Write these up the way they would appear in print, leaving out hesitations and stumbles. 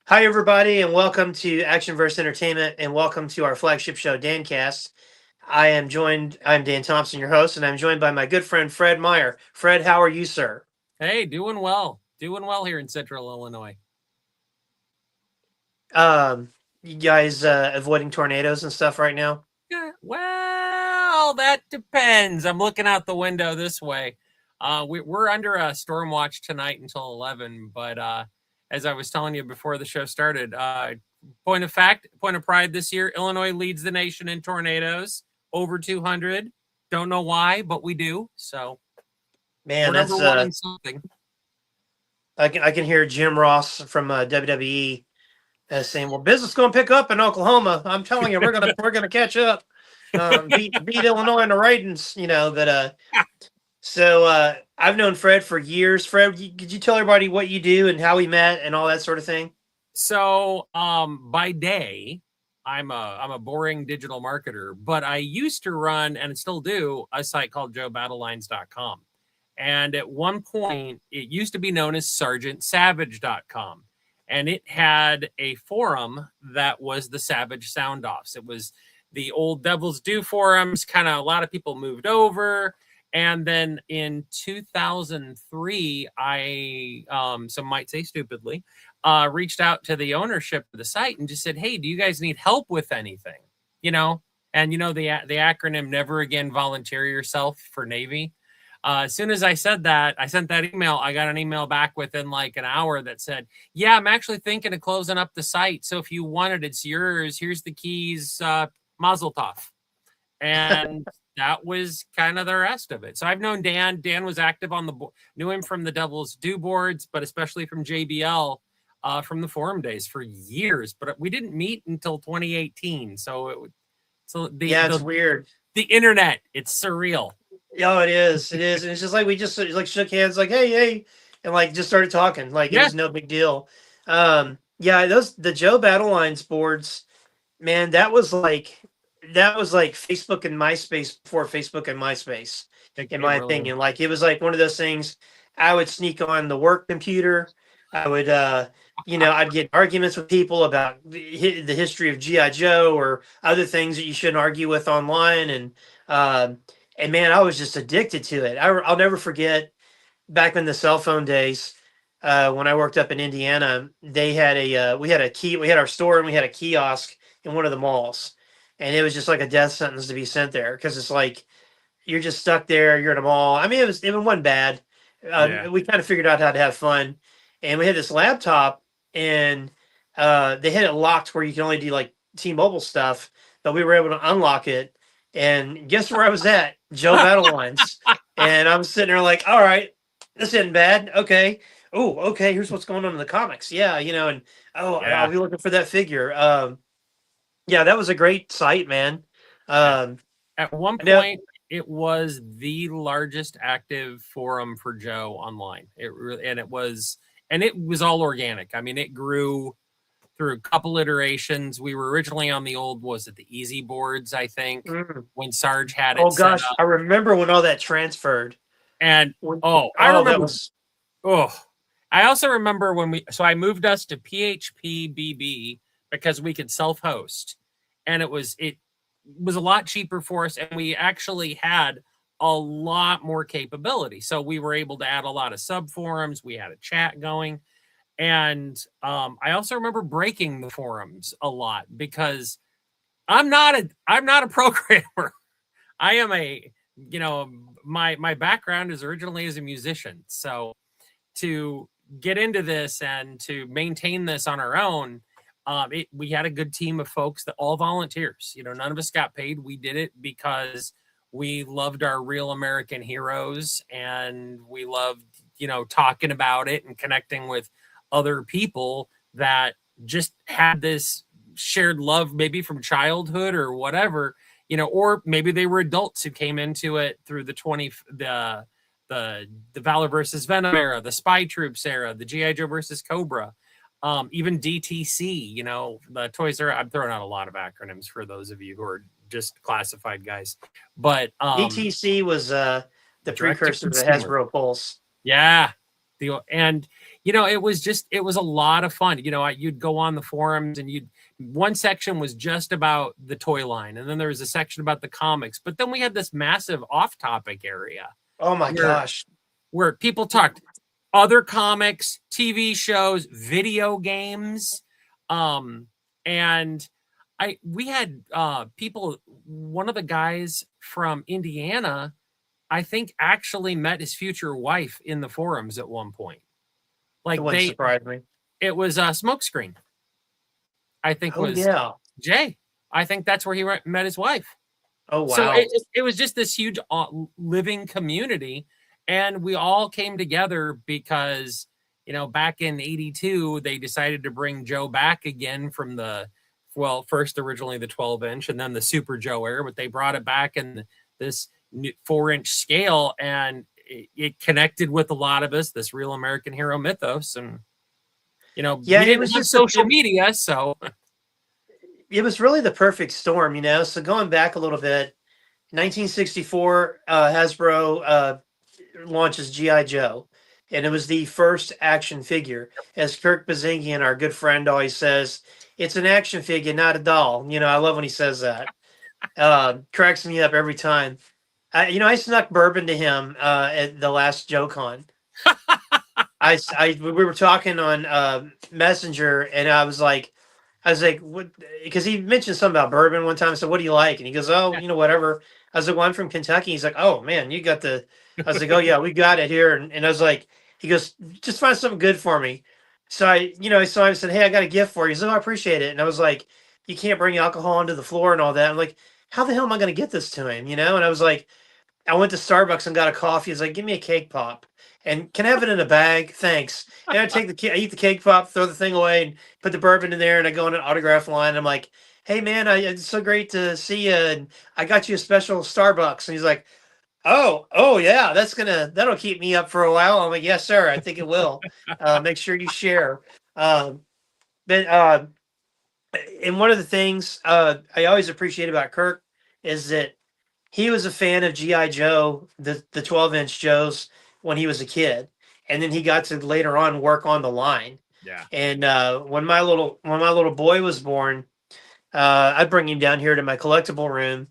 Hi, everybody, and welcome to Action vs. Entertainment, and welcome to our flagship show, DanCast. I'm Dan Thompson, your host, and I'm joined by my good friend, Fred Meyer. Fred, how are you, sir? Hey, doing well. Doing well here in Central Illinois. You guys avoiding tornadoes and stuff right now? Yeah, well, that depends. I'm looking out the window this way. We're under a storm watch tonight until 11, but as I was telling you before the show started, point of pride this year, Illinois leads the nation in tornadoes, over 200. Don't know why, but we do. So Man, we're number that's one in something. I can hear Jim Ross from WWE saying, "Well, business going to pick up in Oklahoma. I'm telling you, we're gonna catch up, beat Illinois in the ratings." So I've known Fred for years. Fred, could you tell everybody what you do and how we met and all that sort of thing? So by day, I'm a boring digital marketer, but I used to run and still do a site called joebattlelines.com. And at one point, it used to be known as sergeantsavage.com. And it had a forum that was the Savage Sound Offs. It was the old Devil's Due forums, kind of a lot of people moved over. And then in 2003, some might say stupidly, reached out to the ownership of the site and just said, "Hey, do you guys need help with anything?" You know, and the acronym "Never Again Volunteer Yourself" for Navy. As soon as I said that, I sent that email. I got an email back within like an hour that said, "Yeah, I'm actually thinking of closing up the site. So if you want it, it's yours. Here's the keys. Mazel tov." And that was kind of the rest of it. So I've known Dan. Dan was active on the board, knew him from the Devil's Due boards, but especially from JBL, from the forum days for years. But we didn't meet until 2018. It's weird. The internet, it's surreal. Oh, it is. It is. And it's just like we just like shook hands, like hey, and like just started talking. Like it Yeah. was no big deal. Yeah, those the Joe Battle Lines boards, man. That was like Facebook and MySpace before Facebook and MySpace, in my Really opinion. Like it was like one of those things. I would sneak on the work computer. I would, I'd get arguments with people about the history of GI Joe or other things that you shouldn't argue with online, and man, I was just addicted to it. I'll never forget back in the cell phone days when I worked up in Indiana. They had we had a key. We had our store and we had a kiosk in one of the malls, and it was just like a death sentence to be sent there because it's like you're just stuck there. You're in a mall. I mean, it wasn't bad. Yeah. We kind of figured out how to have fun, and we had this laptop, and they had it locked where you can only do like T-Mobile stuff, but we were able to unlock it. And guess where I was at? Joe Battle Lines. And I'm sitting there like, all right, this isn't bad. Okay. Oh, okay. Here's what's going on in the comics. Yeah, and Yeah. I'll be looking for that figure. Yeah, that was a great site, man. Um, At one I know, point, it was the largest active forum for Joe online. It was all organic. I mean, it grew through a couple iterations. We were originally on the old, was it the easy boards, I think, mm, when Sarge had oh it set gosh, up. I remember when all that transferred. And When, I oh, that remember, was oh, I also remember so I moved us to PHP BB because we could self host. And it was a lot cheaper for us. And we actually had a lot more capability. So we were able to add a lot of sub forums. We had a chat going. And I also remember breaking the forums a lot because I'm not a programmer. I am you know, my background is originally as a musician. So to get into this and to maintain this on our own, we had a good team of folks that all volunteers. None of us got paid. We did it because we loved our real American heroes and we loved, talking about it and connecting with other people that just had this shared love, maybe from childhood or whatever, or maybe they were adults who came into it through the Valor versus Venom era, the Spy Troops era, the GI Joe versus Cobra, even DTC. The Toys R. I'm throwing out a lot of acronyms for those of you who are just classified guys, but DTC was the direct to precursor to the consumer. Hasbro Pulse. Yeah, And it was a lot of fun. You'd go on the forums and one section was just about the toy line, and then there was a section about the comics, but then we had this massive off-topic area. Oh my gosh. Where people talked other comics, TV shows, video games. And we had people, one of the guys from Indiana, I think, actually met his future wife in the forums at one point. Like, it wouldn't surprise me. It was a Smokescreen. I think was Jay. I think that's where he met his wife. Oh, wow. So it was just this huge living community. And we all came together because, back in 82, they decided to bring Joe back again from first originally the 12-inch and then the Super Joe era, but they brought it back in this 4-inch scale, and it connected with a lot of us, this real American hero mythos. And, it was just social media. So it was really the perfect storm, So going back a little bit, 1964, Hasbro launches G.I. Joe, and it was the first action figure. As Kirk Bazingian, our good friend, always says, it's an action figure, not a doll. I love when he says that. Cracks me up every time. I snuck bourbon to him at the last JoeCon. We were talking on Messenger, and I was like, what? Because he mentioned something about bourbon one time. I said, what do you like? And he goes, oh, whatever. I was like, well, I'm from Kentucky. He's like, oh man, you got I was like, oh yeah, we got it here. And I was like, he goes, just find something good for me. So I said, hey, I got a gift for you. He's like, oh, I appreciate it. And I was like, you can't bring alcohol onto the floor and all that. I'm like, how the hell am I going to get this to him? And I was like, I went to Starbucks and got a coffee. He's like, give me a cake pop. And can I have it in a bag? Thanks. And I I eat the cake pop, throw the thing away, and put the bourbon in there, and I go on an autograph line. I'm like, hey man, it's so great to see you, and I got you a special Starbucks. And he's like, oh yeah, that'll keep me up for a while. I'm like, yes sir, I think it will. Make sure you share. And one of the things I always appreciate about Kirk is that he was a fan of G.I. Joe, the 12-inch Joes, when he was a kid, and then he got to later on work on the line. Yeah. And when my little boy was born, I'd bring him down here to my collectible room,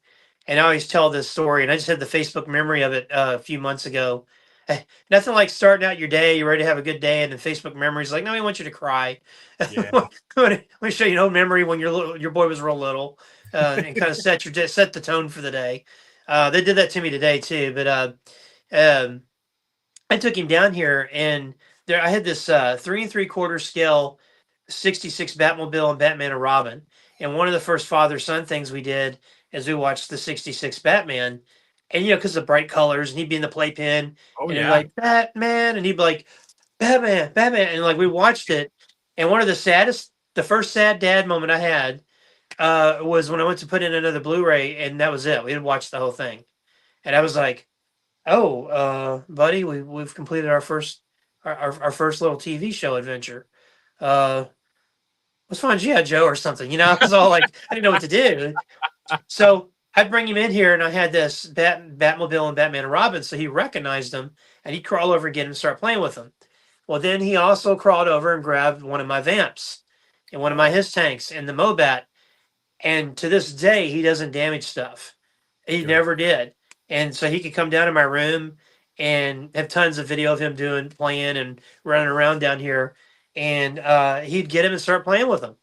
and I always tell this story. And I just had the Facebook memory of it a few months ago. Nothing like starting out your day, you're ready to have a good day, and then Facebook memories like, no, we want you to cry. Yeah. Let me show you an old memory when your boy was real little, and kind of set the tone for the day. They did that to me today too, but I took him down here, and I had this 3 3/4 scale 66 Batmobile and Batman and Robin. And one of the first father-son things we did is we watched the 66 Batman, and because of bright colors, and he'd be in the playpen, and he'd be like, Batman, and he'd be like, Batman, and like we watched it. And one of the first sad dad moment I had was when I went to put in another Blu-ray, and that was it. We had watched the whole thing, and I was like, oh, buddy, we've completed our first little TV show adventure. Let's find G.I. Joe or something, I was all like, I didn't know what to do. So I'd bring him in here, and I had this Batmobile and Batman and Robin, so he recognized them, and he'd crawl over again and start playing with them. Well, then he also crawled over and grabbed one of my Vamps and one of my His Tanks and the Mobat, and to this day, he doesn't damage stuff. He never did. And so he could come down to my room and have tons of video of him playing and running around down here. And he'd get him and start playing with him.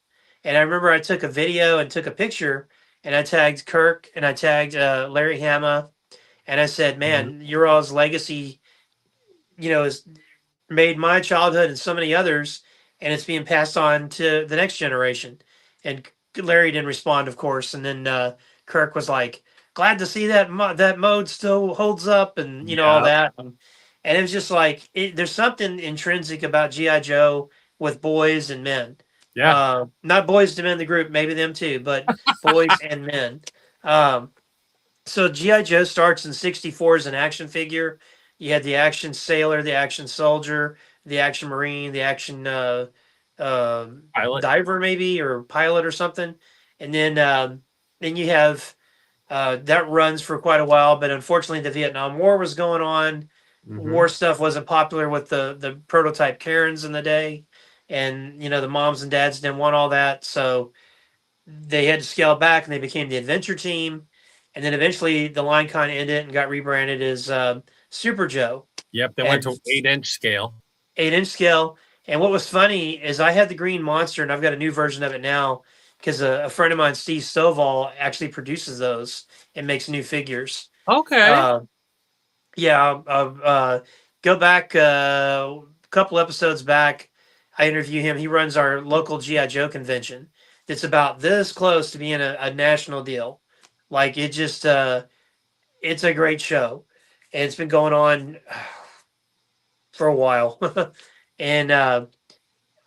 And I remember I took a video and took a picture, and I tagged Kirk and I tagged Larry Hama. And I said, man, your all's legacy, has made my childhood and so many others, and it's being passed on to the next generation. And Larry didn't respond, of course. And then Kirk was like, glad to see that that mode still holds up, and all that. And it was just like, there's something intrinsic about G.I. Joe with boys and men. Yeah. Not boys to men, the group, maybe them too, but boys and men. So G.I. Joe starts in 64 as an action figure. You had the action sailor, the action soldier, the action marine, the action diver maybe, or pilot or something. And then you have that runs for quite a while, but unfortunately the Vietnam War was going on. Mm-hmm. war stuff wasn't popular with the prototype Karens in the day, and the moms and dads didn't want all that, so they had to scale back, and they became the Adventure Team, and then eventually the line kind of ended and got rebranded as Super Joe, Yep, they went and to 8-inch scale. 8-inch scale. And what was funny is I had the Green Monster, and I've got a new version of it now because a friend of mine, Steve Stovall, actually produces those and makes new figures. Okay. Uh, yeah, go back a couple episodes back. I interview him. He runs our local GI Joe convention. It's about this close to being a national deal. Like it just, it's a great show, and it's been going on for a while. And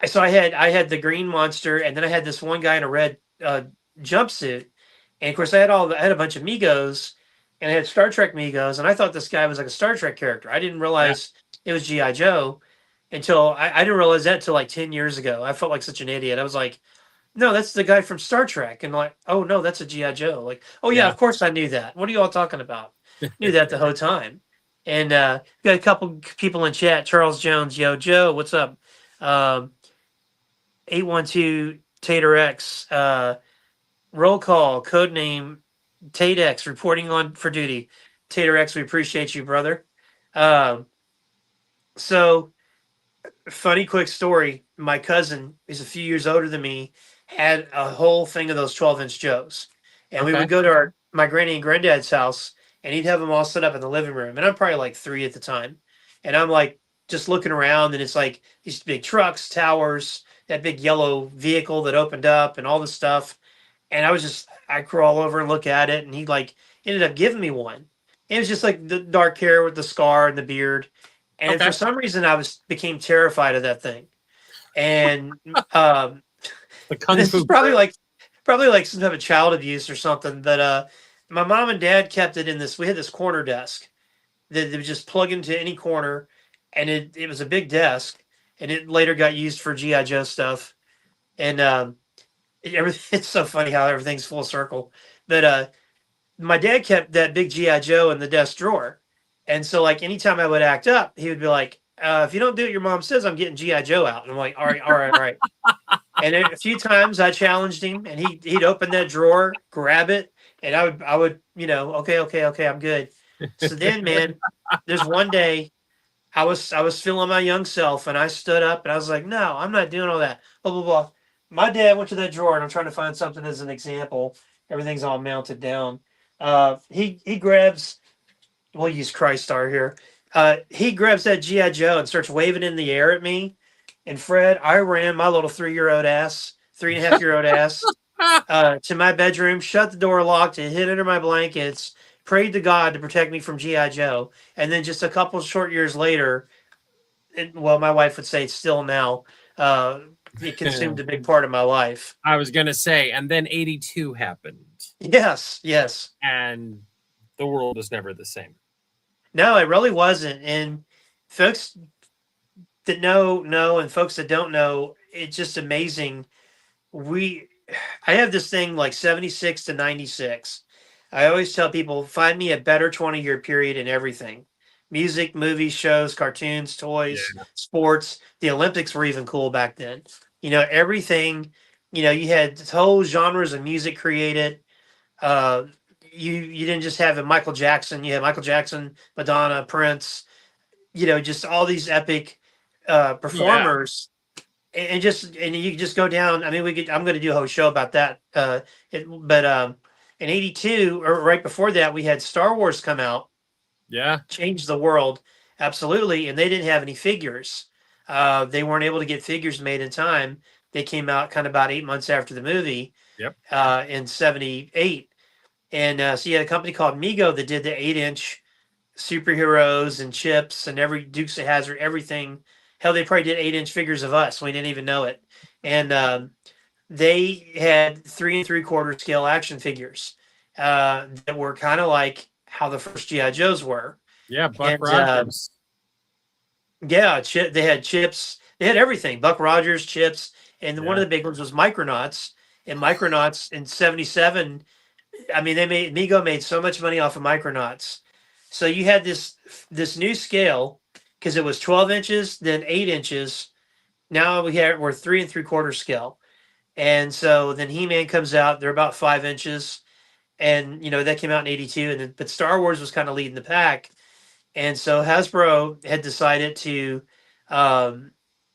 so I had the Green Monster, and then I had this one guy in a red jumpsuit, and of course I had a bunch of Migos, and I had Star Trek Migos, and I thought this guy was like a Star Trek character. I didn't Yeah. realize it was GI Joe until I didn't realize that until like 10 years ago. I felt like such an idiot. I was like, no, that's the guy from Star Trek, and like, oh no, that's a GI Joe. Like, oh yeah, Yeah. of course I knew that. What are you all talking about? Knew that the whole time. And got a couple people in chat. Charles Jones, yo Joe, what's up? Um, 812 Tater X. Roll call, code name Tate X, reporting on for duty. Tater X, we appreciate you, brother. Um, so, funny quick story. My cousin is a few years older than me, had a whole thing of those 12-inch Joes. And we Okay. would go to my granny and granddad's house, and he'd have them all set up in the living room. And I'm probably like 3 at the time. And I'm like just looking around, and it's like these big trucks, towers, that big yellow vehicle that opened up, and all this stuff. And I crawl over and look at it, and he like ended up giving me one. It was just like the dark hair with the scar and the beard. And for Okay. some reason, I became terrified of that thing. And The Kung this is Fu. probably like some type of child abuse or something. But my mom and dad kept it in this. We had this corner desk that would just plug into any corner, and it was a big desk, and it later got used for GI Joe stuff. And everything, it's so funny how everything's full circle. But my dad kept that big GI Joe in the desk drawer, and so like anytime I would act up, he would be like, "If you don't do what your mom says, I'm getting GI Joe out." And I'm like, "All right, all right, all right." And a few times I challenged him, and he'd open that drawer, grab it, and I would okay, okay, okay, I'm good. So then, man, there's one day I was feeling my young self, and I stood up and I was like, "No, I'm not doing all that." Blah blah blah. My dad went to that drawer, and I'm trying to find something as an example. Everything's all mounted down. He grabs. We'll use Christar here. He grabs that GI Joe and starts waving in the air at me. And Fred, I ran my little 3-year-old ass, 3.5-year-old ass, to my bedroom, shut the door, locked it, hid under my blankets, prayed to God to protect me from GI Joe. And then just a couple short years later, well, my wife would say it's still now. It consumed a big part of my life. I was gonna say, and then 82 happened, Yes, yes. and the world is never the same. No, it really wasn't. And folks that know, and folks that don't know, it's just amazing. I have this thing like 76 to 96. I always tell people find me a better 20-year period in everything. Music, movies, shows, cartoons, toys, Yeah. sports. The Olympics were even cool back then. Everything, you had whole genres of music created. Uh you didn't just have a Michael Jackson, you had Michael Jackson, Madonna, Prince, just all these epic Yeah. performers, and you could just go down. I mean, I'm going to do a whole show about that. But in '82 or right before that, we had Star Wars come out, Yeah. change the world absolutely, and they didn't have any figures. They weren't able to get figures made in time. They came out kind of about 8 months after the movie, Yep. in '78, and so you had a company called Mego that did the 8-inch superheroes and chips and every Dukes of Hazzard, everything. Hell, they probably did 8-inch figures of us. We didn't even know it. And they had 3 3/4 scale action figures that were kind of like how the first GI Joes were. Yeah. Buck And Rogers. yeah, they had chips. They had everything. Buck Rogers, chips, and one Yeah. of the big ones was Micronauts. And Micronauts in '77, I mean, Mego made so much money off of Micronauts. So you had this new scale because it was 12 inches, then 8 inches. Now we're 3 3/4 scale, and so then He-Man comes out. They're about 5 inches, and that came out in '82, and then, but Star Wars was kind of leading the pack, and so Hasbro had decided to um,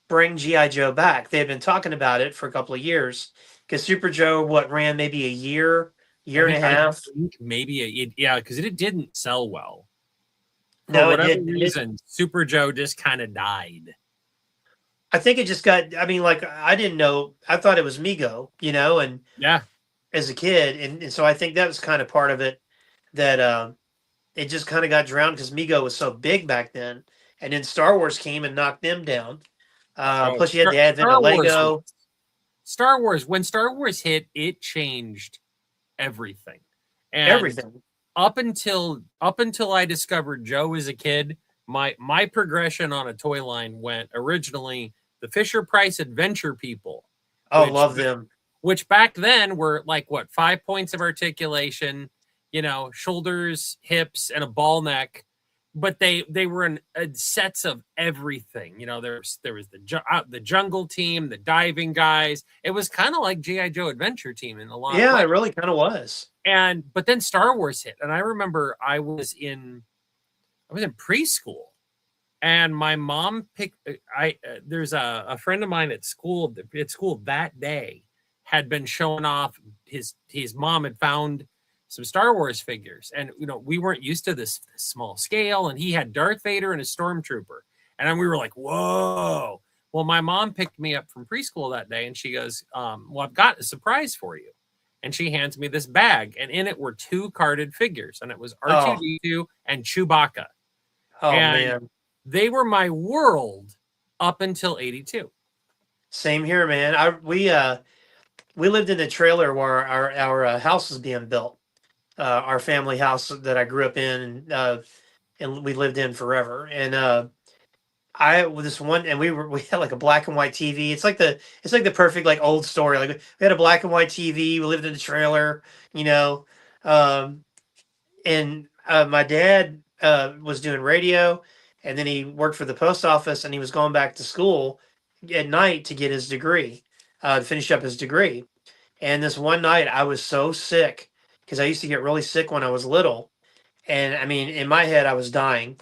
bring GI Joe back. They had been talking about it for a couple of years because Super Joe ran maybe a year and a I half. think maybe yeah, because it didn't sell well for No, it whatever did. reason. Super Joe just kind of died. I think it just got. I mean, like I didn't know. I thought it was Mego, and Yeah, as a kid, and so I think that was kind of part of it that it just kind of got drowned because Mego was so big back then, and then Star Wars came and knocked them down. oh, Plus, you had the advent of Lego. Star Wars. When Star Wars hit, it changed everything. And Everything. up until I discovered Joe as a kid, my progression on a toy line went originally the Fisher Price Adventure People. Oh, love them. Which back then were like 5 points of articulation, shoulders, hips, and a ball neck. But they were in sets of everything. There was the jungle team, the diving guys. It was kind of like GI Joe Adventure Team in a lot of ways. Yeah, it really kind of was. But then Star Wars hit, and I remember I was in preschool, and my mom picked. There's a friend of mine at school. At school that day had been showing off his mom had found some Star Wars figures, and we weren't used to this small scale, and he had Darth Vader and a stormtrooper, and we were like, whoa. Well, my mom picked me up from preschool that day, and she goes, well, I've got a surprise for you. And she hands me this bag, and in it were 2 carded figures, and it was R2-D2 and Chewbacca. Oh, man. They were my world up until '82. Same here, man. We lived in a trailer where our house was being built. Our family house that I grew up in, and we lived in forever. And we had like a black and white TV. It's like the perfect like old story. Like we had a black and white TV. We lived in a trailer, and my dad was doing radio, and then he worked for the post office, and he was going back to school at night to get his degree, to finish up his degree. And this one night, I was so sick because I used to get really sick when I was little, and I mean, in my head, I was dying,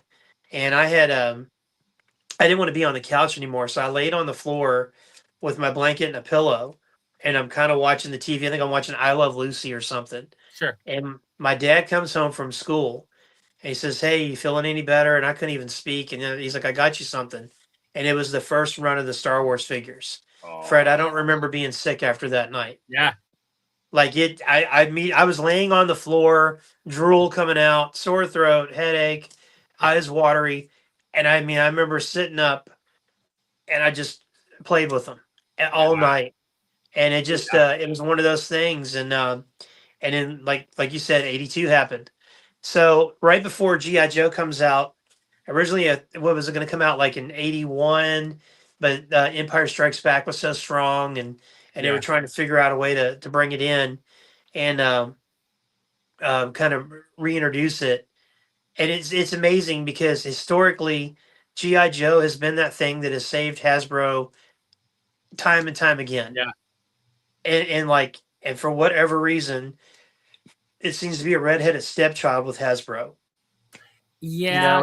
and I didn't want to be on the couch anymore, so I laid on the floor with my blanket and a pillow, and I'm kind of watching the TV. I think I'm watching I Love Lucy or something. Sure. And my dad comes home from school, and he says, "Hey, you feeling any better?" And I couldn't even speak. And then he's like, "I got you something." And it was the first run of the Star Wars figures. Oh. Fred, I don't remember being sick after that night. Yeah. Like I was laying on the floor, drool coming out, sore throat, headache, eyes watery. And I mean, I remember sitting up and I just played with them all night. And it just, it was one of those things. And then like you said, '82 happened. So right before GI Joe comes out, originally, what was it going to come out like in '81? But Empire Strikes Back was so strong, and they were trying to figure out a way to bring it in and kind of reintroduce it. And it's amazing because historically, GI Joe has been that thing that has saved Hasbro time and time again. Yeah, and for whatever reason, it seems to be a redheaded stepchild with Hasbro. Yeah,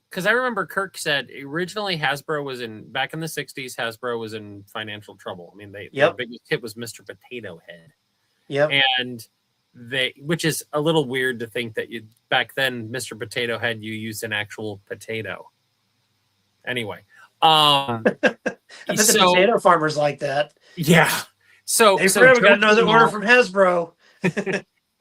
because I remember Kirk said originally Hasbro was back in the '60s. Hasbro was in financial trouble. I mean, their biggest hit was Mr. Potato Head. Yep. And which is a little weird to think that back then, Mr. Potato Head, you used an actual potato. Anyway, I bet the potato farmers like that. Yeah. So forever got another order from Hasbro.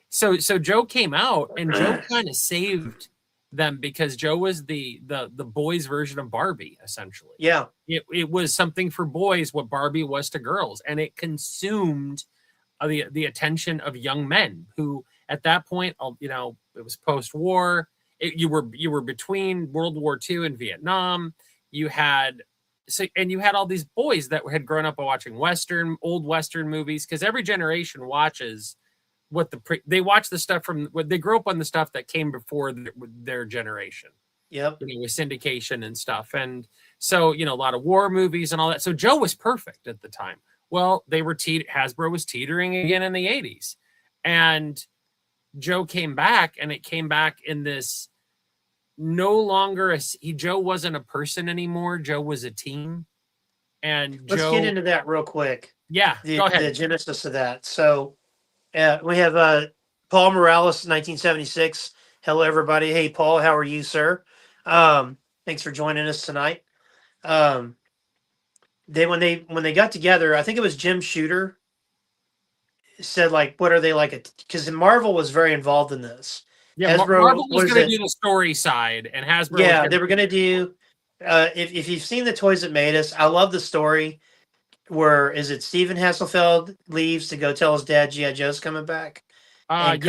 So Joe came out, and Joe kind of saved them because Joe was the boys' version of Barbie, essentially. Yeah. It was something for boys what Barbie was to girls, and it consumed the attention of young men who at that point, it was post-war. You were between World War II and Vietnam. You had all these boys that had grown up watching old Western movies, because every generation watches they watch the stuff from what they grew up on, the stuff that came before their generation. Yep. With syndication and stuff. And so, a lot of war movies and all that. So Joe was perfect at the time. Well, Hasbro was teetering again in the 80s. And Joe came back, and it came back in this no longer Joe wasn't a person anymore. Joe was a team. And let's get into that real quick. Yeah, go ahead. The genesis of that. So we have Paul Morales, 1976. Hello, everybody. Hey, Paul, how are you, sir? Thanks for joining us tonight. When they got together, I think it was Jim Shooter said, like, what are they like? Because Marvel was very involved in this. Yeah, Marvel was going to do the story side, and Hasbro. Yeah, they were going to do. If you've seen the Toys That Made Us, I love the story where is it Steven Hasselfeld leaves to go tell his dad G.I. Joe's coming back, and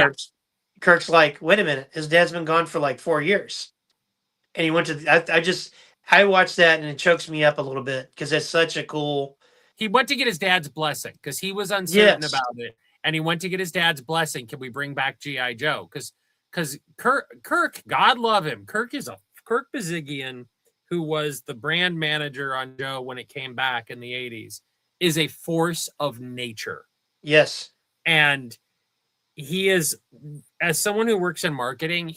Kirk's like, wait a minute, his dad's been gone for like 4 years, and he went to. I watched that and it chokes me up a little bit because it's such a cool. He went to get his dad's blessing because he was uncertain about it, and he went to get his dad's blessing. Can we bring back G.I. Joe? Because Kirk, God love him, Kirk Bazigian, who was the brand manager on Joe when it came back in the 80s, is a force of nature. Yes. And he is, as someone who works in marketing,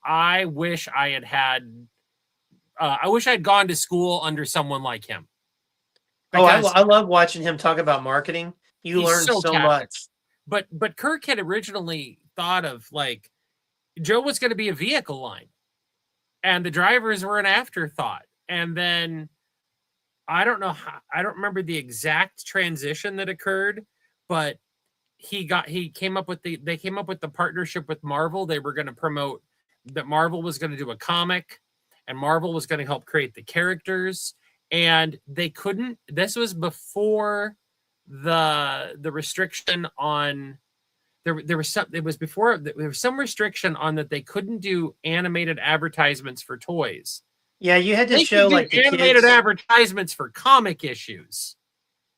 I wish I wish I'd gone to school under someone like him. I love watching him talk about marketing. You learn so much. But Kirk had originally thought of, like, Joe was going to be a vehicle line, and the drivers were an afterthought. And then I don't remember the exact transition that occurred, but they came up with the partnership with Marvel. They were going to promote that Marvel was going to do a comic, and Marvel was going to help create the characters. And they couldn't. This was before the restriction on. There was some restriction on that they couldn't do animated advertisements for toys. Yeah, you had to show like the animated advertisements for comic issues.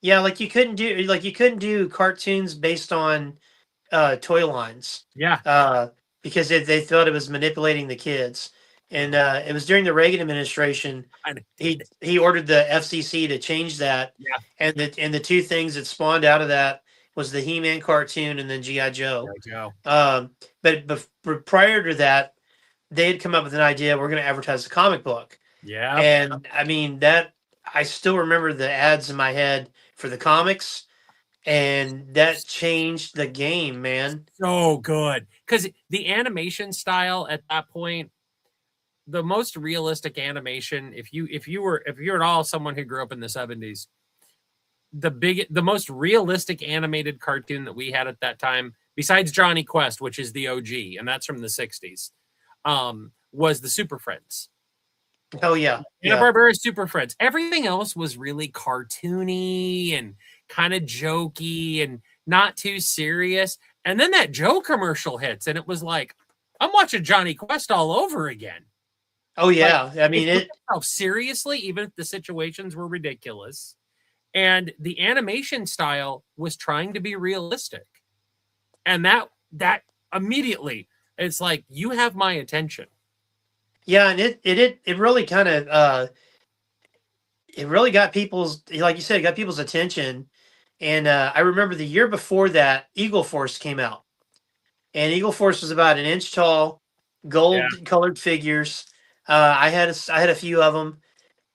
Yeah, like you couldn't do cartoons based on toy lines. Yeah, because they thought it was manipulating the kids. And it was during the Reagan administration. He ordered the FCC to change that. Yeah, and the two things that spawned out of that was the He-Man cartoon and then G.I. Joe. But prior to that, they had come up with an idea. We're going to advertise a comic book. Yeah, and I mean that I still remember the ads in my head for the comics, and that changed the game, man. So good, because the animation style at that point. The most realistic animation, if you're at all someone who grew up in the 70s, the most realistic animated cartoon that we had at that time, besides Johnny Quest, which is the OG, and that's from the 60s, was the Super Friends. Oh yeah. Hanna-Barbera Super Friends. Everything else was really cartoony and kind of jokey and not too serious. And then that Joe commercial hits, and it was like, I'm watching Johnny Quest all over again. Oh yeah, I mean it. Seriously, even if the situations were ridiculous, and the animation style was trying to be realistic, and that immediately, it's like, you have my attention. Yeah, and it really kind of it really got people's, like you said, it got people's attention. And I remember the year before that, Eagle Force came out, and Eagle Force was about an inch tall, gold colored figures. I had a few of them.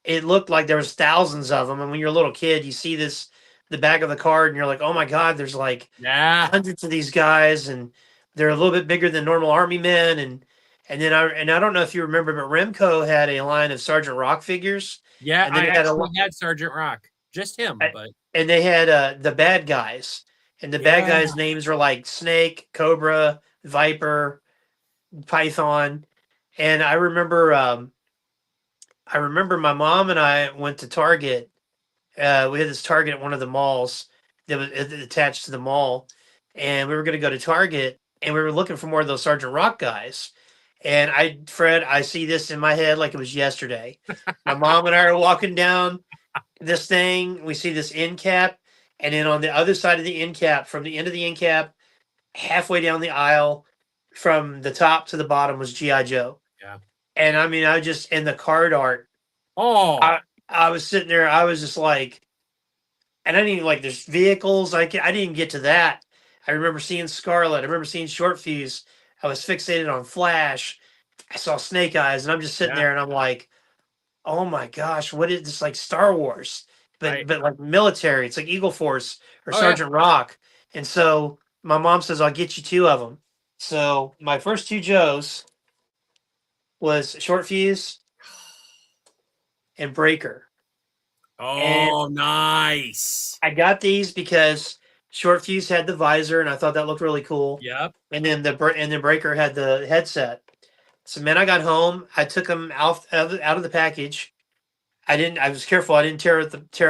It looked like there was thousands of them. And when you're a little kid, you see the back of the card, and you're like, oh my God, there's like hundreds of these guys, and they're a little bit bigger than normal Army men. And then I don't know if you remember, but Remco had a line of Sergeant Rock figures. Yeah, and I had Sergeant Rock, just him. And they had the bad guys, and the bad guys' names were like Snake, Cobra, Viper, Python. And I remember my mom and I went to Target. We had this Target at one of the malls that was attached to the mall, and we were going to go to Target, and we were looking for more of those Sergeant Rock guys. And I see this in my head like it was yesterday. My mom and I are walking down this thing. We see this end cap, and then on the other side of the end cap, from the end of the end cap halfway down the aisle, from the top to the bottom was GI Joe. Yeah. And I mean, I just in the card art. Oh, I was sitting there. I was just like, and I didn't even like. There's vehicles. I didn't even get to that. I remember seeing Scarlet. I remember seeing Short Fuse. I was fixated on Flash. I saw Snake Eyes, and I'm just sitting yeah. there, and I'm like, oh my gosh, what is this, like Star Wars, I but like military. It's like Eagle Force or oh yeah. Sergeant Rock. And so my mom says, I'll get you two of them. So my first two Joes was Short Fuse and Breaker. And Oh, nice. I got these because Short Fuse had the visor, and I thought that looked really cool. Yep. And then the Breaker had the headset. So man, I got home. I took them out of the package. I was careful. I didn't tear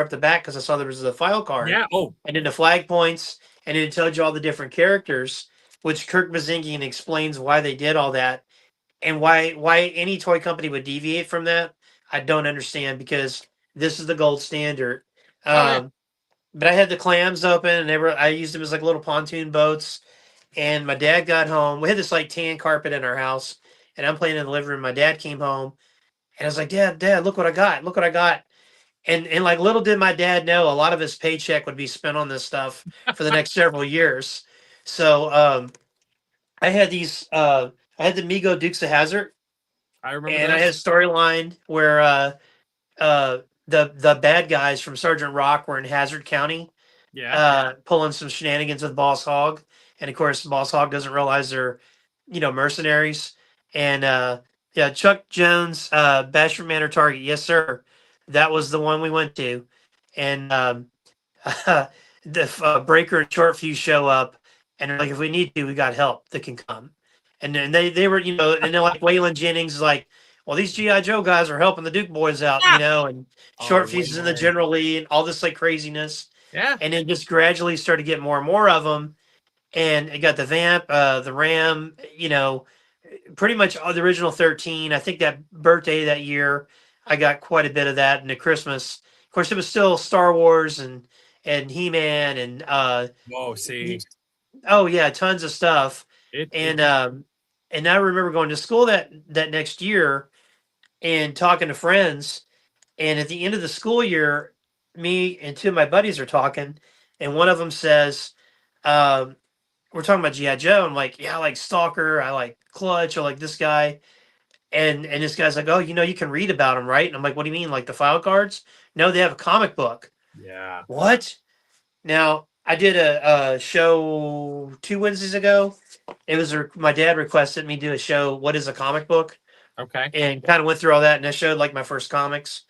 up the back because I saw there was a file card. Yeah. Oh, And then the flag points, and it tells you all the different characters, which Kirk Bazingian explains why they did all that, and why any toy company would deviate from that. I don't understand, because this is the gold standard. oh yeah. But I had the clams open, and I used them as like little pontoon boats. And my dad got home. We had this like tan carpet in our house, and I'm playing in the living room. My dad came home, and I was like, Dad, look what I got! Look what I got! And like, little did my dad know, a lot of his paycheck would be spent on this stuff for the next several years. So I had these. I had the Mego Dukes of Hazard, I remember and I had a this. storyline where the bad guys from Sergeant Rock were in Hazard County, Yeah. pulling some shenanigans with Boss Hog, and of course Boss Hog doesn't realize they're, mercenaries. And yeah, Chuck Jones, Bashford Manor Target, yes sir, that was the one we went to. And the Breaker and Short Fuse show up, and they're like, if we need to, we got help that can come. And then they were, and then like Waylon Jennings is like, well, these GI Joe guys are helping the Duke boys out, and Oh, Short Fuse is in the Waylon. General Lee, and all this like craziness. Yeah. And then just gradually started getting more and more of them. And it got the Vamp, the Ram, pretty much all the original 13. I think that birthday that year, I got quite a bit of that. And the Christmas, of course, it was still Star Wars and He-Man and Oh, see, oh yeah, tons of stuff. it And I remember going to school that next year and talking to friends. And at the end of the school year, me and two of my buddies are talking, and one of them says, um, "We're talking about GI Joe." I'm like, "Yeah, I like Stalker. I like Clutch. I like this guy." And this guy's like, "Oh, you can read about him, right?" And I'm like, "What do you mean, like the file cards?" No, they have a comic book. yeah. What? Now, I did a show 2 Wednesdays ago. It was my dad requested me do a show. What is a comic book? Okay. And kind of went through all that, and I showed like my first comics.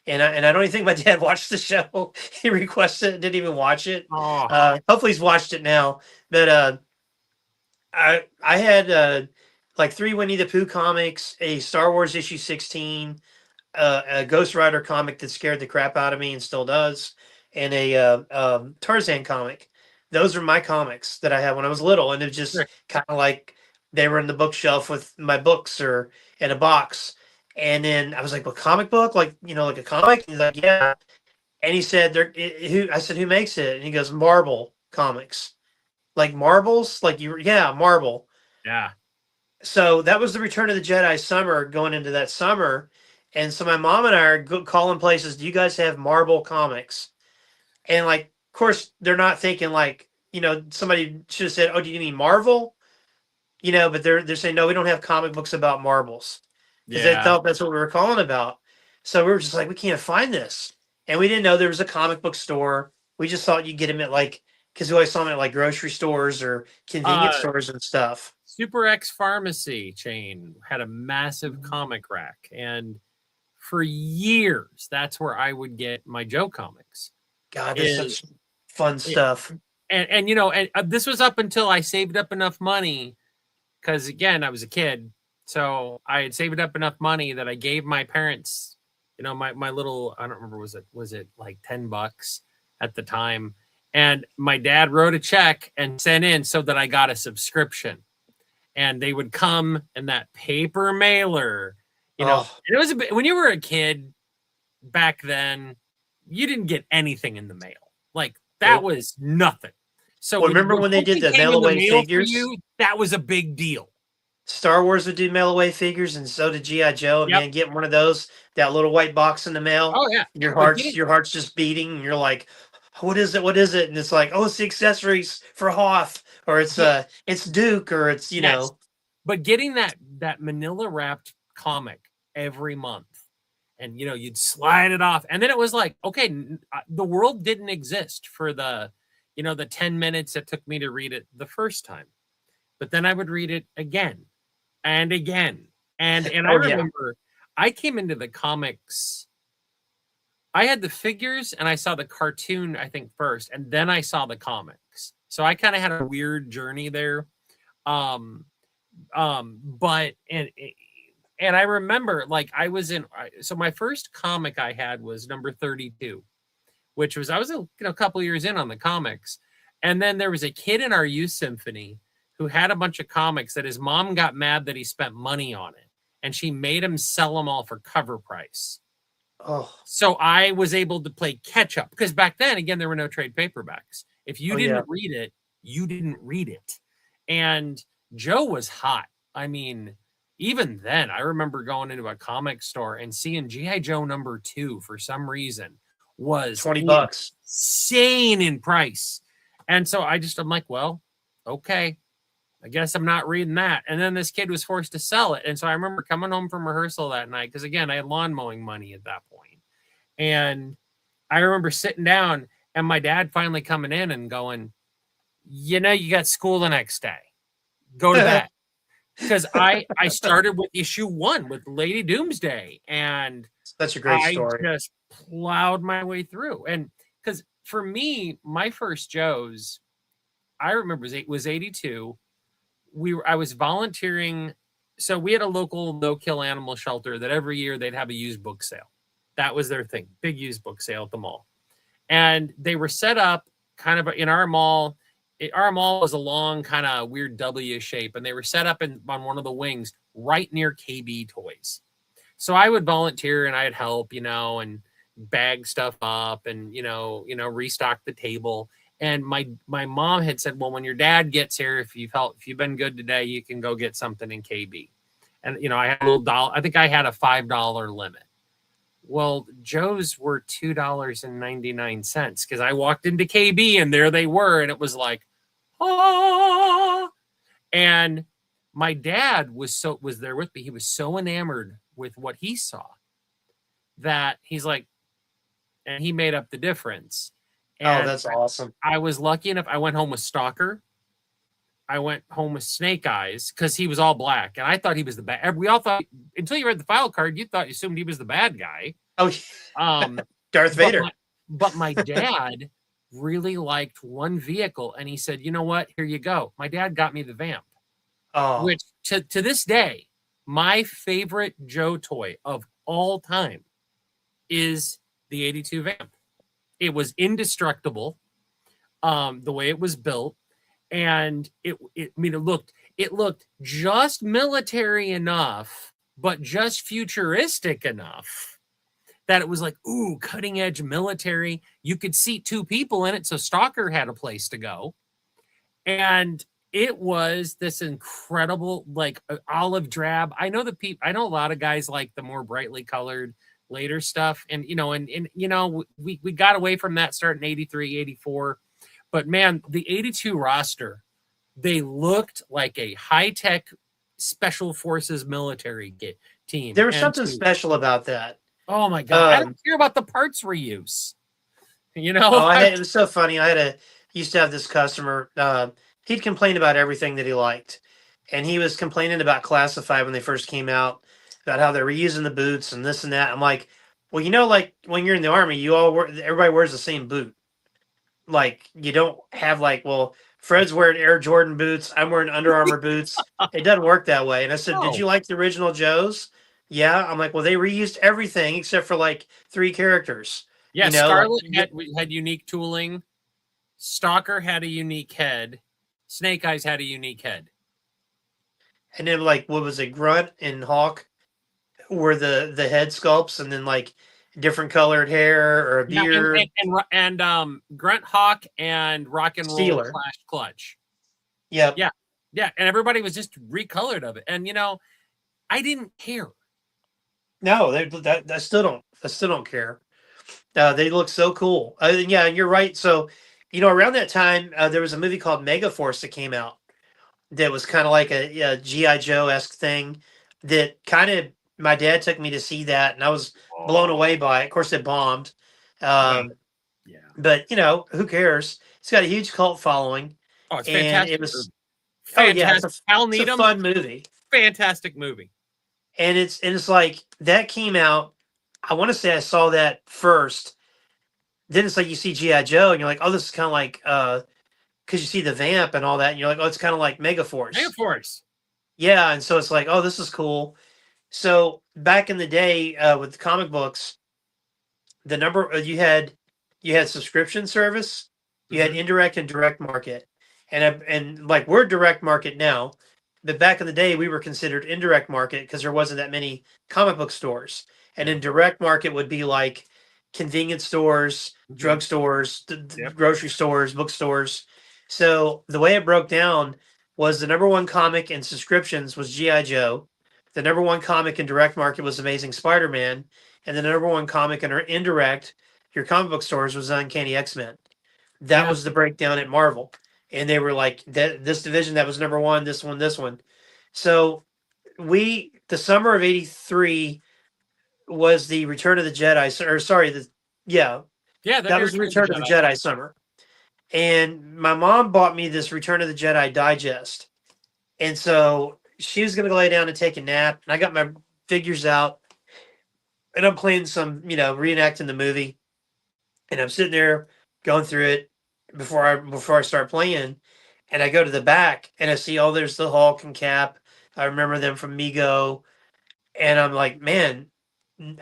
And I don't even think my dad watched the show. He requested it, didn't even watch it. Oh, Hopefully he's watched it now. But I had like 3 Winnie the Pooh comics, a Star Wars issue 16, a Ghost Rider comic that scared the crap out of me and still does, and a Tarzan comic. Those are my comics that I had when I was little, and it was just sure. kind of like they were in the bookshelf with my books or in a box. And then I was like, "Well, comic book, like like a comic?" And he's like, "Yeah." And he said, "Who?" I said, "Who makes it?" And he goes, "Marvel Comics." Like marbles, like yeah, Marvel. Yeah. So that was the Return of the Jedi summer, going into that summer. And so my mom and I are calling places, "Do you guys have Marvel Comics?" And like, of course, they're not thinking like, somebody should have said, "Oh, do you mean Marvel?" But they're saying, "No, we don't have comic books about marbles," because they Yeah. thought that's what we were calling about. So we were just like, we can't find this, and we didn't know there was a comic book store. We just thought you'd get them at like, because we always saw them at like grocery stores or convenience Uh, stores and stuff. Super X Pharmacy chain had a massive comic rack, and for years, that's where I would get my Joe comics. God, that's Is such fun it, stuff. and this was up until I saved up enough money, because again, I was a kid, so I had saved up enough money that I gave my parents, my little, I don't remember, was it like $10 at the time, and my dad wrote a check and sent in so that I got a subscription, and they would come in that paper mailer. Oh, It was when you were a kid back then, you didn't get anything in the mail. Like that nope. was nothing. So Well, when remember when they did something the came mail in the away mail for figures? you, that was a big deal. Star Wars would do mail away figures, and so did GI Joe. And Yep. man, getting one of those, that little white box in the mail, Oh yeah. your But heart's just beating, and you're like, "What is it? What is it?" And it's like, "Oh, it's the accessories for Hoth, or it's Duke, or it's yes. But getting that manila wrapped comic every month, and you'd slide it off, and then it was like, okay, the world didn't exist for the 10 minutes it took me to read it the first time, but then I would read it again and again, and I Oh yeah, remember I came into the comics. I had the figures and I saw the cartoon, I think, first, and then I saw the comics. So I kind of had a weird journey there. Um, but and I remember, like, I was in, so my first comic I had was number 32, which was, I was a couple years in on the comics. And then there was a kid in our youth symphony who had a bunch of comics that his mom got mad that he spent money on it. And she made him sell them all for cover price. oh So I was able to play catch up, because back then, again, there were no trade paperbacks. If you oh yeah. didn't read it, you didn't read it. And Joe was hot. I mean, even then, I remember going into a comic store and seeing GI Joe #2 for some reason was $20. insane in price. And so I'm like, well, okay, I guess I'm not reading that. And then this kid was forced to sell it. And so I remember coming home from rehearsal that night, because again, I had lawn mowing money at that point. And I remember sitting down and my dad finally coming in and going, you got school the next day. Go to bed. Because I started with issue 1 with Lady Doomsday, and Such a great I story. just plowed my way through. And because for me, my first Joes, I remember was 82. I was volunteering. So we had a local no-kill animal shelter that every year they'd have a used book sale. That was their thing, big used book sale at the mall. And they were set up kind of in our mall. Our mall was a long kind of weird W shape, and they were set up on one of the wings right near KB Toys. So I would volunteer and I'd help, and bag stuff up and, restock the table. And my mom had said, well, when your dad gets here, if you've been good today, you can go get something in KB. And, I had a little dollar. I think I had a $5 limit. Well, Joe's were $2.99, because I walked into KB and there they were. And it was like, ah. And my dad was there with me. He was so enamored with what he saw that he's like, and he made up the difference. And That's awesome. I was lucky enough. I went home with Stalker. I went home with Snake Eyes, because he was all black, and I thought he was the bad. We all thought, until you read the file card, you assumed he was the bad guy. Oh, Darth Vader. But my dad really liked one vehicle, and he said, "You know what? Here you go." My dad got me the Vamp, which to this day, my favorite Joe toy of all time is the 82 Vamp. It was indestructible, the way it was built. And it looked just military enough, but just futuristic enough that it was like, ooh, cutting edge military. You could seat 2 people in it, so Stalker had a place to go. And it was this incredible, like, olive drab. I know a lot of guys like the more brightly colored later stuff. And, we got away from that starting 83, 84. But man, the 82 roster, they looked like a high-tech special forces military team. There was something special about that. Oh my God. I don't care about the parts reuse. It was so funny. Used to have this customer, he'd complain about everything that he liked. And he was complaining about Classified when they first came out, about how they're reusing the boots and this and that. I'm like, well, like when you're in the Army, everybody wears the same boot. Like, you don't have like, well, Fred's wearing Air Jordan boots, I'm wearing Under Armour boots. It doesn't work that way. And I said, Did you like the original Joes? Yeah. I'm like, well, they reused everything except for like 3 characters. Yeah, Scarlet had unique tooling. Stalker had a unique head. Snake Eyes had a unique head. And then, like, what was it, Grunt and Hawk were the head sculpts, and then like different colored hair or a Yeah, beard. Grunt Hawk and Rock and Roll Steeler. Clash Clutch. Yep. Yeah, yeah, and everybody was just recolored of it, and I didn't care. No, I still don't. I still don't care. They look so cool. Yeah, you're right. So, around that time, there was a movie called Megaforce that came out that was kind of like a GI Joe esque thing. That kind of my dad took me to see that, and I was blown Oh, away by it. Of course, it bombed. yeah, Um, yeah. but who cares? It's got a huge cult following, Oh, it's and it fantastic was movie. oh yeah, Fantastic. Hal it's a Needham, fun movie, fantastic movie. and it's like that came out. I want to say I saw that first. Then it's like you see GI Joe, and you're like, oh, this is kind of like because you see the vamp and all that, and you're like, oh, it's kind of like Megaforce. Megaforce. Yeah, and so it's like, oh, this is cool. So back in the day with the comic books, the number you had subscription service, you had Mm-hmm. indirect and direct market, and like we're direct market now, but back in the day we were considered indirect market because there wasn't that many comic book stores, and Yeah. in direct market would be like convenience stores, Mm-hmm. drugstores, Yep. grocery stores, bookstores. So the way it broke down was the number one comic in subscriptions was GI Joe. The number one comic in direct market was Amazing Spider-Man, and the number one comic in indirect, your comic book stores, was Uncanny X-Men. That Yeah. was the breakdown at Marvel, and they were like that. This division that was number one, this one, this one. So the summer of '83 was the Return of the Jedi, or sorry, yeah, Yeah. That'd that be was the Return of the Return of the Jedi. Jedi summer. And my mom bought me this Return of the Jedi digest, and so she was going to lay down and take a nap, and I got my figures out, and I'm playing some, reenacting the movie, and I'm sitting there going through it before I start playing, and I go to the back and I see, oh, there's the Hulk and Cap. I remember them from Mego, and I'm like, man,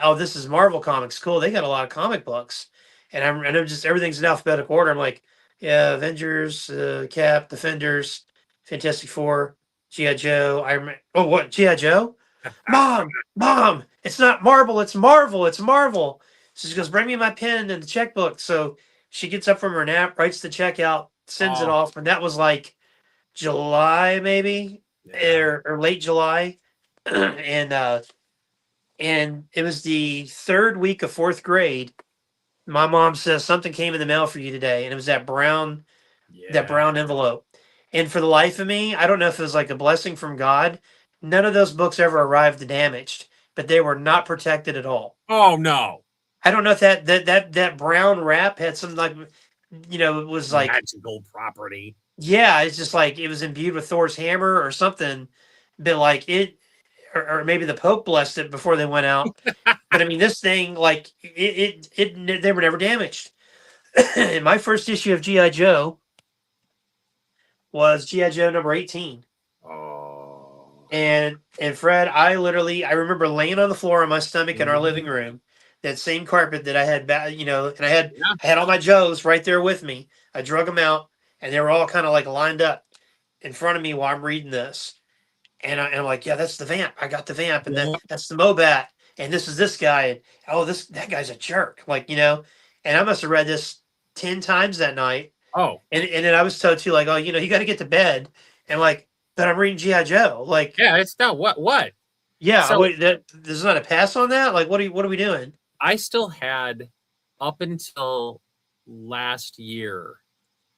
oh, this is Marvel Comics, cool. They got a lot of comic books, and I'm just everything's in alphabetical order. I'm like, yeah, Avengers, Cap, Defenders, Fantastic Four, GI Joe. Oh, what GI Joe? Mom, it's not Marvel, it's Marvel, it's Marvel. So she goes, bring me my pen and the checkbook. So she gets up from her nap, writes the check out, sends it Oh, off, and that was like July maybe, yeah. or late July, and it was the third week of fourth grade. My mom says something came in the mail for you today, and it was that Yeah. brown envelope. And for the life of me, I don't know if it was like a blessing from God. None of those books ever arrived damaged, but they were not protected at all. Oh no. I don't know if that brown wrap had some like, it was like, Magical property. yeah, it's just like it was imbued with Thor's hammer or something. But like or maybe the Pope blessed it before they went out. But I mean, this thing, like they were never damaged. And my first issue of GI Joe was GI Joe number 18. Oh. And Fred, I remember laying on the floor on my stomach in our living Mhm. room, that same carpet that I had, and Yeah. I had all my Joes right there with me. I drug them out, and they were all kind of like lined up in front of me while I'm reading this. And I'm like, yeah, that's the vamp. I got the vamp, and Yeah. that's the Mobat, and this is this guy, and oh, that guy's a jerk, like And I must have read this 10 times that night, Oh. and then I was told too, like, oh, you got to get to bed, and like, but I'm reading GI Joe, like, Yeah. It's not what. yeah, So wait, there's not a pass on that, like, what are we doing? I still had up until last year.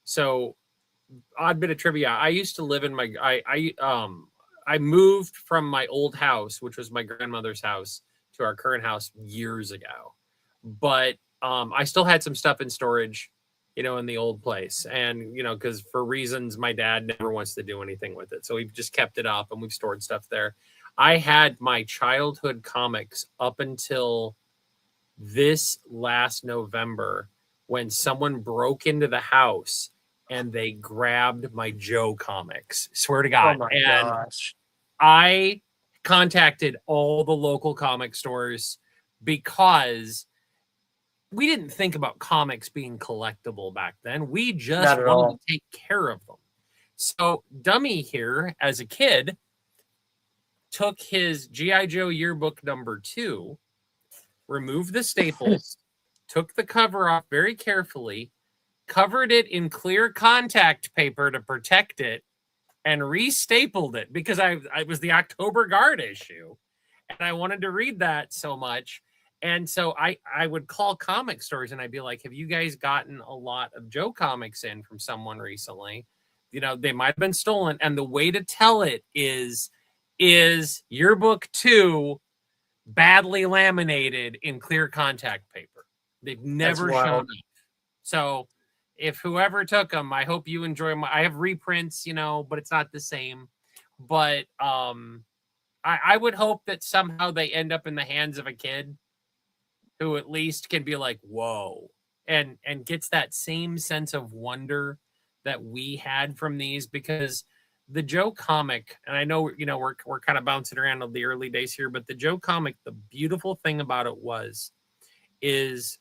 So odd bit of trivia. I used to live in I moved from my old house, which was my grandmother's house, to our current house years ago. But I still had some stuff in storage, in the old place. And, because for reasons my dad never wants to do anything with it. So we've just kept it up and we've stored stuff there. I had my childhood comics up until this last November when someone broke into the house and they grabbed my Joe comics. Swear to Oh God. my And gosh. I contacted all the local comic stores because we didn't think about comics being collectible back then. We just Not at wanted to all. take care of them. So Dummy here, as a kid, took his GI Joe yearbook number 2 removed the staples, took the cover off very carefully, covered it in clear contact paper to protect it, and restapled it because I was the October Guard issue, and I wanted to read that so much. And so I would call comic stores and I'd be like, have you guys gotten a lot of Joe comics in from someone recently? You know, they might have been stolen. And the way to tell it is yearbook 2 badly laminated in clear contact paper. They've never shown up. So if whoever took them, I hope you enjoy I have reprints, you know, but it's not the same. But I would hope that somehow they end up in the hands of a kid who at least can be like, whoa, and gets that same sense of wonder that we had from these, because the Joe comic, and I know, you know, we're kind of bouncing around of the early days here, but the Joe comic, the beautiful thing about it is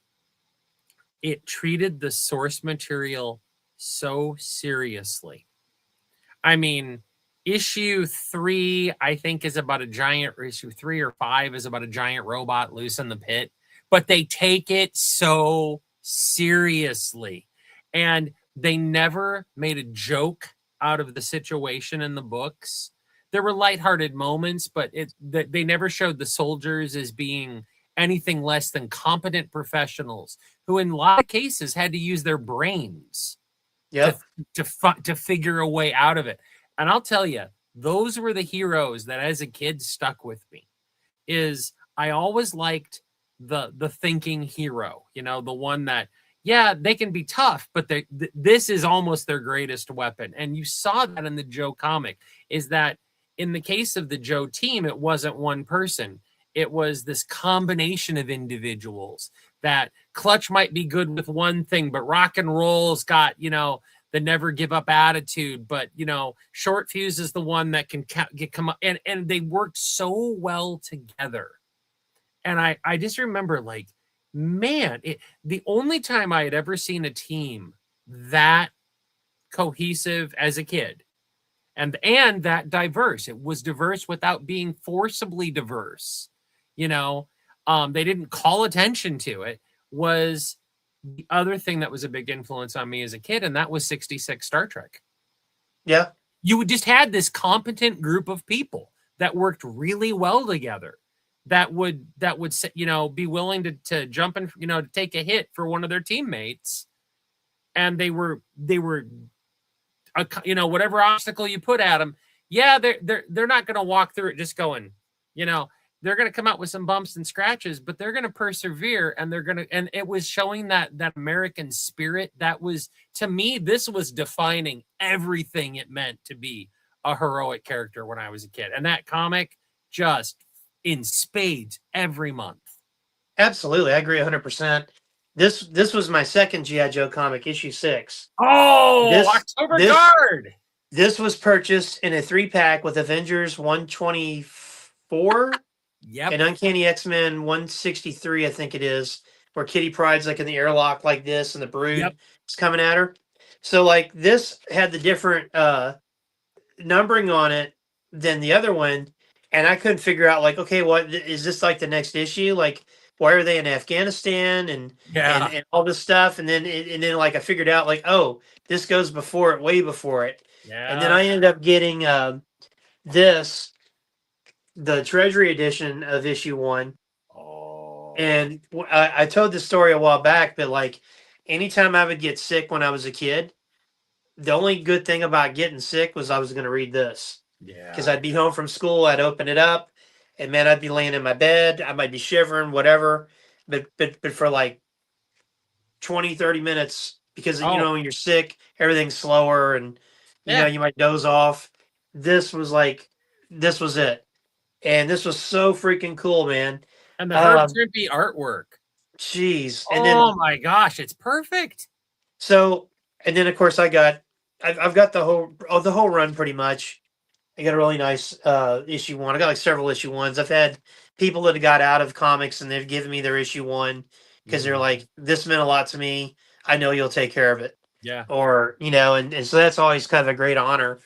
it treated the source material so seriously. I mean, issue 3, I think, is about a giant, or issue 3 or 5 is about a giant robot loose in the pit, but they take it so seriously. And they never made a joke out of the situation in the books. There were lighthearted moments, but they never showed the soldiers as being anything less than competent professionals who in a lot of cases had to use their brains to figure a way out of it. And I'll tell you, those were the heroes that as a kid stuck with me. Is I always liked the thinking hero, you know, the one that, yeah, they can be tough, but this is almost their greatest weapon. And you saw that in the Joe comic, is that in the case of the Joe team, it wasn't one person. It was this combination of individuals. That Clutch might be good with one thing, but Rock and Roll's got, you know, the never give up attitude. But, you know, Short Fuse is the one that can come up. And they worked so well together. And I just remember, like, man, the only time I had ever seen a team that cohesive as a kid and that diverse, it was diverse without being forcibly diverse, you know, they didn't call attention to it, was the other thing that was a big influence on me as a kid, and that was 66 Star Trek. Yeah. You just had this competent group of people that worked really well together. That would, you know, be willing to jump in, you know, to take a hit for one of their teammates. And they were, you know, whatever obstacle you put at them. Yeah. They're not going to walk through it just going, you know, they're going to come out with some bumps and scratches, but they're going to persevere, and and it was showing that American spirit. That was, to me, this was defining everything it meant to be a heroic character when I was a kid. And that comic just in spades every month. Absolutely. I agree 100%. This was my second G.I. Joe comic, issue 6. Oh, October Guard. This was purchased in a 3-pack with Avengers 124. Yep. And Uncanny X-Men 163, I think it is, where Kitty Pryde's like in the airlock like this, and the Brood is coming at her. So like this had the different numbering on it than the other one. And I couldn't figure out, like, okay, what is this, like the next issue? Like, why are they in Afghanistan and all this stuff? And then like I figured out, like, oh, this goes before it, way before it. Yeah. And then I ended up getting the Treasury edition of issue 1. Oh. And I told this story a while back, but like anytime I would get sick when I was a kid, the only good thing about getting sick was I was going to read this. Yeah. Because I'd be home from school, I'd open it up, and man, I'd be laying in my bed, I might be shivering, whatever. But for like 20, 30 minutes, because you know, when you're sick, everything's slower, and you know, you might doze off. This was it. And this was so freaking cool, man. And the Herb Trimpe artwork. Jeez. And my gosh, it's perfect. So, and then of course I've got the whole run pretty much. I got a really nice issue 1. I got like several issue 1s. I've had people that got out of comics and they've given me their issue 1 because they're like, this meant a lot to me. I know you'll take care of it. Yeah. Or, you know, and so that's always kind of a great honor.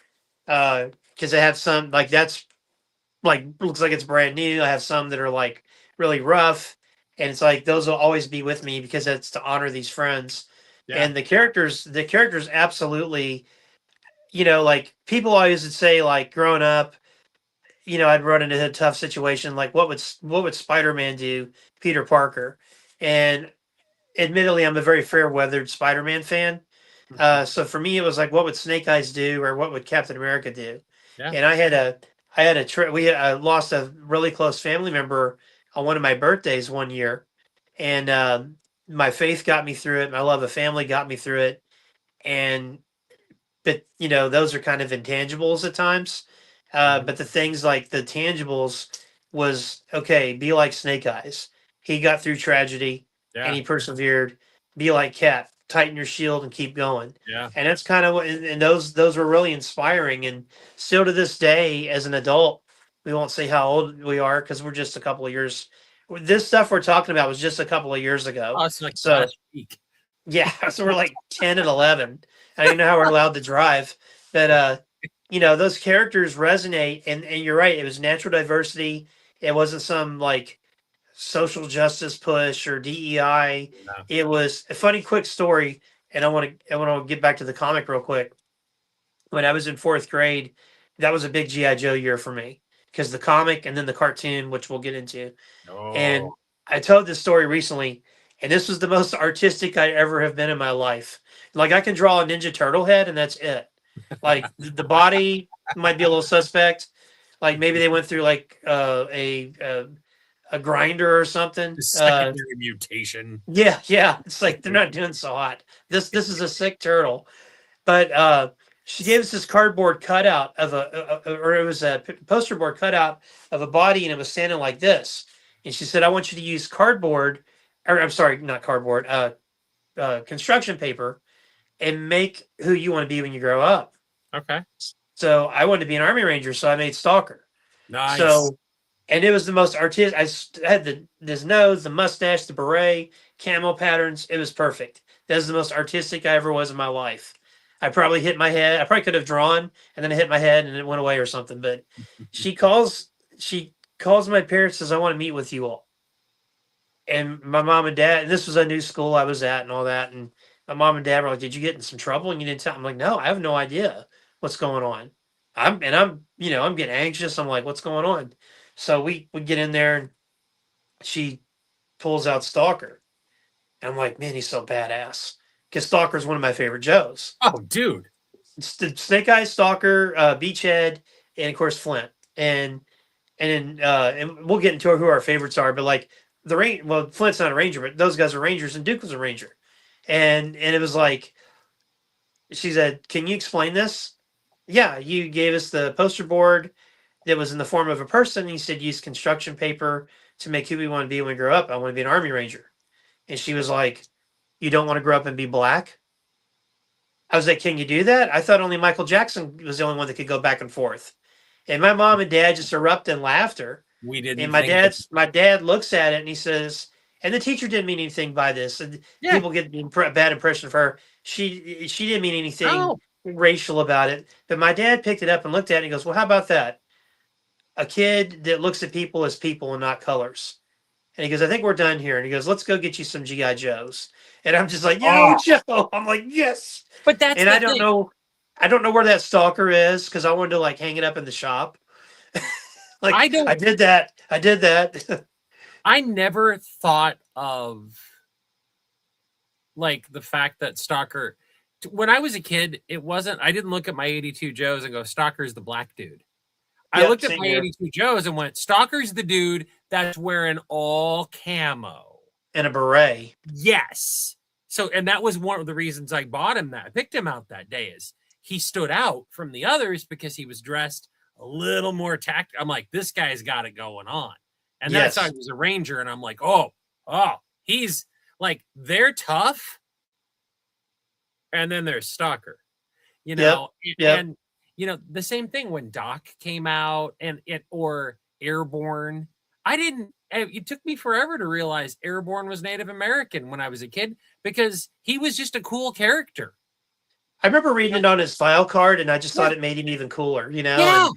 Because I have some, like, that's like, looks like it's brand new. I have some that are like really rough. and it's like those will always be with me because it's to honor these friends. Yeah. And the characters absolutely, like people always would say, like growing up, I'd run into a tough situation. Like what would Spider-Man do, Peter Parker? And admittedly, I'm a very fair weathered Spider-Man fan. So for me, it was like, what would Snake Eyes do, or what would Captain America do? Yeah. And I had a trip. I lost a really close family member on one of my birthdays one year, and my faith got me through it. My love of family got me through it, and but those are kind of intangibles at times. Mhm. But the things like the tangibles was okay. Be like Snake Eyes. He got through tragedy and Yeah. he persevered. Be like Cat. Tighten your shield and keep going. Yeah. And that's kind of what. And those were really inspiring. And still to this day, as an adult, we won't say how old we are because we're just a couple of years. This stuff we're talking about was just a couple of years ago. Oh, it's like So last week. yeah, so we're like 10 and 11. I don't even know how we're allowed to drive. But, those characters resonate. And you're right. It was natural diversity. It wasn't some like social justice push or DEI. No. It was a funny, quick story. And I want to get back to the comic real quick. When I was in fourth grade, that was a big G.I. Joe year for me because the comic and then the cartoon, which we'll get into. And Oh. I told this story recently, and this was the most artistic I ever have been in my life. Like I can draw a Ninja Turtle head, and that's it. Like the body might be a little suspect. Like maybe they went through like a grinder or something. The secondary mutation. Yeah, yeah. It's like they're not doing so hot. This is a sick turtle. But she gave us this cardboard cutout of or it was a poster board cutout of a body, and it was standing like this. And she said, "I want you to use cardboard, or I'm sorry, not cardboard, construction paper, and make who you want to be when you grow up." Okay. So I wanted to be an Army Ranger, so I made Stalker. Nice. So, and it was the most artistic. I had this nose, the mustache, the beret, camo patterns. It was perfect. That was the most artistic I ever was in my life. I probably hit my head. I probably could have drawn, and then I hit my head, and it went away or something. But she calls my parents, says, "I want to meet with you all." And my mom and dad, and this was a new school I was at and all that. And my mom and dad were like, "Did you get in some trouble?" And you didn't tell. I'm like, "No, I have no idea what's going on." I'm getting anxious. I'm like, "What's going on?" So we get in there, and she pulls out Stalker. And I'm like, "Man, he's so badass." Because Stalker is one of my favorite Joes. Oh, dude. It's the Snake Eyes, Stalker, Beachhead, and of course Flint. And we'll get into who our favorites are. But like Flint's not a ranger, but those guys are rangers, and Duke was a ranger. And it was like, she said, "Can you explain this?" "Yeah, you gave us the poster board that was in the form of a person. And you said use construction paper to make who we want to be when we grow up. I want to be an Army Ranger." And she was like, "You don't want to grow up and be black?" I was like, "Can you do that?" I thought only Michael Jackson was the only one that could go back and forth. And my mom and dad just erupt in laughter. We didn't. And think my dad looks at it and he says, and the teacher didn't mean anything by this. And Yeah. people get a bad impression of her. She didn't mean anything Oh. racial about it. But my dad picked it up and looked at it and he goes, "Well, how about that? A kid that looks at people as people and not colors." And he goes, "I think we're done here." And he goes, "Let's go get you some GI Joes." And I'm just like, "Yo, Joe!" I'm like, "Yes." But that's And the I don't thing. know, where that Stalker is because I wanted to like hang it up in the shop. Like I don't. I did that. I never thought of like the fact that Stalker. When I was a kid, it wasn't. I didn't look at my 82 Joes and go, "Stalker's the black dude." I Yep, looked at same my here. 82 Joes and went, "Stalker's the dude that's wearing all camo." And a beret. Yes. So, and that was one of the reasons I bought him I picked him out that day is he stood out from the others because he was dressed a little more tactical. I'm like, this guy's got it going on. And then I saw Yes. he was a ranger and I'm like, oh, he's like, they're tough. And then there's Stalker, Yep. and, the same thing when Doc came out or Airborne. It took me forever to realize Airborne was Native American when I was a kid because he was just a cool character. I remember reading it on his file card and I just thought it made him even cooler, Yeah.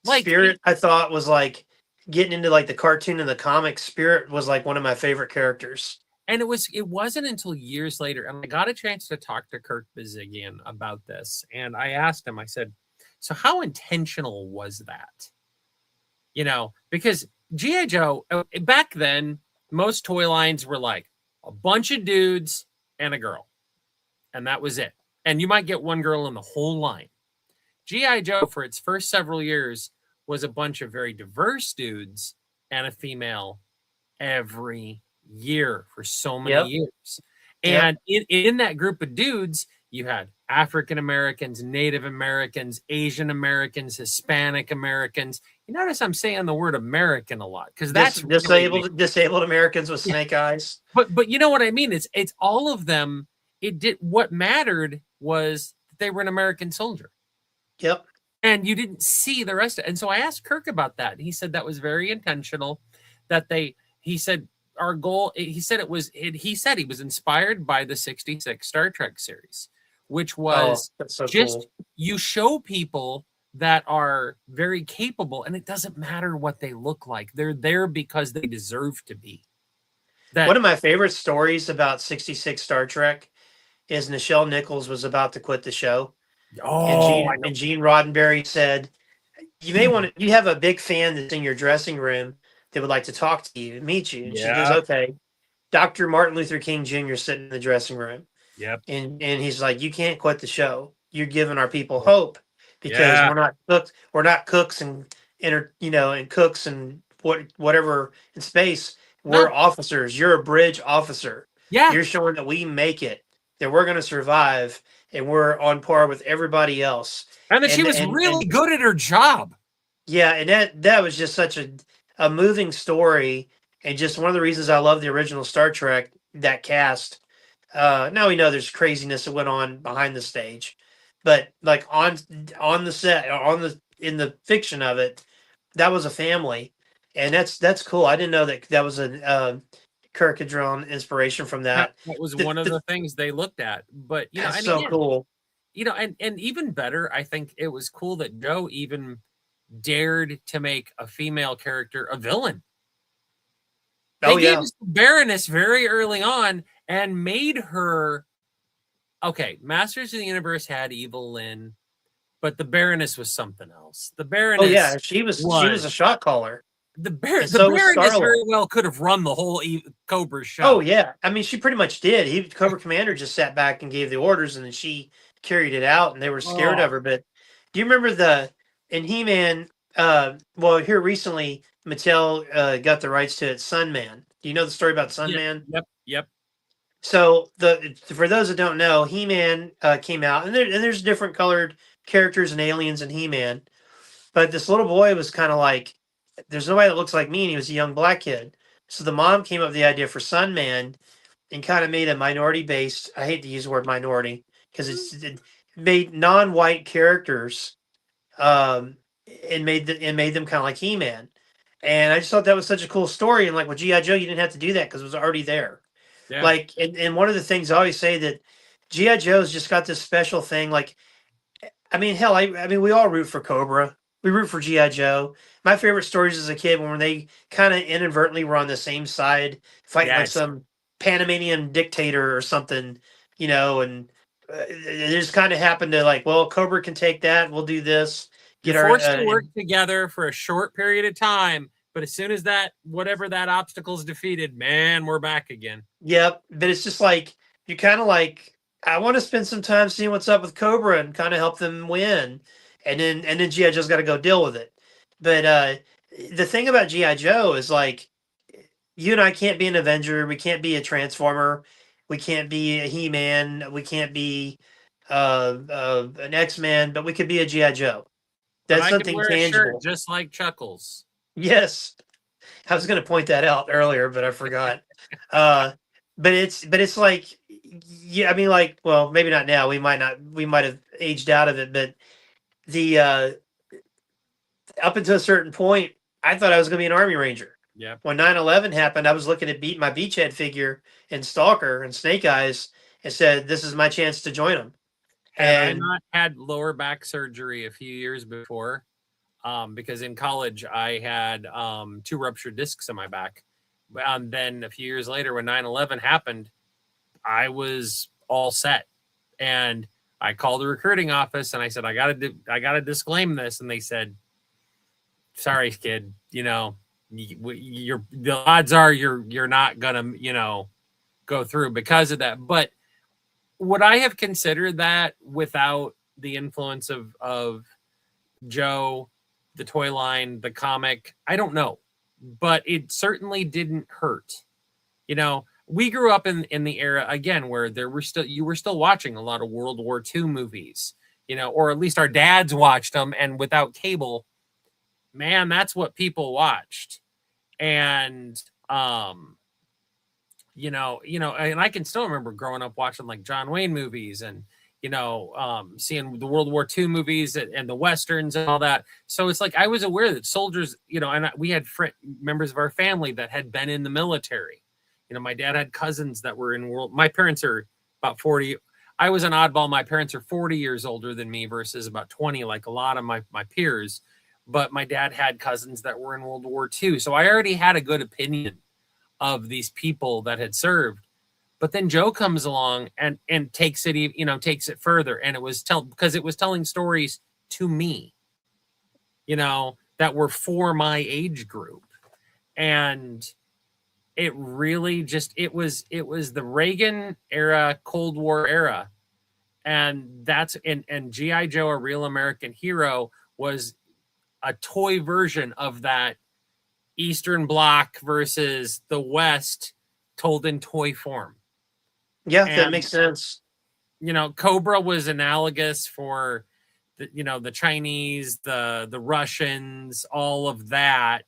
And Spirit, I thought was like getting into like the cartoon and the comic, Spirit was like one of my favorite characters. And it wasn't until years later, and I got a chance to talk to Kirk Bazigian about this. And I asked him, I said, so how intentional was that? You know, because G.I. Joe, back then, most toy lines were like a bunch of dudes and a girl. And that was it. And you might get one girl in the whole line. G.I. Joe, for its first several years, was a bunch of very diverse dudes and a female every year for so many Yep. years. Yep. And in that group of dudes, you had African Americans, Native Americans, Asian Americans, Hispanic Americans. You notice I'm saying the word American a lot because that's really Disabled Americans with snake eyes. but you know what I mean? It's all of them. It did what mattered was that they were an American soldier. Yep. And you didn't see the rest of it. And so I asked Kirk about that. And he said that was very intentional. That he said our goal, he said he said he was inspired by the 66 Star Trek series, which was that's so just cool. You show people that are very capable, and it doesn't matter what they look like. They're there because they deserve to be. One of my favorite stories about 66 Star Trek is Nichelle Nichols was about to quit the show. And Gene Roddenberry said, you may want to, you have a big fan that's in your dressing room that would like to talk to you and meet you. And she goes, okay. Dr. Martin Luther King Jr. sitting in the dressing room. Yep. And he's like, you can't quit the show. You're giving our people hope because we're not cooks and cooks and whatever in space. We're officers. You're a bridge officer. Yeah. You're showing that we make it, that we're going to survive, and we're on par with everybody else. And that she was really good at her job. Yeah, and that was just such a moving story, and just one of the reasons I love the original Star Trek, that cast. Now we know there's craziness that went on behind the stage, but like on the set, in the fiction of it, that was a family, and that's cool. I didn't know that was a Kirk had drawn inspiration from that. That was one of the things they looked at. But that's so cool. And even better, I think it was cool that Joe even dared to make a female character a villain. They gave us the Baroness very early on and made her okay. Masters of the Universe had Evil Lynn, but the Baroness was something else. The Baroness, she was a shot caller. The Baroness very well could have run the whole Cobra show. Oh yeah, I mean she pretty much did. Cobra Commander just sat back and gave the orders, and then she carried it out, and they were scared of her. But do you remember in He-Man? Well, here recently, Mattel got the rights to it. Sunman. Do you know the story about Sunman? Yep. So for those that don't know, He-Man came out, and there's different colored characters and aliens in He-Man, but this little boy was kind of like, there's nobody that looks like me, and he was a young black kid. So the mom came up with the idea for Sunman and kind of made a minority-based, I hate to use the word minority, because it made non-white characters and made them kind of like He-Man. And I just thought that was such a cool story. And like with G.I. Joe, you didn't have to do that because it was already there. Yeah. Like, and one of the things I always say that G.I. Joe's just got this special thing. Like, I mean, hell, I mean, we all root for Cobra. We root for G.I. Joe. My favorite stories as a kid when they kind of inadvertently were on the same side, fighting like some Panamanian dictator or something, and it just kind of happened to like, well, Cobra can take that. We'll do this. You're forced to work together for a short period of time, but as soon as whatever that obstacle is defeated, man, we're back again. Yep, but it's just like you're kind of like, I want to spend some time seeing what's up with Cobra and kind of help them win, and then G.I. Joe's got to go deal with it. But the thing about G.I. Joe is like, you and I can't be an Avenger, we can't be a Transformer, we can't be a He-Man, we can't be an X-Man, but we could be a G.I. Joe. That's something tangible, just like Chuckles. Yes, I was going to point that out earlier, but I forgot. But it's like, yeah, I mean, like, well, maybe not now. We might have aged out of it, but the up until a certain point, I thought I was going to be an Army Ranger. Yeah. When 9/11 happened, I was looking at my Beachhead figure in Stalker and Snake Eyes and said, "This is my chance to join them." Had I not had lower back surgery a few years before, because in college I had 2 ruptured discs in my back. Then a few years later, when 9/11 happened, I was all set, and I called the recruiting office and I said, I gotta disclaim this, and they said, sorry, kid, the odds are you're not gonna go through because of that. But would I have considered that without the influence of Joe, the toy line, the comic? I don't know, but it certainly didn't hurt. We grew up in the era again where you were still watching a lot of World War II movies, or at least our dads watched them, and without cable, man, that's what people watched. And and I can still remember growing up watching like John Wayne movies and seeing the World War II movies and the Westerns and all that. So it's like I was aware that soldiers, and we had members of our family that had been in the military. My dad had cousins that were in my parents are about 40. I was an oddball. My parents are 40 years older than me versus about 20, like a lot of my peers. But my dad had cousins that were in World War II. So I already had a good opinion of these people that had served. But then Joe comes along and takes it further. And it was because it was telling stories to me, that were for my age group. And it really it was the Reagan era, Cold War era. And and G.I. Joe, A Real American Hero, was a toy version of that Eastern Bloc versus the West told in toy form. Yeah, that makes sense. Cobra was analogous for the Chinese, the Russians, all of that.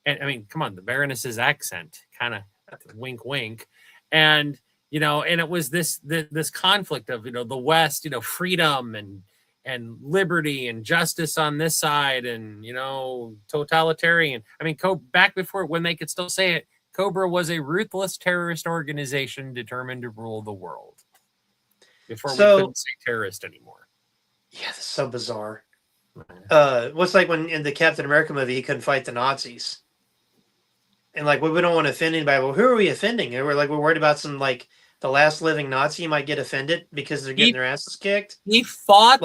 And I mean, come on, the Baroness's accent, kind of wink, wink. And, and it was this conflict of, the West, freedom and liberty and justice on this side and, totalitarian. I mean, back before when they could still say it, Cobra was a ruthless terrorist organization determined to rule the world. Before we couldn't say terrorist anymore. Yeah, that's so bizarre. What's like when in the Captain America movie, he couldn't fight the Nazis. And like, we don't want to offend anybody. Well, who are we offending? And we're worried about some like the last living Nazi might get offended because they're getting their asses kicked. He fought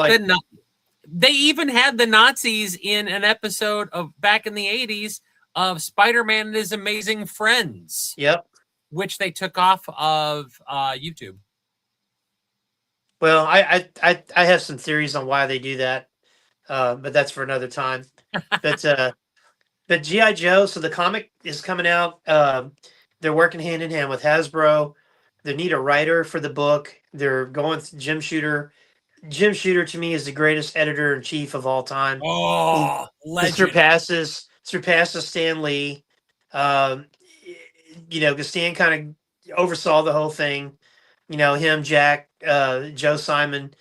they even had the Nazis in an episode of back in the 80s of Spider-Man and His Amazing Friends. Yep. Which they took off of YouTube. Well, I have some theories on why they do that, but that's for another time. But G.I. Joe, so the comic is coming out. They're working hand in hand with Hasbro. They need a writer for the book. They're going with Jim Shooter. Jim Shooter, to me, is the greatest editor-in-chief of all time. Oh, legend. Surpasses Stan Lee. Because Stan kind of oversaw the whole thing. Him, Jack, Joe Simon,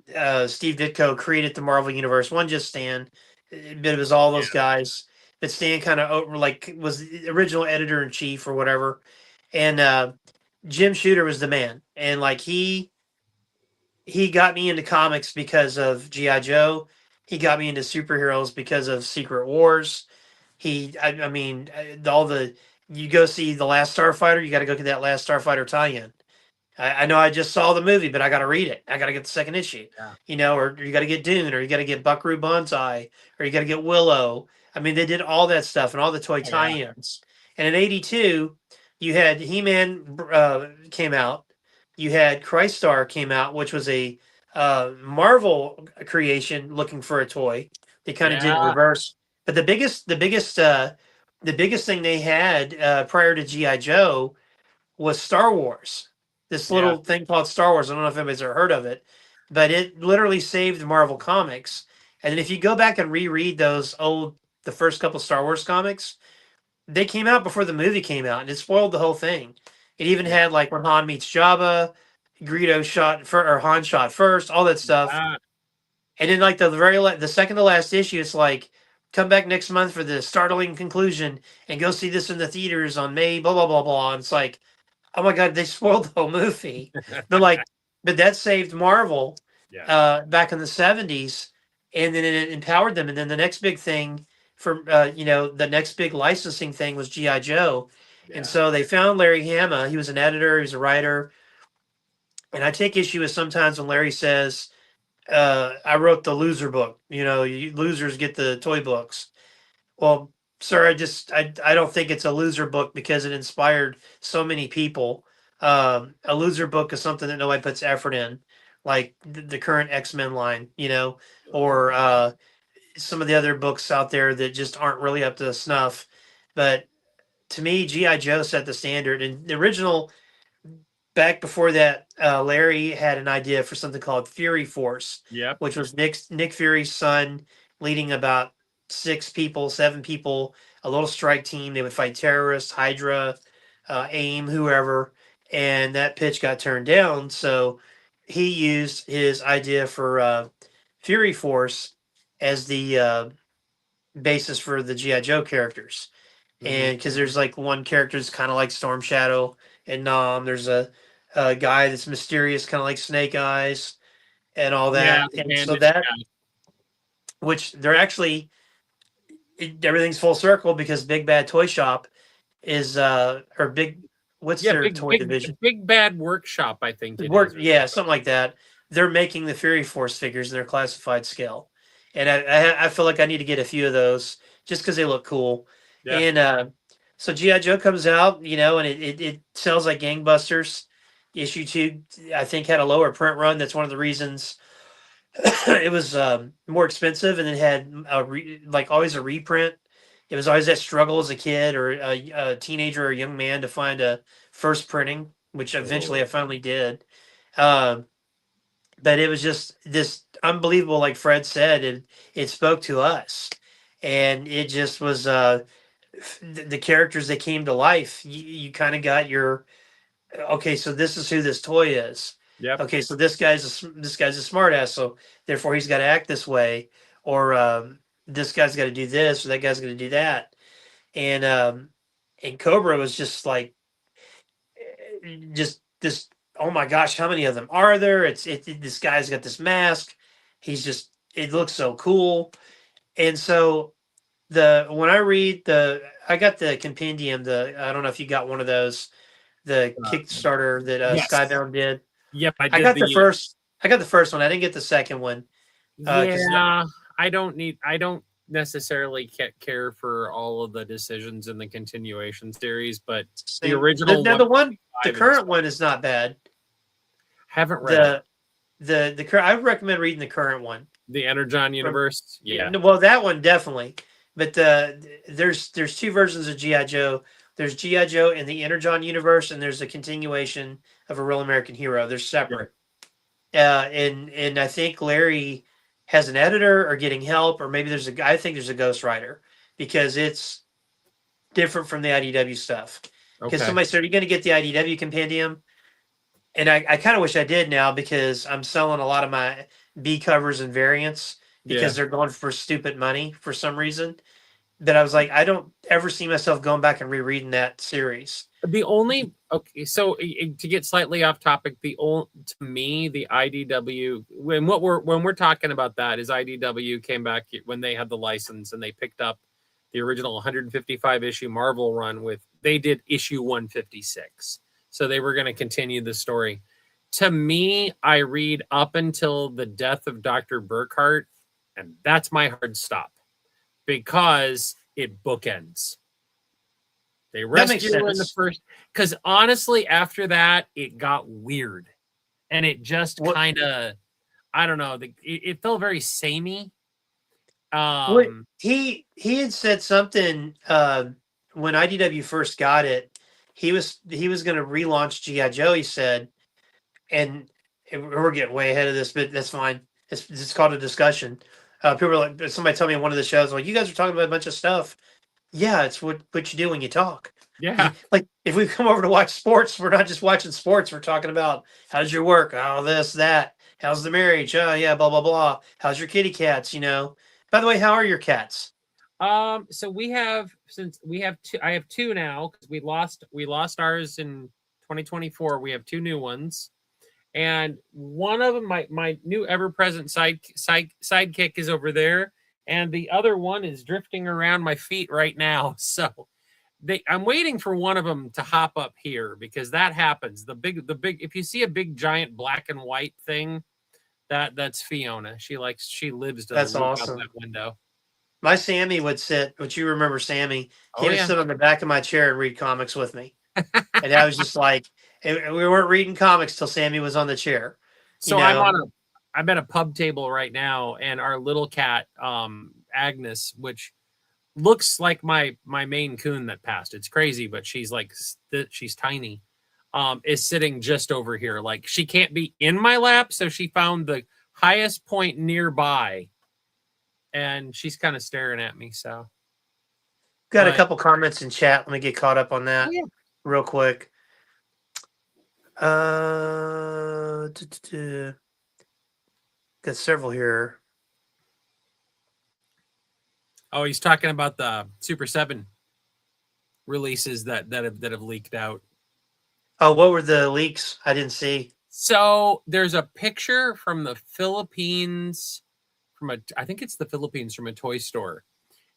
Steve Ditko created the Marvel Universe. One just Stan, but it was all those guys. But Stan kind of was the original editor in chief or whatever, and Jim Shooter was the man. And like he got me into comics because of G.I. Joe. He got me into superheroes because of Secret Wars. You go see The Last Starfighter, you got to go get that Last Starfighter tie-in. I know I just saw the movie, but I got to read it. I got to get the second issue, or you got to get Dune, or you got to get Buckaroo Banzai, or you got to get Willow. I mean, they did all that stuff and all the toy tie-ins. And in '82, you had He-Man came out. You had Crystar came out, which was a Marvel creation looking for a toy. They kind of did it reverse. But the biggest thing they had prior to G.I. Joe was Star Wars. This little thing called Star Wars. I don't know if anybody's ever heard of it, but it literally saved Marvel Comics. And then if you go back and reread the first couple Star Wars comics, they came out before the movie came out, and it spoiled the whole thing. It even had like when Han meets Jabba, Han shot first, all that stuff. And then like the second to last issue, it's like, come back next month for the startling conclusion and go see this in the theaters on May, blah, blah, blah, blah. And it's like, oh my God, they spoiled the whole movie. But that saved Marvel back in the 70s. and then it empowered them. And then the next big thing for the next big licensing thing was GI Joe, and Yeah. so they found Larry Hama. He was an editor, he was a writer, and I take issue with sometimes when Larry says, "I wrote the loser book." You losers get the toy books. Well, sir, I don't think it's a loser book because it inspired so many people. A loser book is something that nobody puts effort in, like the current X-Men line, or some of the other books out there that just aren't really up to snuff. But to me, GI Joe set the standard, and the original back before that, Larry had an idea for something called Fury Force, Yep. which was Nick Fury's son leading about 6 people, 7 people, a little strike team. They would fight terrorists, Hydra, AIM, whoever, and that pitch got turned down. So he used his idea for Fury Force as the basis for the GI Joe characters, Hmm. and because there's like one character that's kind of like Storm Shadow and Nom. There's a guy that's mysterious, kind of like Snake Eyes and all Yeah, that. the And so bandage that, guy. which they're actually everything's full circle because Big Bad Toy Shop is or big. What's Yeah, their big, toy big, division? big bad workshop, I think it Work, is. yeah, something like that. They're making the Fury Force figures in their classified scale, and I feel like I need to get a few of those just because they look cool. Yeah. And so GI Joe comes out, and it sells like gangbusters. Issue 2, I think, had a lower print run. That's one of the reasons it was more expensive, and it had like always a reprint. It was always that struggle as a kid or a teenager or a young man to find a first printing, which eventually I Oh. finally did. Um, but it was just this unbelievable, like Fred said, it spoke to us, and it just was the characters that came to life. You kind of got your okay, so this is who this toy is. Yep. Okay, so this guy's a smartass, so therefore he's got to act this way, or this guy's got to do this, or that guy's going to do that, and Cobra was just like just this. Oh my gosh, how many of them are there? This guy's got this mask. He's just it looks so cool, and so the when I read I got the compendium. I don't know if you got one of those, the Uh, Kickstarter that yes. Skybound did. Yep. I I did got the the. first. I got the first one. I didn't get the second one because Yeah. I don't necessarily care for all of the decisions in the continuation series, but the original now the one, the 155 is current one is not bad. haven't read it. I would recommend reading the current one. The Energon From universe. Yeah. no, well, that one definitely. But there's 2 versions of GI Joe. There's GI Joe in the Energon universe, and there's a continuation of A Real American Hero. They're Yeah. separate. And I think Larry has an editor or getting help, or maybe I think there's a ghostwriter because it's different from the IDW stuff. Because Okay. somebody said, "Are you going to get the IDW compendium?" And I kind of wish I did now because I'm selling a lot of my B covers and variants Yeah. because they're going for stupid money for some reason. But I was like, I don't ever see myself going back and rereading that series. The only okay, so to get slightly off topic, to me the IDW when we're talking about that is IDW came back when they had the license and they picked up the original 155 issue Marvel run they did issue 156. So they were going to continue the story. To me, I read up until the death of Dr. Burkhart, and that's my hard stop because it bookends. They That makes rescue her in the sense. first, because honestly, after that, it got weird, and it just What kind of, I don't know, it felt very samey. what he had said something when IDW first got it. He was going to relaunch GI Joe. He said, and we're getting way ahead of this, but that's fine. It's called a discussion. People are like, somebody told me on one of the shows, like, you guys are talking about a bunch of stuff. Yeah, it's what you do when you talk. Yeah, Like if we come over to watch sports, we're not just watching sports. We're talking about how's your work, oh this, that, how's the marriage, oh yeah, blah blah blah. How's your kitty cats? By the way, how are your cats? so since we have two, I have two now because we lost ours in 2024. We have two new ones, And one of them, my new ever-present sidekick is over there, and the other one is drifting around my feet right now. So I'm waiting for one of them to hop up here, because that happens. The big if you see a big giant black and white thing, that's Fiona. She lives to That's look out awesome. that window. My Sammy would sit, but you remember Sammy, he Oh would yeah. sit on the back of my chair and read comics with me. And I was just like, and we weren't reading comics till Sammy was on the chair. You So know, I'm at a pub table right now, and our little cat, Agnes, which looks like my Maine Coon that passed. It's crazy, but she's she's tiny. Is sitting just over here. Like, she can't be in my lap, so she found the highest point nearby, and she's kind of staring at me. So got a couple comments in chat. Let me get caught up on that real quick. Got several here. Oh, he's talking about the Super 7 releases that have leaked out. Oh, what were the leaks? I didn't see. So there's a picture from the Philippines, I think it's the Philippines, from a toy store.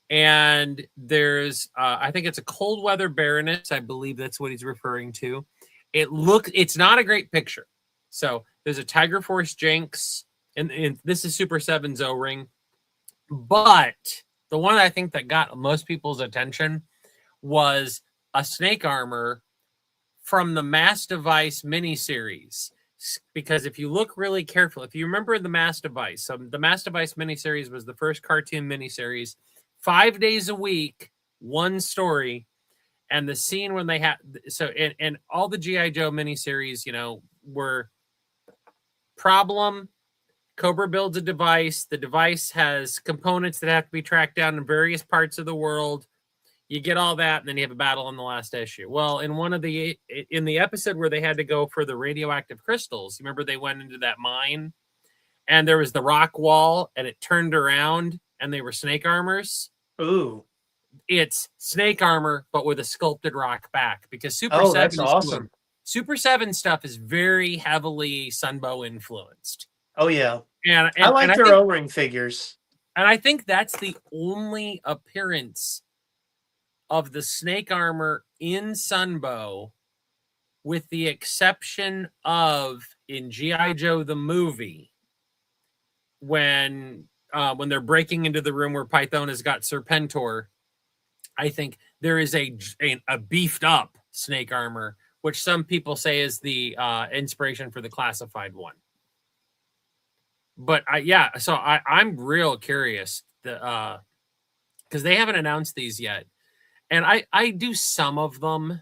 And there's I think it's a cold weather Baroness. I believe that's what he's referring to. It's not a great picture. So there's a Tiger Force Jinx, and this is Super 7's O-ring. But the one I think that got most people's attention was a Snake Armor from the Mass Device miniseries. Because if you look really carefully, if you remember the Mass Device, so the Mass Device miniseries was the first cartoon miniseries, 5 days a week, one story. And the scene when they had, and all the G.I. Joe miniseries, were problem. Cobra builds a device. The device has components that have to be tracked down in various parts of the world. You get all that, and then you have a battle in the last issue. Well, in the episode where they had to go for the radioactive crystals, you remember they went into that mine, and there was the rock wall, and it turned around, and they were snake armors. Ooh. It's Snake Armor, but with a sculpted rock back, because Super 7 that's is awesome. Super 7 stuff is very heavily Sunbow influenced. Oh yeah. And I like their O-ring figures. And I think that's the only appearance of the Snake Armor in Sunbow, with the exception of in G.I. Joe the movie, when they're breaking into the room where Python has got Serpentor. I think there is a beefed up Snake Armor, which some people say is the inspiration for the classified one. But I'm real curious because they haven't announced these yet, and I do some of them.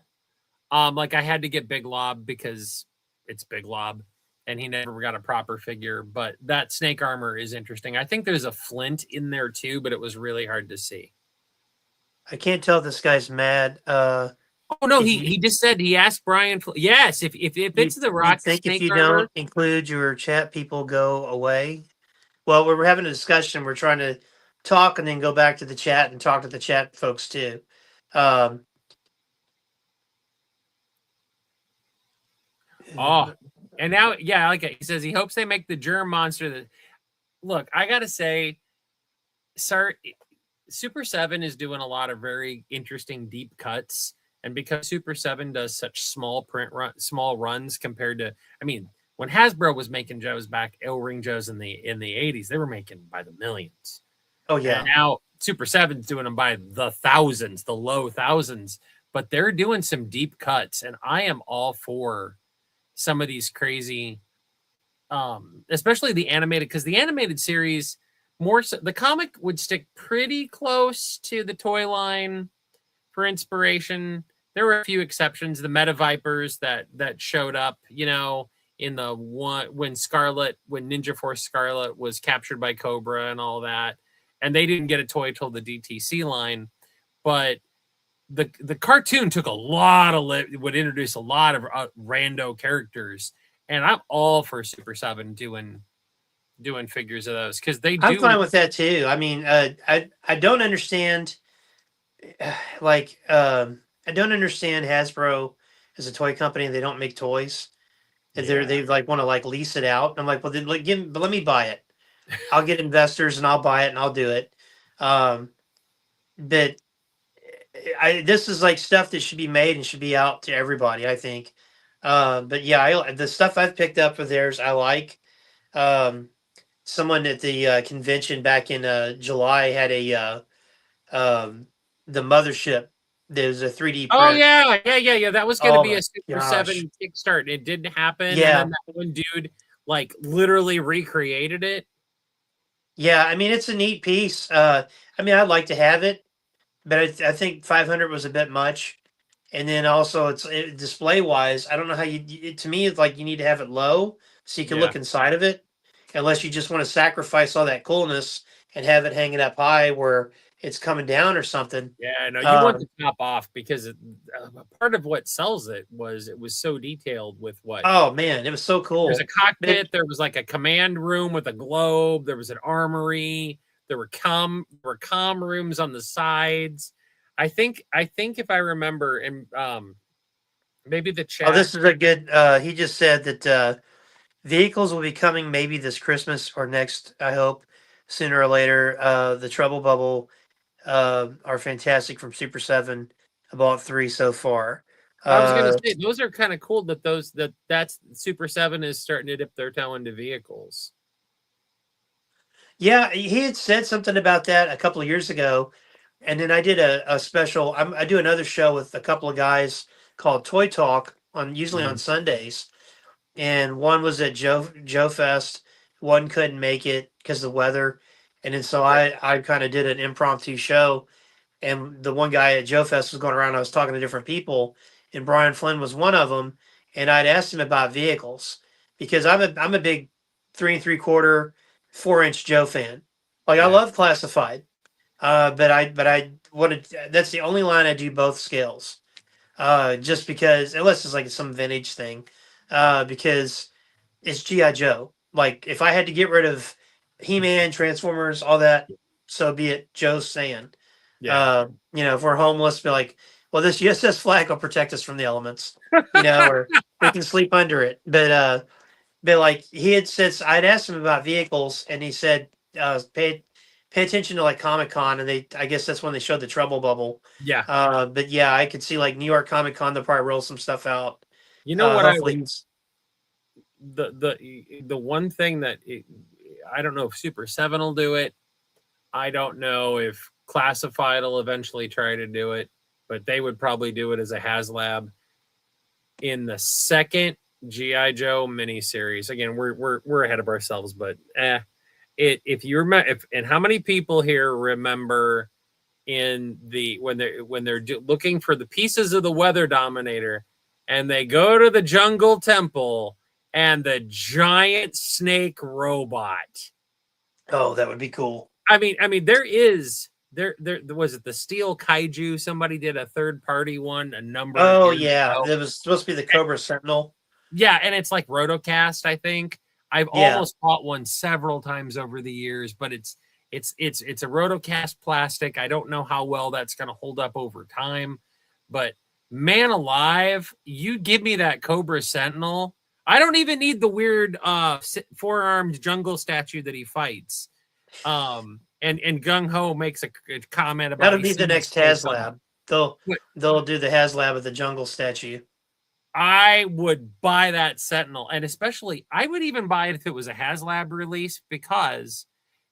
Like I had to get Big Lob because it's Big Lob, and he never got a proper figure. But that Snake Armor is interesting. I think there's a Flint in there too, but it was really hard to see. I can't tell if this guy's mad. Oh no, he just said, he asked Brian. Yes, if it's the Rock Snake Snake if you Armor, don't include your chat, people go away. Well, we're having a discussion. We're trying to talk and then go back to the chat and talk to the chat folks too. And now, like he says, he hopes they make the germ monster. Look, I gotta say, sir, Super 7 is doing a lot of very interesting deep cuts, and because Super 7 does such small runs compared to, when Hasbro was making Joes back, O-ring Joes in the 80s, they were making by the millions. Oh yeah. And now Super 7's doing them by the thousands, the low thousands, but they're doing some deep cuts, and I am all for some of these crazy, especially the animated, because the animated series, more so, the comic would stick pretty close to the toy line for inspiration. There were a few exceptions, the Meta Vipers that showed up, in the one when Ninja Force Scarlet was captured by Cobra and all that, and they didn't get a toy till the DTC line. But the cartoon took a lot of would introduce a lot of rando characters, and I'm all for Super 7 doing figures of those, because I'm fine with that too. I don't understand. I don't understand Hasbro as a toy company. They don't make toys. They like want to like lease it out. I'm like, well, then but let me buy it. I'll get investors and I'll buy it and I'll do it. Um, but this is like stuff that should be made and should be out to everybody, I think. But yeah, the stuff I've picked up for theirs, I like. Um, someone at the convention back in July had um, the mothership. There's a 3D Oh print. yeah. That was going to Oh be my a Super gosh. 7 kickstart. It didn't happen, and Yeah. then that one dude like literally recreated it. Yeah. I mean, it's a neat piece. I mean, I'd like to have it, but I think 500 was a bit much. And then also display wise, I don't know how to me, it's like you need to have it low so you can Yeah. look inside of it, unless you just want to sacrifice all that coolness and have it hanging up high where it's coming down or something. Yeah, no, you want the top off because part of what sells it was so detailed with what. Oh man, it was so cool. There's a cockpit. There was like a command room with a globe. There was an armory. There were comm rooms on the sides. I think if I remember, and maybe the chat. Oh, this is a good. He just said that vehicles will be coming maybe this Christmas or next. I hope sooner or later. The Trouble Bubble are fantastic from Super 7. I bought 3 so far. I was gonna say those are kind of cool that's Super 7 is starting to dip their toe into vehicles. Yeah, he had said something about that a couple of years ago, and then I did a special. I do another show with a couple of guys called Toy Talk usually on Sundays, and one was at Joe Fest. One couldn't make it because of the weather, and then so I kind of did an impromptu show, and the one guy at Joe Fest was going around. I was talking to different people, and Brian Flynn was one of them, and I'd asked him about vehicles because I'm a big 3 3/4, 4-inch Joe fan. Like I love classified, but I wanted that's the only line I do both scales. Just because unless it's like some vintage thing, because it's GI Joe. Like if I had to get rid of He-Man, Transformers, all that, so be it. Joe's saying, Yeah. if we're homeless, be like, well, this USS flag will protect us from the elements, or we can sleep under it. But like he had said, I'd asked him about vehicles, and he said, pay attention to like Comic Con, and I guess that's when they showed the Trouble Bubble. Yeah. But yeah, I could see like New York Comic Con, they'll probably roll some stuff out. You know what? The one thing that I don't know if Super 7 will do it. I don't know if Classified will eventually try to do it, but they would probably do it as a HasLab in the second GI Joe miniseries. Again, we're ahead of ourselves, but if you remember, and how many people here remember when they're looking for the pieces of the Weather Dominator, and they go to the Jungle Temple and the giant snake robot. Oh, that would be cool. I mean, there was it the Steel Kaiju? Somebody did a third party one a number. Oh yeah, it was supposed to be the Cobra Sentinel. Yeah, and it's like Rotocast, I think. I've almost bought one several times over the years, but it's a Rotocast plastic. I don't know how well that's going to hold up over time, but man alive, you give me that Cobra Sentinel. I don't even need the weird 4-armed jungle statue that he fights. And Gung Ho makes a comment about that'll be the next HasLab. They'll do the HasLab of the jungle statue. I would buy that Sentinel, and especially I would even buy it if it was a HasLab release because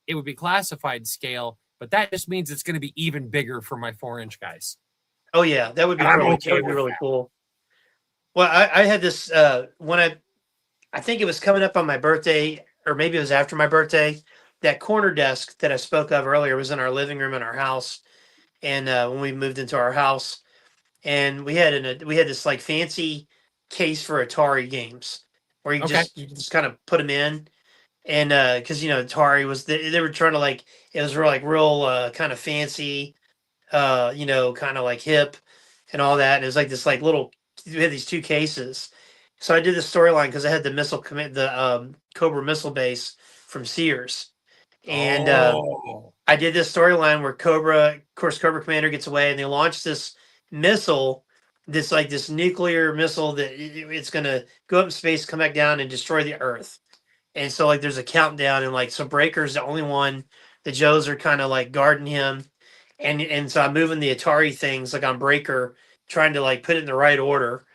it would be classified scale, but that just means it's going to be even bigger for my 4-inch guys. Oh yeah, that would be really cool. Well, I had this when I think it was coming up on my birthday, or maybe it was after my birthday. That corner desk that I spoke of earlier was in our living room in our house, and when we moved into our house, and we had this like fancy case for Atari games where you just kind of put them in, and because Atari was they were trying to like it was real kind of fancy, kind of like hip and all that. And it was like this like little we had these 2 cases. So I did this storyline because I had the Cobra missile base from Sears. And I did this storyline where Cobra Commander gets away and they launch this missile this nuclear missile that it's gonna go up in space, come back down, and destroy the Earth. And so like there's a countdown, and like so Breaker's the only one. The Joes are kind of like guarding him, and so I'm moving the Atari things like on Breaker, trying to like put it in the right order.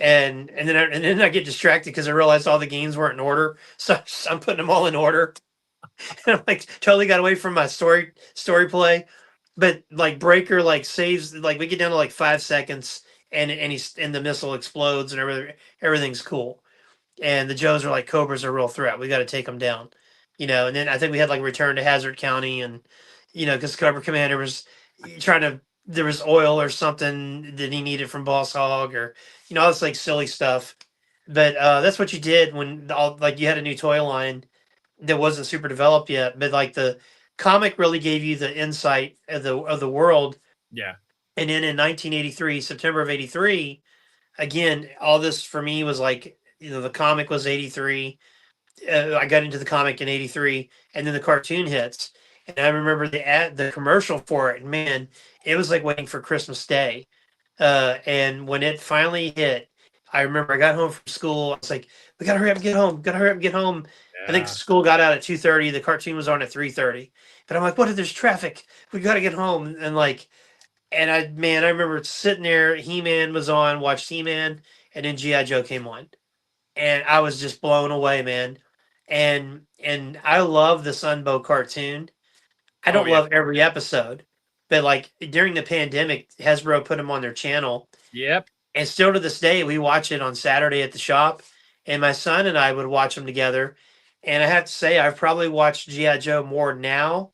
And then I get distracted because I realized all the games weren't in order, so I'm putting them all in order. And I'm like totally got away from my story play. But like Breaker like saves, like we get down to like 5 seconds, and the missile explodes and everything's cool. And the Joes are like Cobra's a real threat. We got to take them down, And then I think we had like Return to Hazard County, and because Cobra Commander was trying to, there was oil or something that he needed from Boss Hog, or all this like silly stuff. But that's what you did when all like you had a new toy line that wasn't super developed yet, but like the comic really gave you the insight of the world. Yeah. And then in 1983, September of 83, again, all this for me was like, the comic was 83. I got into the comic in 83, and then the cartoon hits. And I remember the commercial for it, and man, it was like waiting for Christmas Day. And when it finally hit, I remember I got home from school. I was like, we gotta hurry up and get home. Gotta hurry up and get home. I think Yeah. school got out at 2:30. The cartoon was on at 3:30. But I'm like, what if there's traffic? We gotta get home. And like, I remember sitting there. He-Man was on, watched He-Man, and then GI Joe came on, and I was just blown away, man. And I love the Sunbow cartoon. I Oh don't yeah. love every episode, but like during the pandemic, Hasbro put them on their channel, Yep. and still to this day, we watch it on Saturday at the shop, and my son and I would watch them together. And I have to say, I've probably watched GI Joe more now,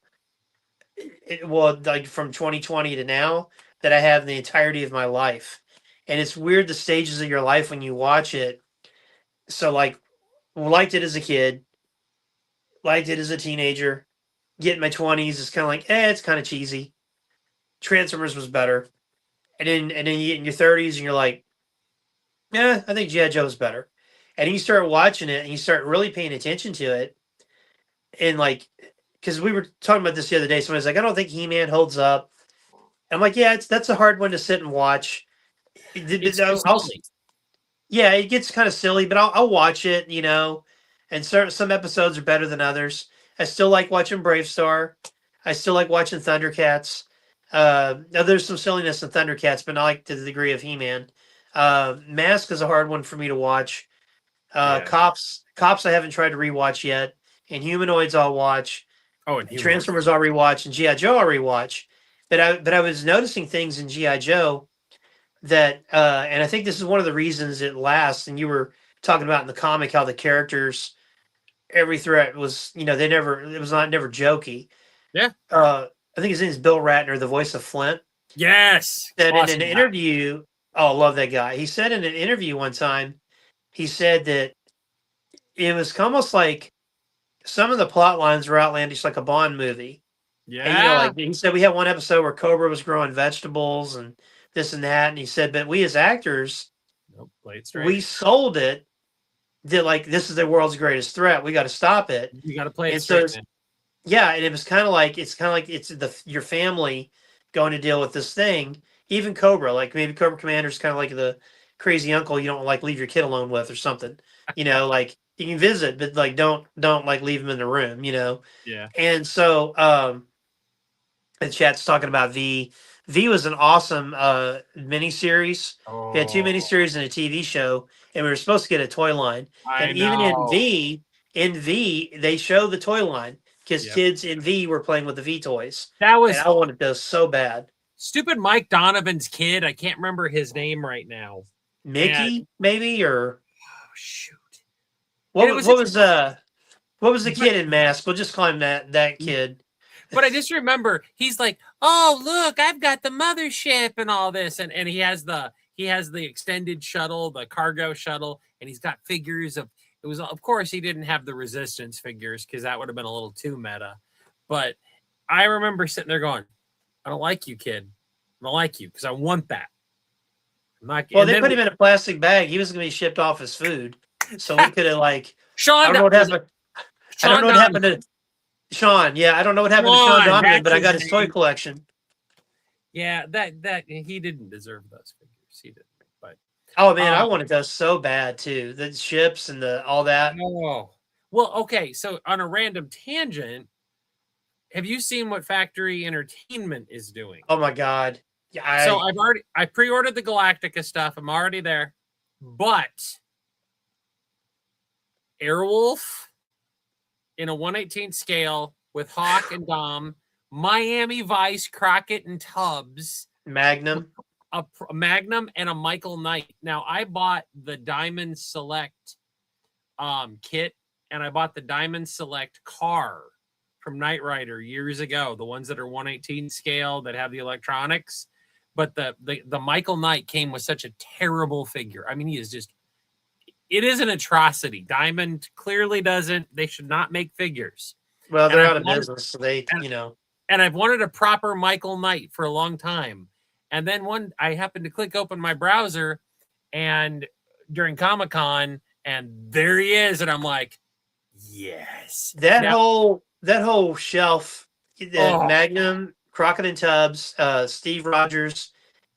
well, like from 2020 to now, that I have in the entirety of my life. And it's weird the stages of your life when you watch it. So like, liked it as a kid, liked it as a teenager. Get in my 20s, it's kind of like, it's kind of cheesy. Transformers was better. And then you get in your 30s and you're like, yeah, I think G.I. Joe's better. And you start watching it and you start really paying attention to it. And like, because we were talking about this the other day, somebody's like, I don't think He-Man holds up. I'm like, yeah, that's a hard one to sit and watch. It's too I'll, silly. yeah, it gets kind of silly, but I'll watch it, And some episodes are better than others. I still like watching Brave Star. I still like watching Thundercats. Now there's some silliness in Thundercats, but not like to the degree of He-Man. Mask is a hard one for me to watch. Yeah. Cops, I haven't tried to rewatch yet. And Humanoids, I'll watch. Oh, and Transformers, I'll rewatch, and GI Joe, I'll rewatch. But I was noticing things in GI Joe that, and I think this is one of the reasons it lasts. And you were talking about in the comic how the characters, every threat was, it was never jokey. Yeah. I think his name is Bill Ratner, the voice of Flint. Yes. That Awesome in an guy. interview, oh, I love that guy. He said in an interview one time, he said that it was almost like some of the plot lines were outlandish, like a Bond movie. And, Yeah. like he said, we had one episode where Cobra was growing vegetables and this and that. And he said, but we as actors, Nope. Play it straight. we sold it that like this is the world's greatest threat. We got to stop it. You got to play it And so straight, man. yeah, and it was kind of like it's your family going to deal with this thing. Even Cobra, like maybe Cobra Commander's kind of like the crazy uncle you don't like leave your kid alone with or something. Like you can visit, but like don't like leave him in the room. Yeah. And so the chat's talking about V. V was an awesome miniseries. We had two Oh, miniseries and a TV show, and we were supposed to get a toy line. I And even know. in V, they show the toy line because Yep. kids in V were playing with the V toys. That was And I wanted those so bad. stupid Mike Donovan's kid. I can't remember his name right now. Mickey, maybe, or Oh, shoot. what? And it was What was the But- kid in Mask? We'll just call him that kid. But I just remember he's like, oh, look, I've got the mothership and all this. And he has the extended shuttle, the cargo shuttle, and he's got figures of it was of course he didn't have the resistance figures because that would have been a little too meta. But I remember sitting there going, I don't like you, kid. I don't like you because I want that. I'm not, Well, and they then put him in a plastic bag. He was going to be shipped off as food, so we could have like. Sean, I don't know what happened. I don't know what happened to Sean. Yeah, I don't know what happened to Sean Sean, Donovan, but I that's got his his toy name. collection. Yeah, that he didn't deserve those figures. He didn't. Oh man, I Um, wanted those so bad too. The ships and all that. oh, well, okay. So on a random tangent, have you seen what Factory Entertainment is doing? Oh my god. Yeah, So I pre-ordered the Galactica stuff. I'm already there, but Airwolf in a 1/18 scale with Hawk and Dom, Miami Vice, Crockett and Tubbs, Magnum. a Magnum, and a Michael Knight. Now I bought the Diamond Select kit, and I bought the Diamond Select car from Knight Rider years ago, the ones that are 1/18 scale that have the electronics. But the Michael Knight came with such a terrible figure. I mean, he is just, it is an atrocity. Diamond clearly doesn't. They should not make figures. Well, And they're I've out of wanted, business, so they, and, you know. and I've wanted a proper Michael Knight for a long time. And then I happened to click open my browser and during Comic-Con, and there he is. And I'm like, yes. That Now, whole shelf, the oh, Magnum, Crockett and Tubbs, Steve Rogers,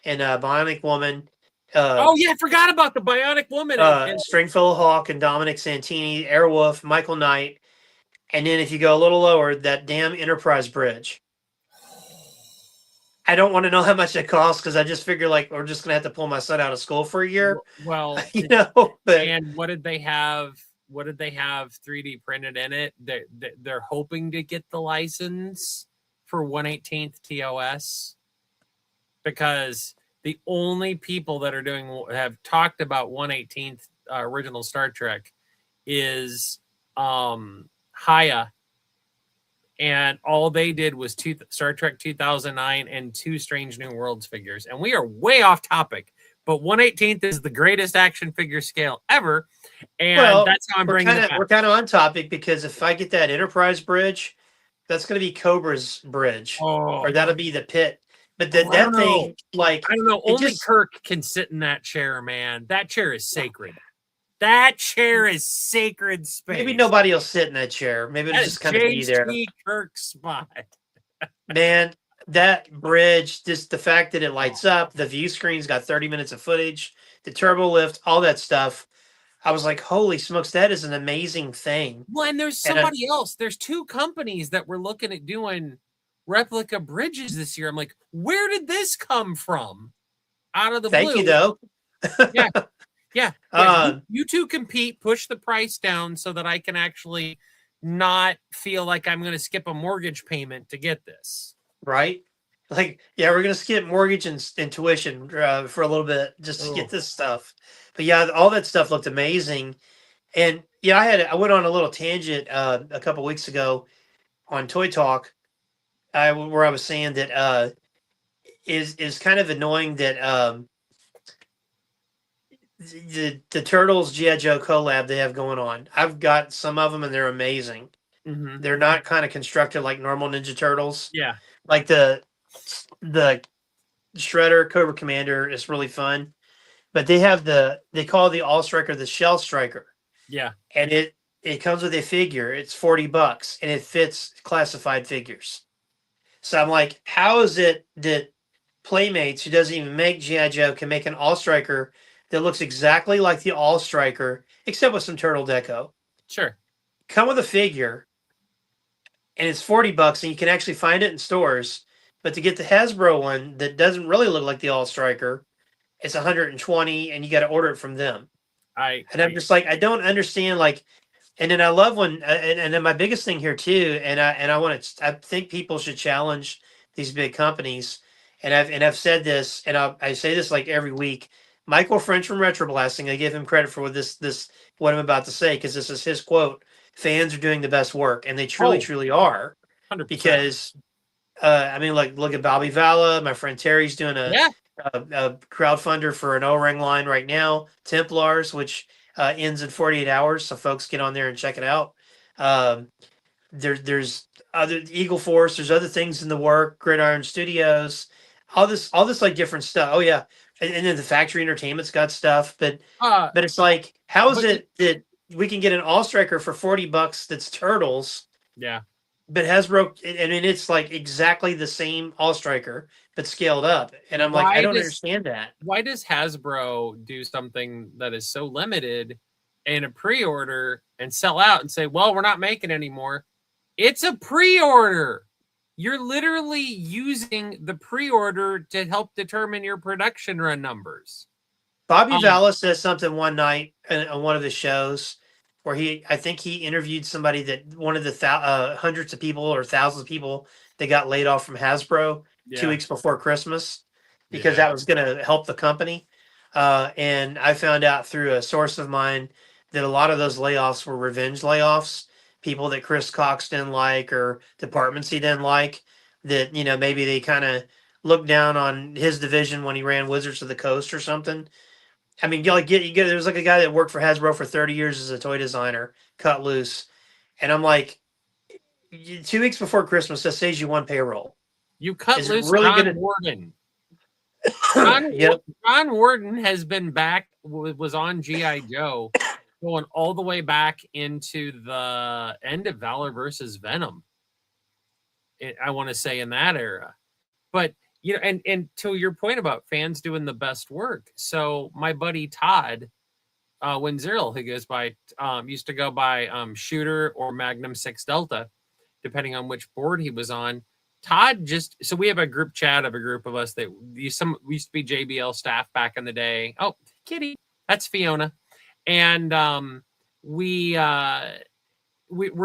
and Bionic Woman, oh yeah, I forgot about the Bionic Woman and Stringfellow Hawk and Dominic Santini, Airwolf, Michael Knight, and then if you go a little lower, that damn Enterprise bridge. I don't want to know how much it costs because I just figure like we're just gonna have to pull my son out of school for a year, well, you know. But and what did they have? What did they have 3D printed in it? They're hoping to get the license for 1/18 TOS because the only people that have talked about 1/18 original Star Trek is Haya, and all they did was Star Trek 2009 and 2 Strange New Worlds figures. And we are way off topic, but 1/18 is the greatest action figure scale ever, and that's how I'm bringing it back. We're kind of on topic because if I get that Enterprise bridge, that's going to be Cobra's bridge, or that'll be the pit. But that thing, like, I don't know, only Kirk can sit in that chair, man. That chair is sacred. That chair is sacred space. Maybe nobody will sit in that chair. Maybe it'll just kind of be there. Kirk spot. Man, that bridge, just the fact that it lights up, the view screen's got 30 minutes of footage, the turbo lift, all that stuff. I was like, holy smokes, that is an amazing thing. Well, and there's somebody else. There's 2 companies that were looking at doing replica bridges this year. I'm like, where did this come from? Out of the blue. Thank you, though. Yeah. Yeah. You 2 compete, push the price down so that I can actually not feel like I'm going to skip a mortgage payment to get this. Right? Like, yeah, we're going to skip mortgage and tuition for a little bit just to get this stuff. But yeah, all that stuff looked amazing. And yeah, I went on a little tangent a couple weeks ago on Toy Talk where I was saying that is kind of annoying that the Turtles G.I. Joe collab they have going on. I've got some of them and they're amazing. Mm-hmm. They're not kind of constructed like normal Ninja Turtles. Yeah. Like the Shredder Cobra Commander is really fun. But they call the All Striker the Shell Striker. Yeah. And it comes with a figure. It's $40 and it fits classified figures. So I'm like, how is it that Playmates, who doesn't even make G.I. Joe, can make an All Striker that looks exactly like the All Striker, except with some turtle deco? Sure. Come with a figure, and it's $40, and you can actually find it in stores. But to get the Hasbro one that doesn't really look like the All Striker, it's $120, and you got to order it from them. I'm just like, I don't understand. Like, and then I love when, and then my biggest thing here too, and I think people should challenge these big companies, and I've said this, and I say this like every week. Michael French from Retro Blasting, I give him credit for what I'm about to say because this is his quote. Fans are doing the best work, and they truly are. 100%. Because, I mean, like look at Bobby Valla. My friend Terry's doing a crowdfunder for an O-ring line right now, Templars, which ends in 48 hours. So folks get on there and check it out. There's other Eagle Force. There's other things in the work. Gridiron Studios. All this like different stuff. Oh yeah, and then the Factory Entertainment's got stuff. But it's like, how is it that we can get an All Striker for $40 that's Turtles? Yeah. but Hasbro, I mean, it's like exactly the same All Striker, but scaled up. And I'm like, I Why don't does understand that. why does Hasbro do something that is so limited in a pre-order and sell out and say, well, we're not making anymore? It's a pre-order. You're literally using the pre-order to help determine your production run numbers. Bobby Um, Vallis says something one night on one of the shows where I think he interviewed somebody that one of the hundreds of people or thousands of people that got laid off from Hasbro two yeah, weeks before Christmas because yeah. that was going to help the company. And I found out through a source of mine that a lot of those layoffs were revenge layoffs, people that Chris Cox didn't like or departments he didn't like, that, maybe they kind of looked down on his division when he ran Wizards of the Coast or something. I mean, you get. There was like a guy that worked for Hasbro for 30 years as a toy designer, cut loose, and I'm like, 2 weeks before Christmas, that saves you one payroll. You cut Is it loose really John gonna? Warden. Yep. John Warden has been back, was on G.I. Joe, going all the way back into the end of Valor versus Venom. I want to say in that era. But and to your point about fans doing the best work. So my buddy Todd Winzerl, who goes by used to go by Shooter or Magnum 6 Delta, depending on which board he was on. Todd so we have a group chat of a group of us that we used to be JBL staff back in the day. Oh, Kitty, that's Fiona. And we're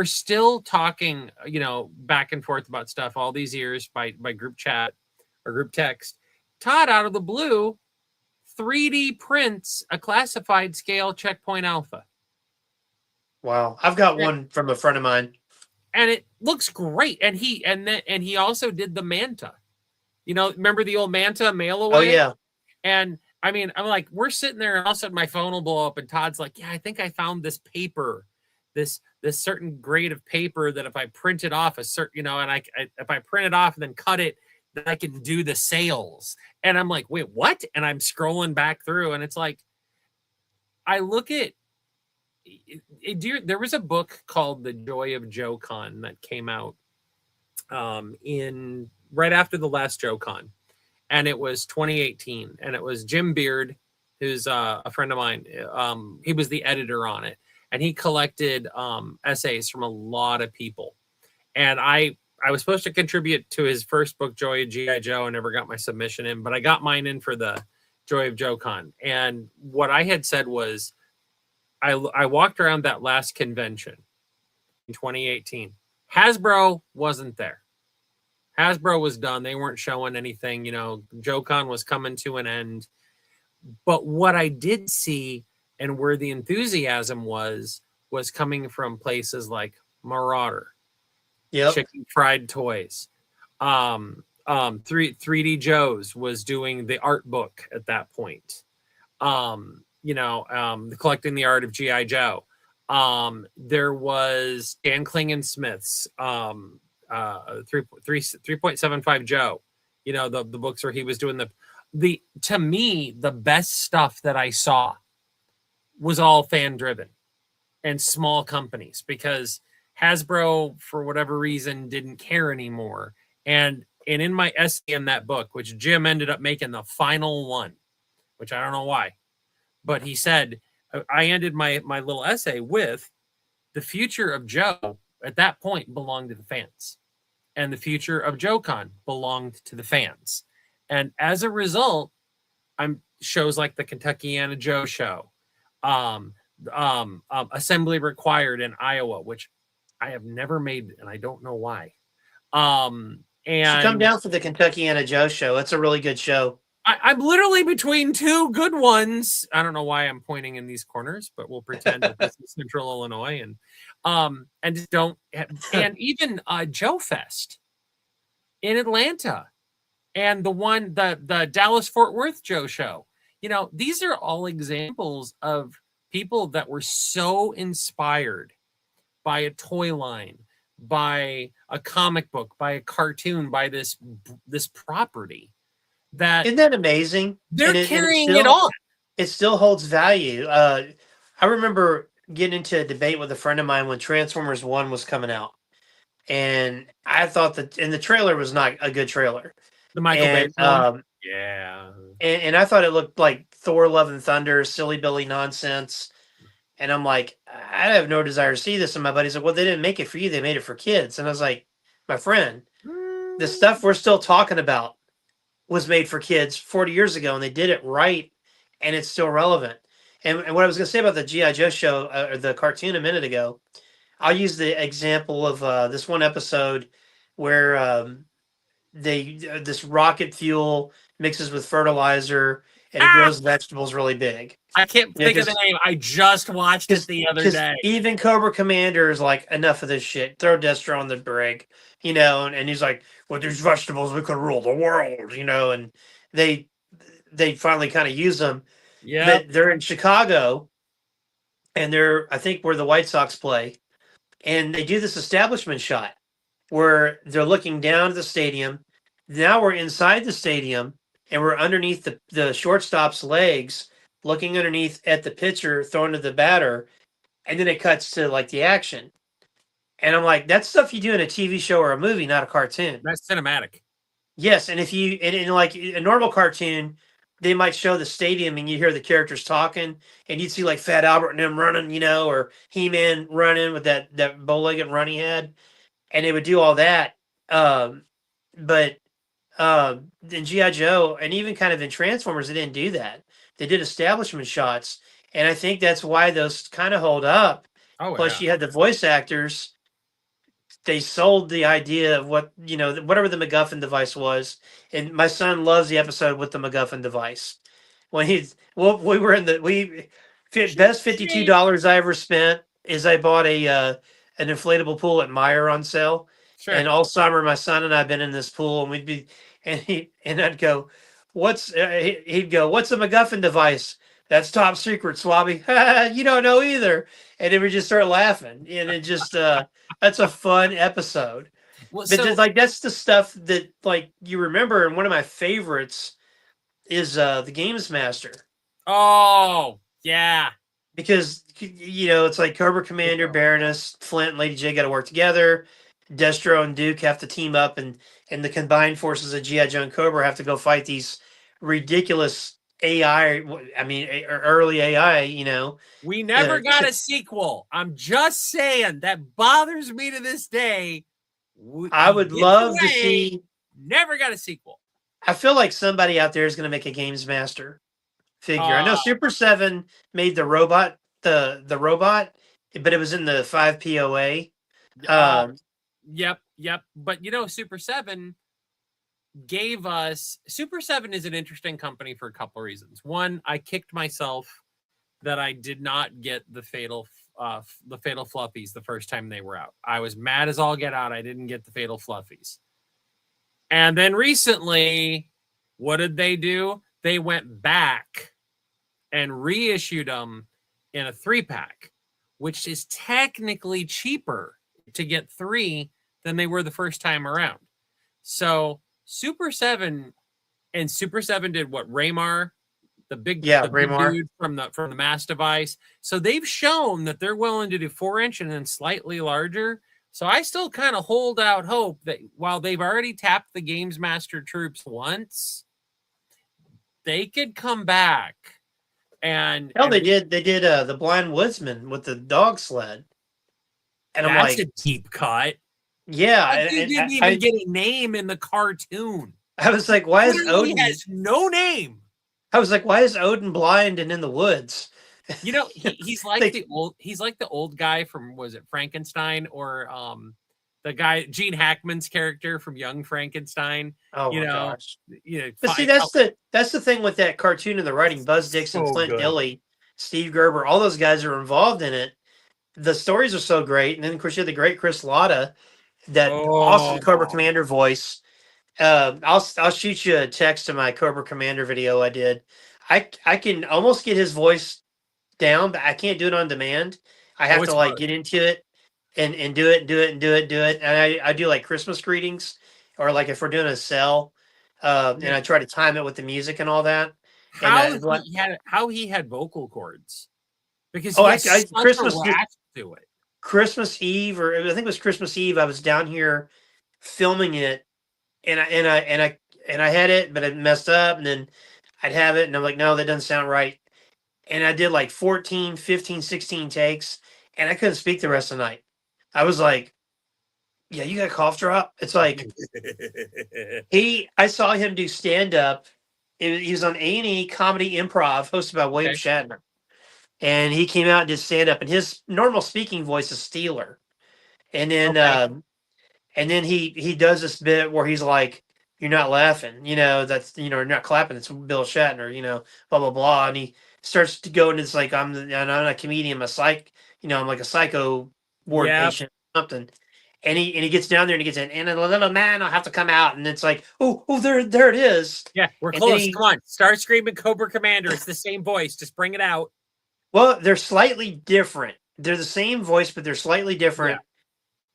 still talking, back and forth about stuff all these years by group chat or group text. Todd, out of the blue, 3D prints a classified scale Checkpoint Alpha. Wow, I've got one from a friend of mine, and it looks great. And he also did the Manta. Remember the old Manta mail away? Oh yeah. And I mean, I'm like, we're sitting there, and all of a sudden my phone will blow up, and Todd's like, "Yeah, I think I found this paper, this certain grade of paper that if I print it off a certain, and if I print it off and then cut it, then I can do the sales." And I'm like, "Wait, what?" And I'm scrolling back through, and it's like, I look at. There was a book called The Joy of JoeCon that came out in right after the last JoeCon, and it was 2018, and it was Jim Beard, who's a friend of mine. He was the editor on it, and he collected essays from a lot of people. And I was supposed to contribute to his first book, Joy of G.I. Joe. I never got my submission in, but I got mine in for the Joy of JoeCon. And what I had said was, I walked around that last convention in 2018. Hasbro wasn't there. Hasbro was done. They weren't showing anything. JoeCon was coming to an end. But what I did see, and where the enthusiasm was coming from places like Marauder, Yep. Chicken Fried Toys, 3D Joe's was doing the art book at that point. Collecting the art of G.I. Joe. There was Dan Klingensmith's 3.75 Joe. The books where he was doing to me, the best stuff that I saw was all fan driven and small companies, because Hasbro, for whatever reason, didn't care anymore. And in my essay in that book, which Jim ended up making the final one, which I don't know why, but he said, I ended my little essay with, the future of Joe at that point belonged to the fans, and the future of JoeCon belonged to the fans. And as a result, shows like the Kentuckiana Joe show, Assembly Required in Iowa, which I have never made, and I don't know why. And should come down for the Kentuckiana Joe show. It's a really good show. I'm literally between two good ones. I don't know why I'm pointing in these corners, but we'll pretend that this is Central Illinois, and just don't. And even Joe Fest in Atlanta, and the Dallas Fort Worth Joe show. These are all examples of people that were so inspired by a toy line, by a comic book, by a cartoon, by this property. Isn't that amazing? They're carrying it on. It still holds value. I remember getting into a debate with a friend of mine when Transformers 1 was coming out. and I thought that, and the trailer was not a good trailer, The Michael Bay and film. Yeah. and I thought it looked like Thor: Love and Thunder, silly Billy nonsense. And I'm like, I have no desire to see this. And my buddy's like, well, they didn't make it for you. They made it for kids. And I was like, my friend, the stuff we're still talking about was made for kids 40 years ago, and they did it right, and it's still relevant. And what I was going to say about the GI Joe show, or the cartoon a minute ago, I'll use the example of this one episode where they this rocket fuel mixes with fertilizer, and it grows vegetables really big. I can't You know, think of the name. I just watched it the other day. even Cobra Commander is like, enough of this shit. Throw Destro on the brig, and he's like, with these vegetables, we could rule the world, and they finally kind of use them. Yeah. But they're in Chicago, and I think where the White Sox play, and they do this establishment shot where they're looking down at the stadium. Now we're inside the stadium, and we're underneath the shortstop's legs, looking underneath at the pitcher throwing to the batter, and then it cuts to like the action. And I'm like, that's stuff you do in a TV show or a movie, not a cartoon. That's cinematic. Yes, and if you in like a normal cartoon, they might show the stadium and you hear the characters talking, and you'd see like Fat Albert and them running, or He-Man running with that bow-legged run he had, and they would do all that. But in GI Joe, and even kind of in Transformers, they didn't do that. They did establishment shots, and I think that's why those kind of hold up. Oh, Plus, yeah. you had the voice actors. They sold the idea of what whatever the MacGuffin device was, and my son loves the episode with the MacGuffin device. When we were in the best $52 I ever spent is I bought an inflatable pool at Meijer on sale. Sure. And all summer, my son and I have been in this pool, and we'd be, and I'd go, he'd go, what's a MacGuffin device? That's top secret, Swabby. You don't know either. And then we just start laughing, and it just, that's a fun episode. Well, But that's the stuff that like you remember. And one of my favorites is the Games Master. Oh, yeah. Because it's like Cobra Commander, Baroness, Flint, and Lady J got to work together. Destro and Duke have to team up, and the combined forces of GI Joe and Cobra have to go fight these ridiculous AI. I mean, early AI. We never got a sequel. I'm just saying that bothers me to this day. I would love to see. Never got a sequel. I feel like somebody out there is going to make a Games Master figure. I know Super 7 made the robot, the robot, but it was in the 5 POA. Yep. But Super 7 gave us. Super 7 is an interesting company for a couple of reasons. One, I kicked myself that I did not get the fatal fluffies the first time they were out. I was mad as all get out. I didn't get the fatal fluffies. And then recently, what did they do? They went back and reissued them in a 3-pack, which is technically cheaper to get 3 than they were the first time around. So Super 7 did what? Raymar, the big dude from the mass device. So they've shown that they're willing to do 4-inch and then slightly larger. So I still kind of hold out hope that while they've already tapped the Games Master troops once, they could come back. And they did the Blind Woodsman with the dog sled. And I'm like, that's a deep cut. Yeah, he didn't even get a name in the cartoon. I was like, why is Odin? He has no name. I was like, why is Odin blind and in the woods? He's like the old guy from, was it Frankenstein, or the guy Gene Hackman's character from Young Frankenstein? Oh my gosh! But see, that's the thing with that cartoon and the writing. Buzz Dixon, Clint Dilley, Steve Gerber, all those guys are involved in it. The stories are so great, and then of course you have the great Chris Latta, that awesome Cobra Commander voice. I'll shoot you a text to my Cobra Commander video I did. I can almost get his voice down, but I can't do it on demand. I have to like get into it and do it. And I do like Christmas greetings, or like if we're doing a sell, and I try to time it with the music and all that. How he had vocal cords, because Christmas to it. Christmas Eve, or I think it was Christmas Eve. I was down here filming it, and I had it, but it messed up, and then I'd have it, and I'm like, no, that doesn't sound right. And I did like 14, 15, 16 takes, and I couldn't speak the rest of the night. I was like, yeah, you got a cough drop? It's like I saw him do stand up. He was on A&E Comedy Improv, hosted by William Okay. Shatner, and he came out and did stand up. And his normal speaking voice is Steeler, and then Okay. and then he does this bit where he's like, "You're not laughing, that's you're not clapping. It's Bill Shatner, blah blah blah." And he starts to go into this like, I'm not a comedian, I'm a I'm like a psycho ward Yeah. patient or something. And he gets down there and he gets in, and a little man, I'll have to come out, and it's like, oh, there it is. Yeah, we're And then close. Come on, Starscream and Cobra Commander. It's the same voice. Just bring it out. well, they're slightly different. They're the same voice, but they're slightly different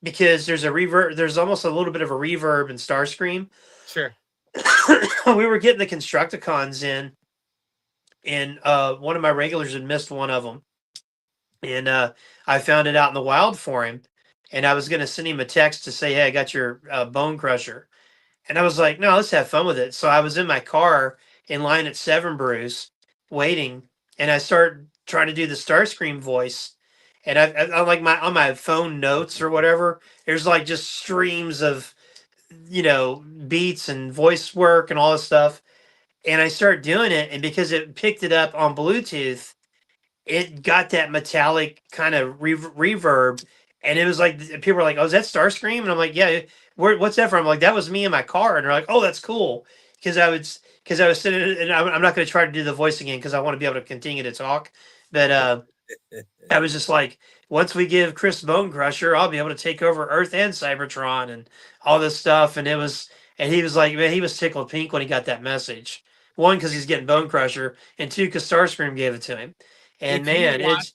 because there's a reverb. There's almost a little bit of a reverb in Starscream. Sure. We were getting the Constructicons in, and one of my regulars had missed one of them, and I found it out in the wild for him, and I was going to send him a text to say, "Hey, I got your Bone Crusher," and I was like, "No, let's have fun with it." So I was in my car in line at Seven Brews, waiting, and I started trying to do the Starscream voice, and I like on my phone notes or whatever. There's like just streams of beats and voice work and all this stuff. And I started doing it, and because it picked it up on Bluetooth, it got that metallic kind of reverb. And it was like people were like, "Oh, is that Starscream?" And I'm like, "Yeah, what's that from?" I'm like, "That was me in my car." And they're like, "Oh, that's cool," because I was sitting, and I'm not going to try to do the voice again because I want to be able to continue to talk. But I was just like, once we give Chris Bone Crusher, I'll be able to take over Earth and Cybertron and all this stuff. And he was like, man, he was tickled pink when he got that message. One, because he's getting Bone Crusher, and two, because Starscream gave it to him. And If you man, watch,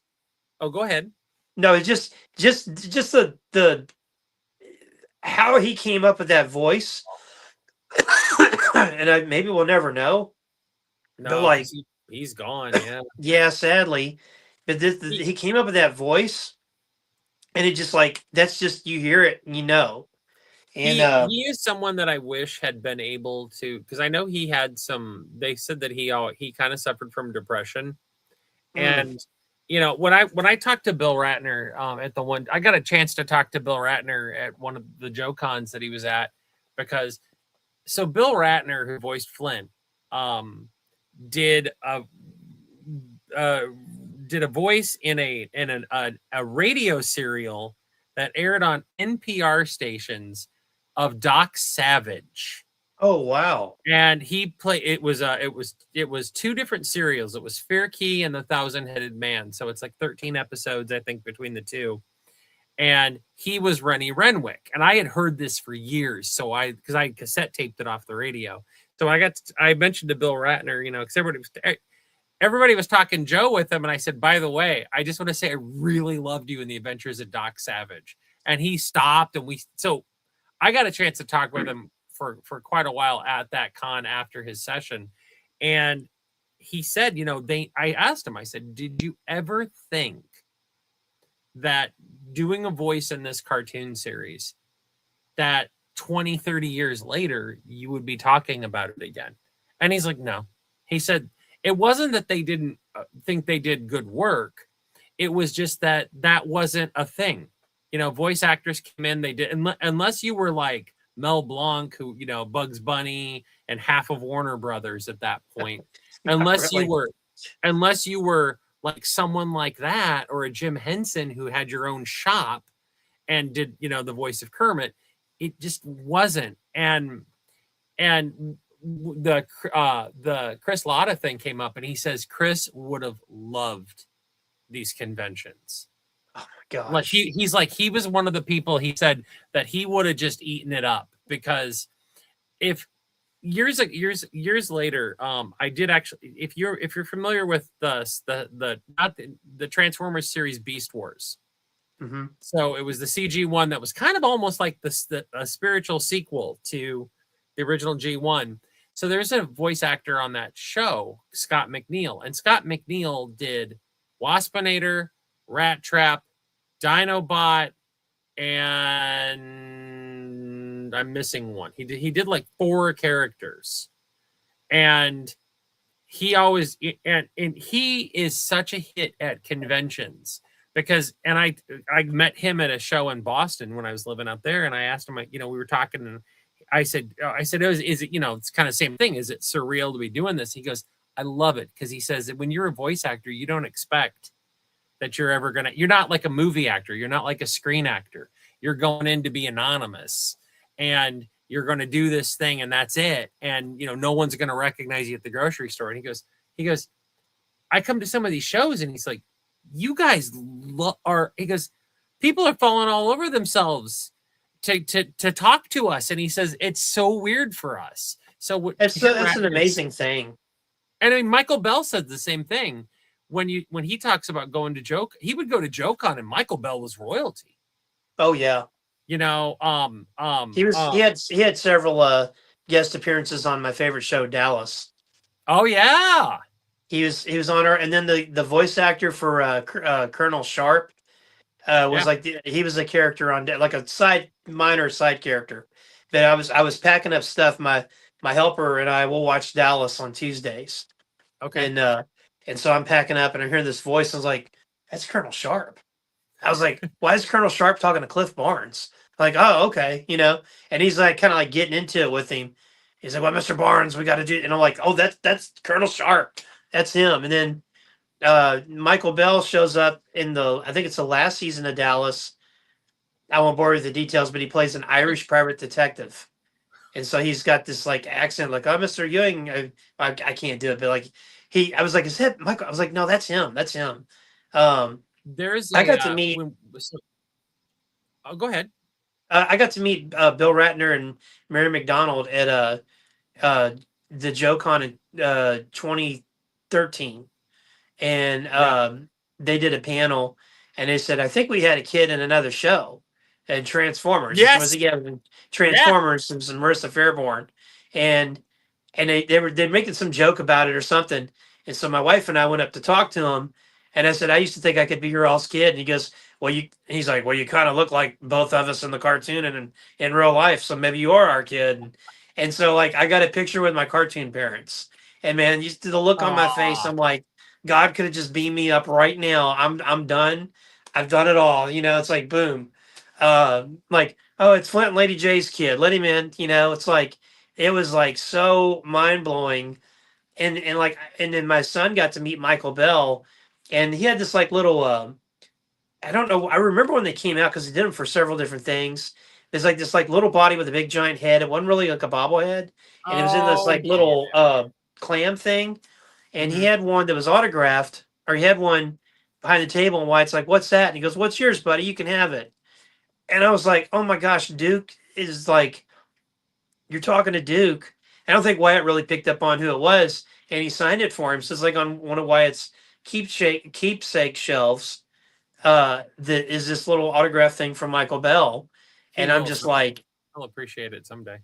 oh, go ahead. no, it's just the how he came up with that voice, and maybe we'll never know. But No, like, he's gone. Yeah. yeah, sadly, but he came up with that voice, and it just like that's just you hear it and you know. And He is someone that I wish had been able to, because I know he had some. They said that he kind of suffered from depression, and when I talked to Bill Ratner at the one, I got a chance to talk to Bill Ratner at one of the Joe cons that he was at, because so Bill Ratner, who voiced Flint, did a voice in a radio serial that aired on NPR stations of Doc Savage. oh wow! And he played. It was two different serials. It was Fair Key and the Thousand Headed Man. So it's like 13 episodes, I think, between the two. And he was Rennie Renwick, and I had heard this for years. So because I cassette taped it off the radio. So I mentioned to Bill Ratner, because everybody was talking Joe with him, and I said, by the way, I just want to say I really loved you in The Adventures of Doc Savage. And he stopped, and so I got a chance to talk with him for quite a while at that con after his session. And he said, I asked him, I said, did you ever think that doing a voice in this cartoon series, that 20, 30 years later, you would be talking about it again? And he's like, no. He said, it wasn't that they didn't think they did good work. It was just that wasn't a thing. Voice actors came in, they did, unless you were like Mel Blanc, who, Bugs Bunny and half of Warner Brothers at that point, unless you were like someone like that, or a Jim Henson who had your own shop and did, the voice of Kermit, it just wasn't. And the Chris Latta thing came up, and he says Chris would have loved these conventions. Oh my gosh! Like he's like, he was one of the people, he said, that he would have just eaten it up, because if years later, I did actually, if you're familiar with the Transformers series Beast Wars. Mm-hmm. So it was the CG one that was kind of almost like a spiritual sequel to the original G1. So there's a voice actor on that show, Scott McNeil, and Scott McNeil did Waspinator, Rat Trap, Dinobot, and I'm missing one. He did like 4 characters, and he always and he is such a hit at conventions because I met him at a show in Boston when I was living up there, and I asked him, we were talking, and I said, is it, it's kind of the same thing. Is it surreal to be doing this? He goes, I love it, because he says that when you're a voice actor, you don't expect that you're not like a movie actor. You're not like a screen actor. You're going in to be anonymous, and you're going to do this thing, and that's it. And, no one's going to recognize you at the grocery store. And he goes, I come to some of these shows, and he's like, you guys he goes, people are falling all over themselves to talk to us. And he says, it's so weird for us. So that's an amazing thing. And I mean, Michael Bell said the same thing. When he talks about going to JoeCon, he would go to JoeCon, and Michael Bell was royalty. Oh yeah. He had several guest appearances on my favorite show, Dallas. Oh yeah. He was on her, and then the voice actor for Colonel Sharp was he was a character on, like a minor side character. But I was packing up stuff. My helper and I will watch Dallas on Tuesdays. Okay. And so I'm packing up, and I hear this voice. I was like, that's Colonel Sharp. I was like, why is Colonel Sharp talking to Cliff Barnes? Like, oh, okay, And he's like, kind of like getting into it with him. He's like, well, Mr. Barnes, we got to do. And I'm like, oh, that's Colonel Sharp. That's him. And then Michael Bell shows up I think it's the last season of Dallas. I won't bore you with the details, but he plays an Irish private detective. And so he's got this like accent, like, oh, Mr. Ewing. I can't do it, but like, I was like, is that Michael? I was like, no, that's him. That's him. I got to meet. Go ahead. I got to meet Bill Ratner and Mary McDonald at the JoeCon in 2013, and they did a panel, and they said, I think we had a kid in another show, and Transformers. Yes, Transformers and Marissa Fairborn, and they're making some joke about it or something. And so my wife and I went up to talk to him, and I said, I used to think I could be your all's kid. And he goes, he's like, well, you kind of look like both of us in the cartoon and in real life, so maybe you are our kid. And so like I got a picture with my cartoon parents, and man, just the look on my face, I'm like, God could have just beamed me up right now. I'm done. I've done it all. It's like boom. Like, oh, it's Flint and Lady J's kid. Let him in. It's like it was like so mind blowing. And then my son got to meet Michael Bell, and he had this like little I don't know. I remember when they came out because they did them for several different things. There's like this like little body with a big giant head. It wasn't really like a bobblehead, and it was in this like little clam thing. And he had one that was autographed, or he had one behind the table. And White's like, "What's that?" And he goes, "What's yours, buddy? You can have it." And I was like, "Oh my gosh, Duke is like, you're talking to Duke." I don't think Wyatt really picked up on who it was, and he signed it for him. So it's like on one of Wyatt's keepsake shelves. That is this little autograph thing from Michael Bell, and I'm just like, I'll appreciate it someday.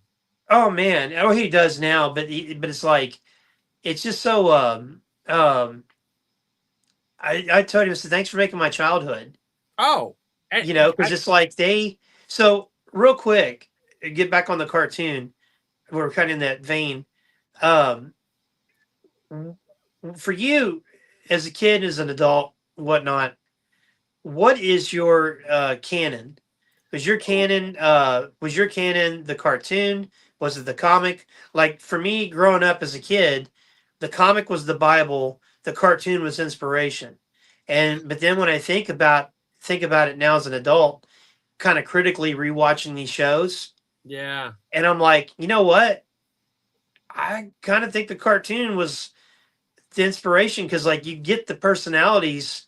Oh man, he does now, but it's like, it's just so. I told him, I said, thanks for making my childhood. Oh, because it's like So real quick, get back on the cartoon. We're kind of in that vein. For you, as a kid, as an adult, whatnot, what is your canon? Was your canon the cartoon? Was it the comic? Like for me, growing up as a kid, the comic was the Bible. The cartoon was inspiration. But then when I think about it now as an adult, kind of critically rewatching these shows. Yeah. And I'm like, you know what? I kind of think the cartoon was the inspiration, because like you get the personalities.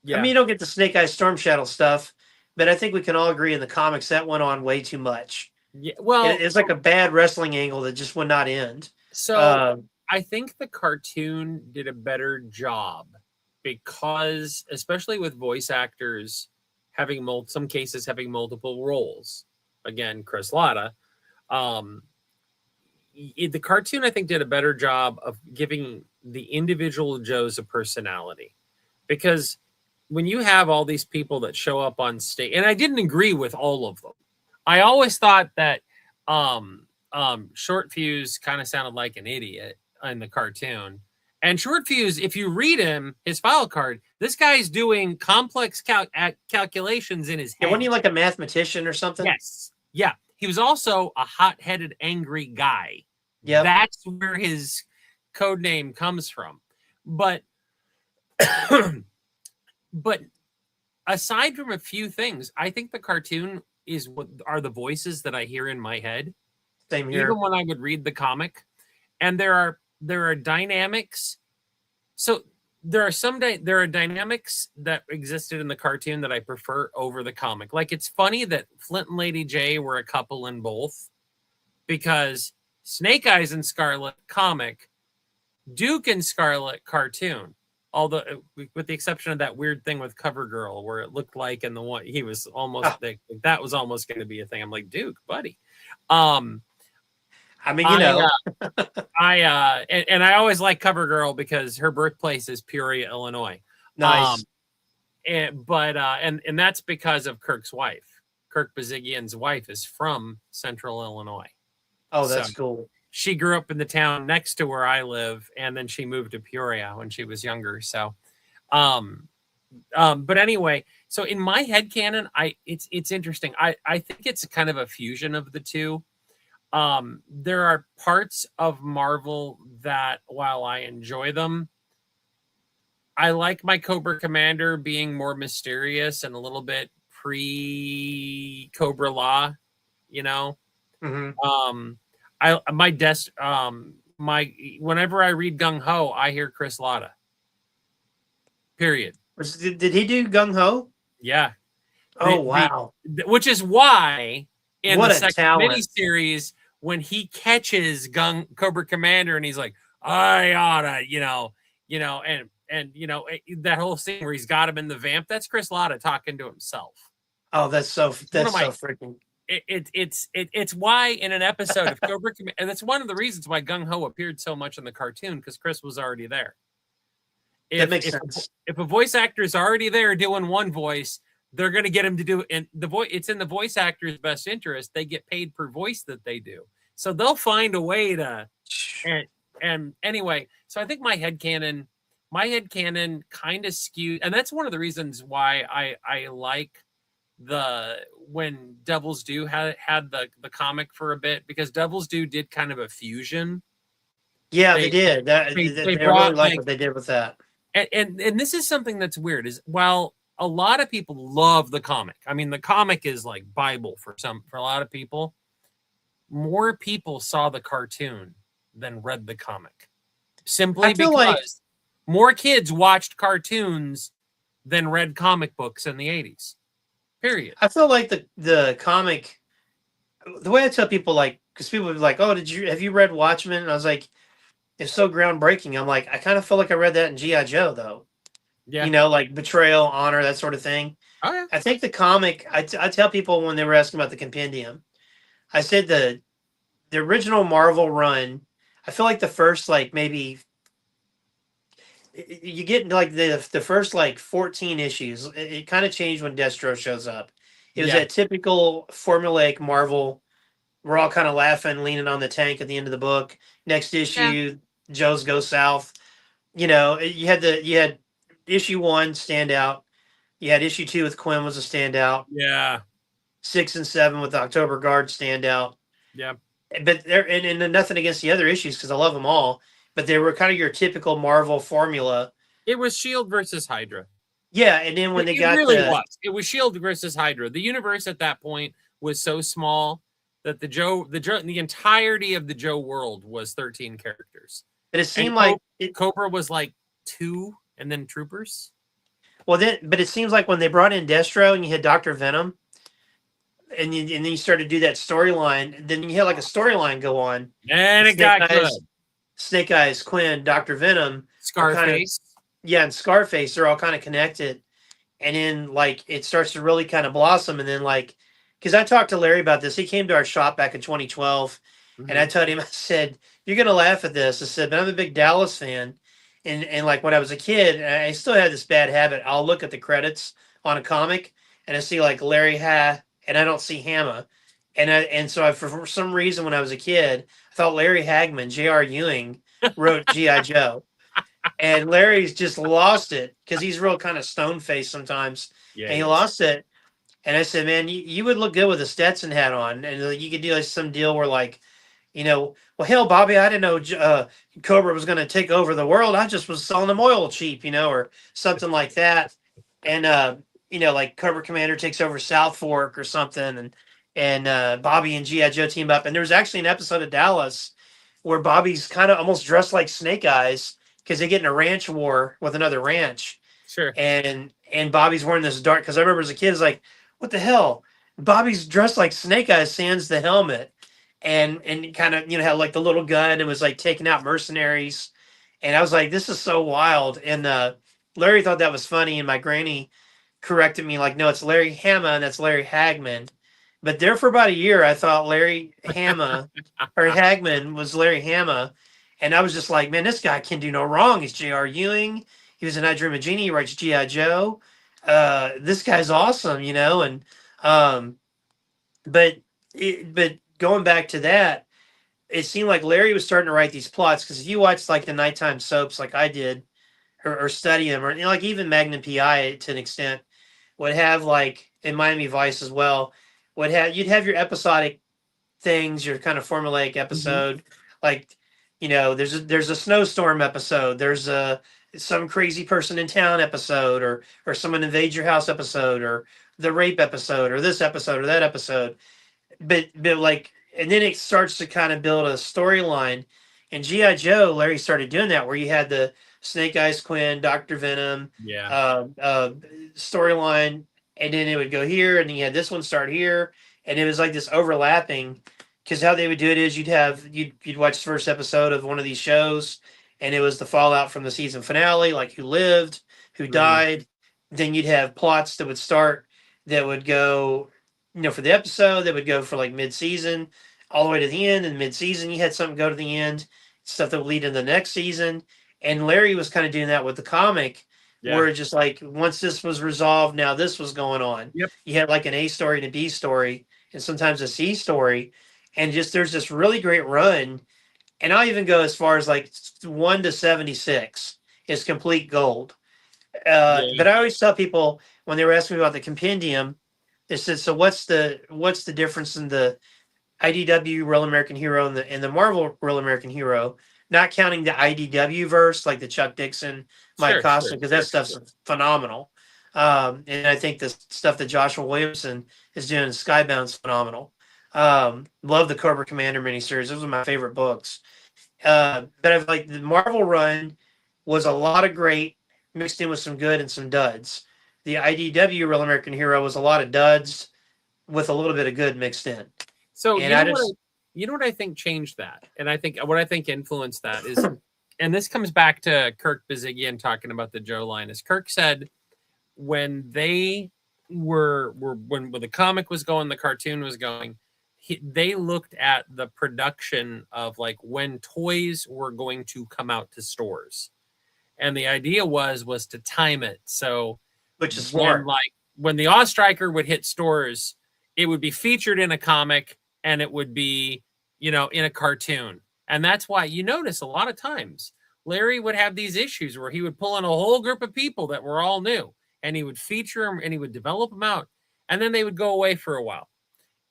Yeah. I mean, you don't get the Snake Eyes Storm Shadow stuff, but I think we can all agree in the comics that went on way too much. Yeah, well, it's like a bad wrestling angle that just would not end. So I think the cartoon did a better job because, especially with voice actors having some cases having multiple roles. Again, Chris Latta. The cartoon, I think, did a better job of giving the individual Joes a personality, because when you have all these people that show up on stage, and I didn't agree with all of them. I always thought that Short Fuse kind of sounded like an idiot in the cartoon. And Short Fuse, if you read him, his file card, this guy's doing complex calculations in his head. Yeah, wasn't he like a mathematician or something? Yes. Yeah. He was also a hot-headed, angry guy. Yeah. That's where his code name comes from. But but aside from a few things, I think the cartoon is what are the voices that I hear in my head. Same here. Even when I would read the comic. And there are dynamics. So there are dynamics that existed in the cartoon that I prefer over the comic. Like, it's funny that Flint and Lady J were a couple in both, because Snake Eyes and Scarlet comic, Duke and Scarlet cartoon. Although, with the exception of that weird thing with CoverGirl, where it looked like, and the one he was almost that was almost going to be a thing. I'm like, Duke, buddy. I mean, you know, and I always like CoverGirl because her birthplace is Peoria, Illinois. nice. And that's because of Kirk's wife. Kirk Bazigian's wife is from Central Illinois. Oh, that's So cool. she grew up in the town next to where I live, and then she moved to Peoria when she was younger. So, but anyway, so in my headcanon, it's interesting. I think it's kind of a fusion of the two. There are parts of Marvel that, while I enjoy them, I like my Cobra Commander being more mysterious and a little bit pre-Cobra Law, you know. Mm-hmm. Whenever I read Gung Ho, I hear Chris Latta. Period. Did he do Gung Ho? Yeah. Oh, wow. Which is why in What the a second talent. miniseries, when he catches Cobra Commander and he's like, I oughta, that whole scene where he's got him in the vamp, that's Chris Latta talking to himself. Oh, that's so freaking. It's why in an episode of Cobra Commander, and that's one of the reasons why Gung Ho appeared so much in the cartoon, because Chris was already there. That makes sense. If a voice actor is already there doing one voice, they're going to get him to do, and it's in the voice actor's best interest. They get paid per voice that they do, so they'll find a way to. And anyway, so I think my headcanon kind of skewed, and that's one of the reasons why I like when Devil's Due had the comic for a bit, because Devil's Due did kind of a fusion. Yeah, they did. They really like what they did with that. And this is something that's weird, is while a lot of people love the comic. I mean, the comic is like Bible for a lot of people. More people saw the cartoon than read the comic. Simply because more kids watched cartoons than read comic books in the 80s. Period. I feel like the comic, the way I tell people, like, because people would be like, oh, have you read Watchmen? And I was like, it's so groundbreaking. I'm like, I kind of feel like I read that in G.I. Joe, though. Yeah. You know, like betrayal, honor, that sort of thing. Oh, yeah. I think the comic, I tell people when they were asking about the compendium, I said the original Marvel run, I feel like the first, like, maybe you get like the first like 14 issues. It kind of changed when Destro shows up. It was that typical formulaic Marvel. We're all kind of laughing, leaning on the tank at the end of the book. Next issue, Joe's Go South. You know, you had issue 1 stand out. You had issue 2 with Quinn was a standout. Yeah. 6 and 7 with October Guard stand out. Yeah. But they're and nothing against the other issues because I love them all. But they were kind of your typical Marvel formula. It was Shield versus Hydra. Yeah, and then when it was Shield versus Hydra. The universe at that point was so small that the entirety of the Joe world was 13 characters. But it seemed like Cobra was like 2, and then Troopers. Well, but it seems like when they brought in Destro and you had Dr. Venom, and then you started to do that storyline, then you had like a storyline go on, and it got good. Snake Eyes, Quinn, Dr. Venom, Scarface. And Scarface, they're all kind of connected. And then, like, it starts to really kind of blossom. And then, like, because I talked to Larry about this. He came to our shop back in 2012. Mm-hmm. And I told him, I said, you're going to laugh at this. I said, but I'm a big Dallas fan. And like when I was a kid, I still had this bad habit. I'll look at the credits on a comic and I see like Larry and I don't see Hama. And so for some reason when I was a kid, I thought Larry Hagman, J.R. Ewing, wrote G.I. Joe. And Larry's just lost it because he's real kind of stone faced sometimes. Yeah, And he yes. lost it. And I said, man, you would look good with a Stetson hat on. And you could do like some deal where like, well, hell, Bobby, I didn't know Cobra was going to take over the world. I just was selling them oil cheap, or something like that. And, like Cobra Commander takes over South Fork or something. And Bobby and G.I. Joe team up. And there was actually an episode of Dallas where Bobby's kind of almost dressed like Snake Eyes because they get in a ranch war with another ranch. Sure. And Bobby's wearing this dark, because I remember as a kid, it's like, what the hell? Bobby's dressed like Snake Eyes, sans the helmet, and kind of had like the little gun and was like taking out mercenaries. And I was like, this is so wild. And Larry thought that was funny, and my granny corrected me like, no, it's Larry Hama and that's Larry Hagman. But there for about a year, I thought Larry Hama or Hagman was Larry Hama. And I was just like, man, this guy can do no wrong. He's J.R. Ewing. He was in I Dream of Jeannie. He writes G.I. Joe. This guy's awesome, And but going back to that, it seemed like Larry was starting to write these plots, because if you watch like the nighttime soaps like I did, or study them, or like even Magnum PI to an extent, would have like in Miami Vice as well, you'd have your episodic things, your kind of formulaic episode, like there's a snowstorm episode, there's some crazy person in town episode, or someone invades your house episode, or the rape episode, or this episode or that episode. But like, and then it starts to kind of build a storyline. And GI Joe, Larry started doing that, where you had the Snake Eyes Quinn, Doctor Venom, Yeah. storyline, and then it would go here, and then you had this one start here, and it was like this overlapping. Because how they would do it is you'd watch the first episode of one of these shows, and it was the fallout from the season finale, like who lived, who died. Then you'd have plots that would start that would go, for the episode, that would go for like mid-season all the way to the end, and mid-season you had something go to the end, stuff that would lead into the next season. And Larry was kind of doing that with the comic, where it just like, once this was resolved, now this was going on. Yep. You had like an A story and a B story, and sometimes a C story, and just there's this really great run. And I'll even go as far as like 1 to 76 is complete gold. But I always tell people when they were asking me about the compendium, they said, so what's the difference in the IDW Real American Hero and the Marvel Real American Hero, not counting the IDW verse, like the Chuck Dixon, Mike Costa, because that stuff's phenomenal. And I think the stuff that Joshua Williamson is doing in Skybound's phenomenal. Love the Cobra Commander miniseries. Those are my favorite books. But I've like the Marvel run was a lot of great mixed in with some good and some duds. The IDW Real American Hero was a lot of duds with a little bit of good mixed in. So you know what I think changed that, and I think what I think influenced that is, and this comes back to Kirk Bazigian talking about the Joe line. As Kirk said, when they were when the comic was going, the cartoon was going, they looked at the production of like when toys were going to come out to stores, and the idea was to time it. So, which is smart. When the Oz Striker would hit stores, it would be featured in a comic, and it would be, in a cartoon. And that's why you notice a lot of times Larry would have these issues where he would pull in a whole group of people that were all new, and he would feature them and he would develop them out, and then they would go away for a while.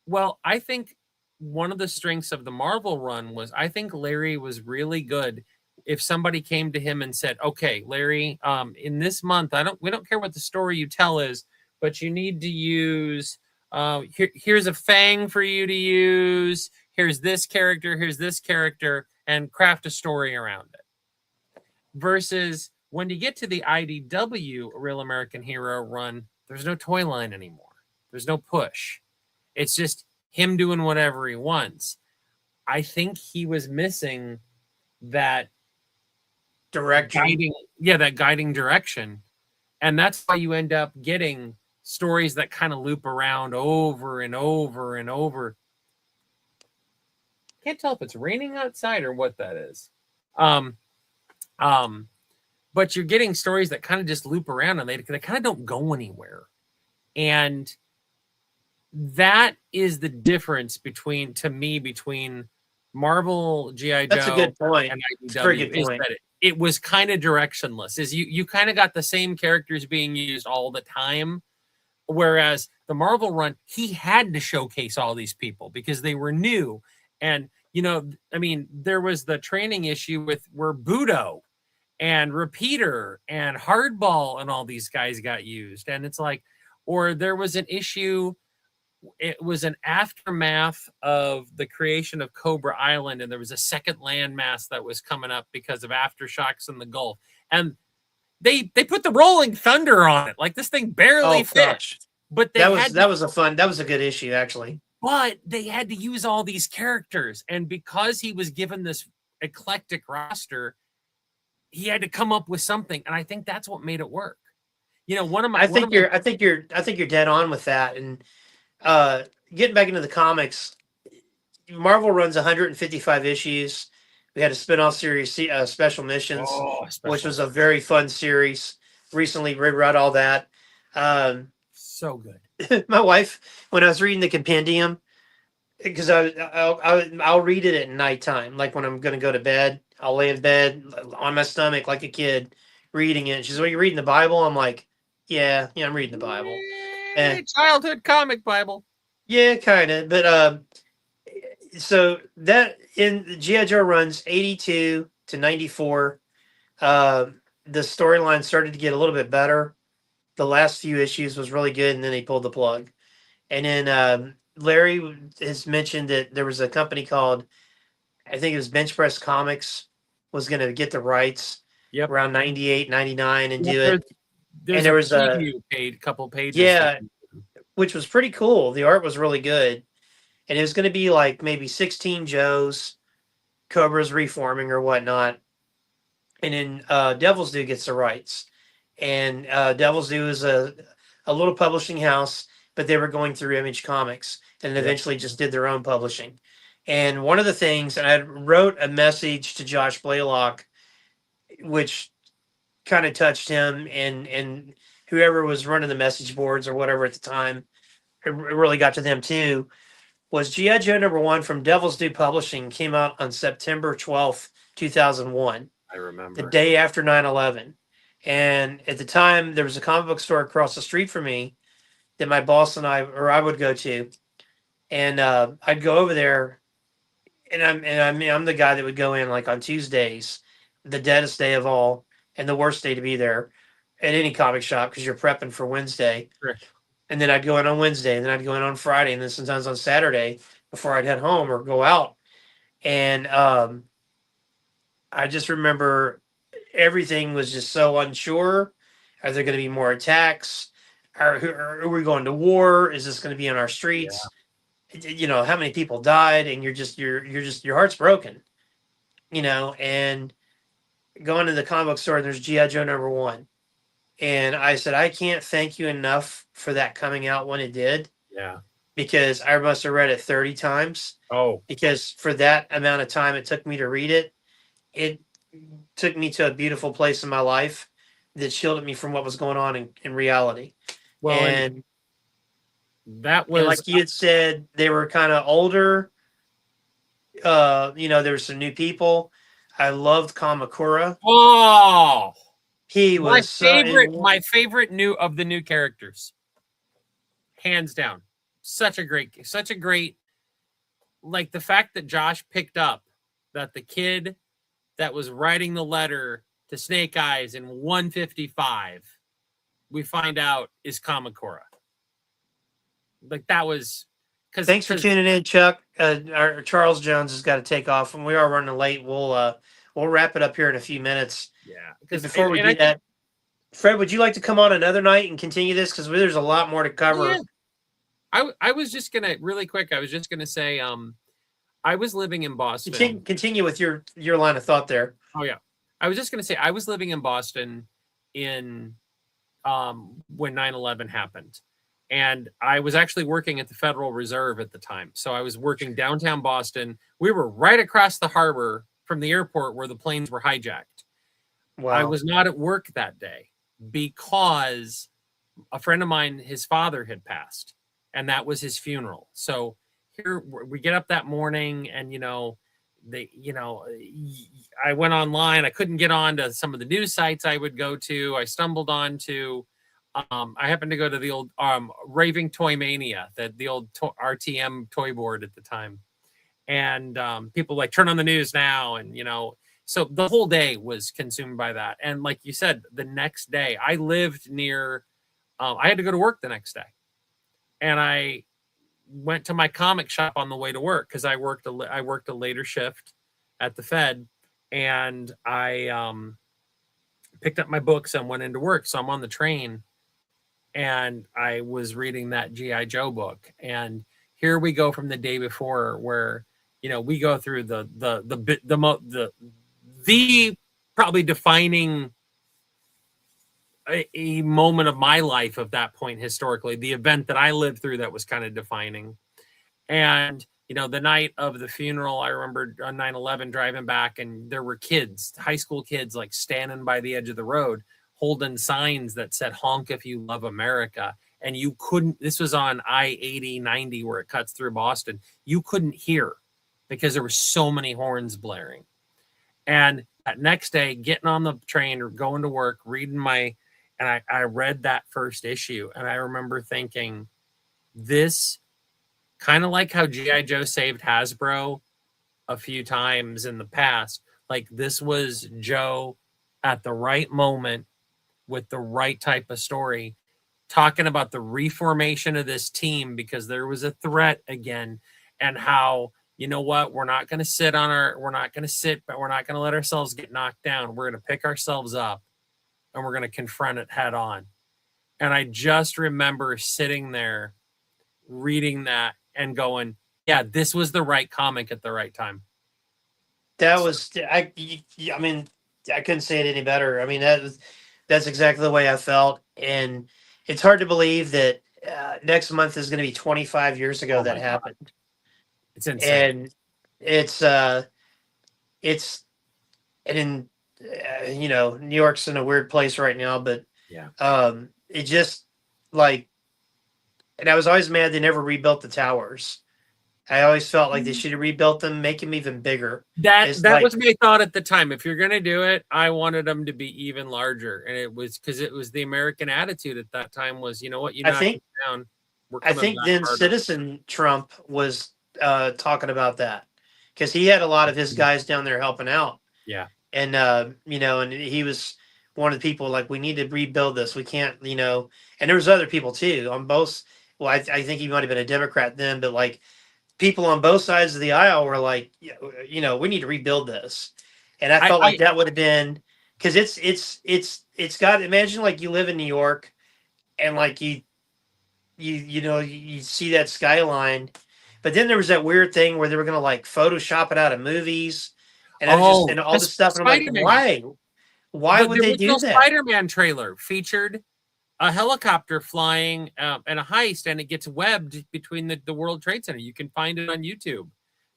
Well, I think one of the strengths of the Marvel run was I think Larry was really good. If somebody came to him and said, okay, Larry, in this month, we don't care what the story you tell is, but you need to use, here's a Fang for you to use. Here's this character, and craft a story around it. Versus when you get to the IDW Real American Hero run, there's no toy line anymore. There's no push. It's just him doing whatever he wants. I think he was missing that direction. That guiding direction. And that's why you end up getting stories that kind of loop around over and over and over. Can't tell if it's raining outside or what that is. but you're getting stories that kind of just loop around and they kind of don't go anywhere. And that is the difference between Marvel, G.I. Joe, That's a good point. and It's a very IDW good is point. that it was kind of directionless. Is you kind of got the same characters being used all the time. Whereas the Marvel run, he had to showcase all these people because they were new. And, I mean, there was the training issue where Budo and Repeater and Hardball and all these guys got used. And it's like, or there was an issue, it was an aftermath of the creation of Cobra Island, and there was a second landmass that was coming up because of aftershocks in the Gulf. And they put the Rolling Thunder on it. Like, this thing barely fit. Gosh. But that was a good issue, actually. But they had to use all these characters, and because he was given this eclectic roster, he had to come up with something, and I think that's what made it work. I think you're dead on with that. And getting back into the comics, Marvel runs 155 issues. We had a spinoff series, Special Missions, which was a very fun series. Recently reread all that. So good. My wife, when I was reading the compendium, because I'll read it at nighttime, like when I'm going to go to bed. I'll lay in bed on my stomach like a kid reading it. She's like, "Are you reading the Bible?" I'm like, yeah, I'm reading the Bible. Childhood comic Bible. Yeah, kind of. But so that in the G.I. Joe runs 82 to 94. The storyline started to get a little bit better. The last few issues was really good, and then they pulled the plug. And then Larry has mentioned that there was a company called, I think it was Bench Press Comics, was going to get the rights around 98, 99 and do it. And there was a couple pages. Yeah, which was pretty cool. The art was really good. And it was going to be like maybe 16 Joes, Cobra's reforming or whatnot. And then Devil's Due gets the rights. And Devil's Due is a little publishing house, but they were going through Image Comics and eventually just did their own publishing. And one of the things, and I wrote a message to Josh Blaylock, which kind of touched him and whoever was running the message boards or whatever at the time, it really got to them too, was G.I. Joe #1 from Devil's Due Publishing came out on September 12th, 2001. I remember. The day after 9/11. And at the time, there was a comic book store across the street from me that my boss and I would go to. And I'd go over there, and I'm the guy that would go in like on Tuesdays, the deadest day of all, and the worst day to be there at any comic shop because you're prepping for Wednesday. Sure. And then I'd go in on Wednesday, and then I'd go in on Friday, and then sometimes on Saturday before I'd head home or go out. And I just remember everything was just so unsure. Are there going to be more attacks? Are we going to war? Is this going to be on our streets? Yeah. How many people died? And your heart's broken. And going to the comic book store, and there's G.I. Joe #1. And I said, I can't thank you enough for that coming out when it did. Yeah. Because I must have read it 30 times. Oh. Because for that amount of time it took me to read it, it took me to a beautiful place in my life that shielded me from what was going on in reality. Well, and that was, like you had said, they were kind of older. There were some new people. I loved Kamakura. Oh, he was my favorite new characters, hands down. Such a great, like the fact that Josh picked up that the kid that was writing the letter to Snake Eyes in 155, we find out is Kamakura. Like that was, thanks for tuning in, Chuck. Our Charles Jones has got to take off, and we are running late. We'll wrap it up here in a few minutes. Yeah. Because before we do that, Fred, would you like to come on another night and continue this? Because there's a lot more to cover. Yeah. I was just gonna really quick. I was just gonna say, I was living in Boston. Continue with your line of thought there. Oh yeah, I was just gonna say I was living in Boston in when 9/11 happened, and I was actually working at the Federal Reserve at the time. So I was working downtown Boston. We were right across the harbor from the airport where the planes were hijacked. I Wow. was not at work that day because a friend of mine, his father had passed, and that was his funeral. So here we get up that morning, and I went online. I couldn't get on to some of the news sites I would go to. I stumbled onto I happened to go to the old Raving Toy Mania, the old RTM toy board at the time. And people like turn on the news now, and so the whole day was consumed by that. And like you said, the next day I lived near I had to go to work the next day, and I went to my comic shop on the way to work because I worked a later shift at the Fed, and I picked up my books and went into work. So I'm on the train, and I was reading that GI Joe book, and here we go from the day before, where we go through the probably defining a moment of my life of that point historically, the event that I lived through that was kind of defining. And the night of the funeral, I remember on 9/11 driving back, and there were kids, high school kids, like standing by the edge of the road holding signs that said "honk if you love America." And you couldn't, this was on I-80, 90, where it cuts through Boston. You couldn't hear because there were so many horns blaring. And that next day, getting on the train or going to work, and I read that first issue, and I remember thinking, this kind of like how G.I. Joe saved Hasbro a few times in the past. Like, this was Joe at the right moment with the right type of story, talking about the reformation of this team because there was a threat again, and how, we're not going to sit, but we're not going to let ourselves get knocked down. We're going to pick ourselves up, and we're going to confront it head on. And I just remember sitting there reading that and going, yeah, this was the right comic at the right time. I mean, I couldn't say it any better. I mean, that's exactly the way I felt. And it's hard to believe that next month is going to be 25 years ago that happened. God. It's insane. And it's in New York's in a weird place right now, but yeah, it just like, and I was always mad they never rebuilt the towers. I always felt like they should have rebuilt them, make them even bigger. That was my thought at the time. If you're going to do it, I wanted them to be even larger. And it was because it was the American attitude at that time was, you know what, you knock it down. I think then harder. Citizen Trump was talking about that because he had a lot of his guys down there helping out. Yeah. And, and he was one of the people like, we need to rebuild this. We can't, and there was other people too on both. Well, I think he might have been a Democrat then, but like, people on both sides of the aisle were like, we need to rebuild this. And I felt like that would have been, because it's got, imagine like you live in New York and like you see that skyline, but then there was that weird thing where they were going to like Photoshop it out of movies and all this stuff. And I'm like, why would they do that? The Spider-Man trailer featured a helicopter flying and a heist, and it gets webbed between the World Trade Center. You can find it on YouTube.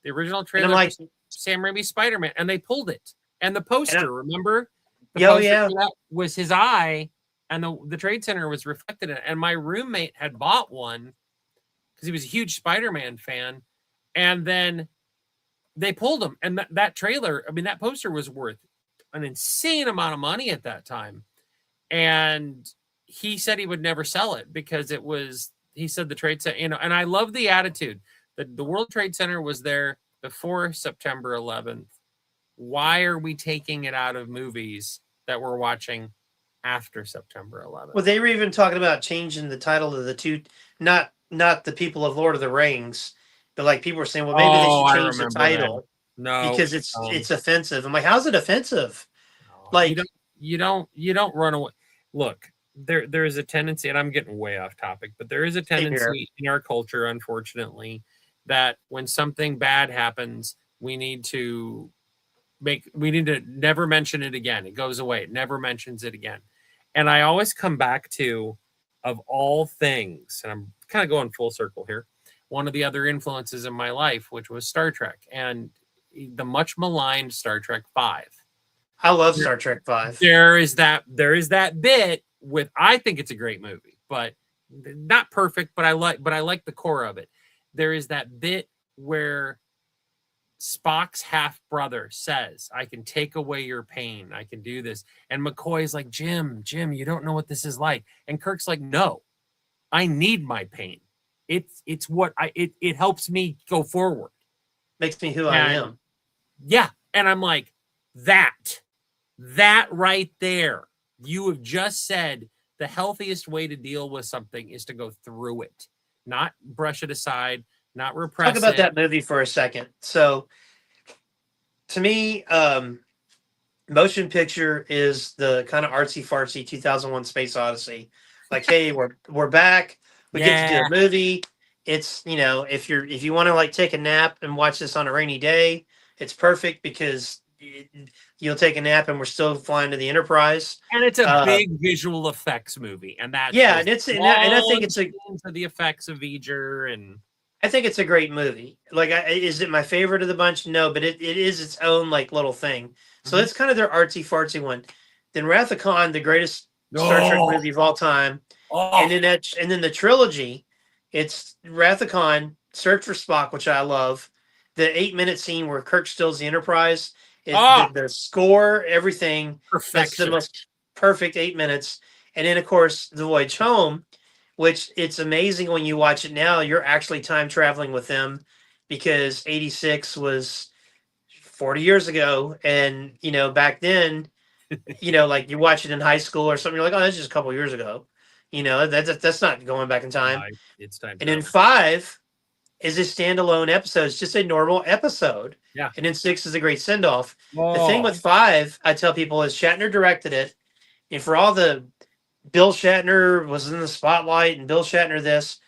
The original trailer, like, Sam Raimi's Spider-Man, and they pulled it. And the poster, remember? The poster that was his eye, and the Trade Center was reflected in it. And my roommate had bought one because he was a huge Spider-Man fan. And then they pulled him. And that trailer, I mean, that poster was worth an insane amount of money at that time. And he said he would never sell it because he said the Trade Center, and I love the attitude that the World Trade Center was there before September 11th. Why are we taking it out of movies that we're watching after September 11th? Well, they were even talking about changing the title of the two, not the people of Lord of the Rings, but like people were saying, well, maybe they should change the title. That. No, because it's offensive. I'm like, how's it offensive? No, like you don't run away. Look, there is a tendency, and I'm getting way off topic, but there is a tendency in our culture, unfortunately, that when something bad happens, we need to never mention it again. It goes away. It never mentions it again. And I always come back to, of all things, and I'm kind of going full circle here, one of the other influences in my life, which was Star Trek, and the much maligned Star Trek V. I love Star Trek Five. There is that bit with, I think it's a great movie, but not perfect, but I like the core of it. There is that bit where Spock's half brother says, "I can take away your pain. I can do this." And McCoy's like, Jim, you don't know what this is like. And Kirk's like, "No, I need my pain. It's what it helps me go forward. Makes me who I And am. yeah, and I'm like, that right there, you have just said the healthiest way to deal with something is to go through it, not brush it aside, not repress Talk about it. that movie for a second. So, to me, motion picture is the kind of artsy fartsy 2001 Space Odyssey. Like, hey, we're back. We get to do Yeah. a movie. It's, if you want to like take a nap and watch this on a rainy day, it's perfect because you'll take a nap and we're still flying to the Enterprise. And it's a big visual effects movie, and that's Yeah, and I think it's the effects of V'ger, and I think it's a great movie. Like, is it my favorite of the bunch? No, but it is its own like little thing. So it's kind of their artsy fartsy one. Then Wrath of Khan, the greatest Star Trek movie of all time, and then the trilogy. It's Wrath of Khan, Search for Spock, which I love. The 8-minute scene where Kirk steals the Enterprise. The score, everything. perfection. That's the most perfect 8 minutes. And then, of course, The Voyage Home, which it's amazing when you watch it now. You're actually time traveling with them because 86 was 40 years ago. And, back then, like you watch it in high school or something, you're like, oh, that's just a couple years ago. That's not going back in time. It's time. And then 5 is a standalone episode. It's just a normal episode. Yeah. And then 6 is a great send off. The thing with 5, I tell people, is Shatner directed it. And for all the Bill Shatner was in the spotlight and Bill Shatner this,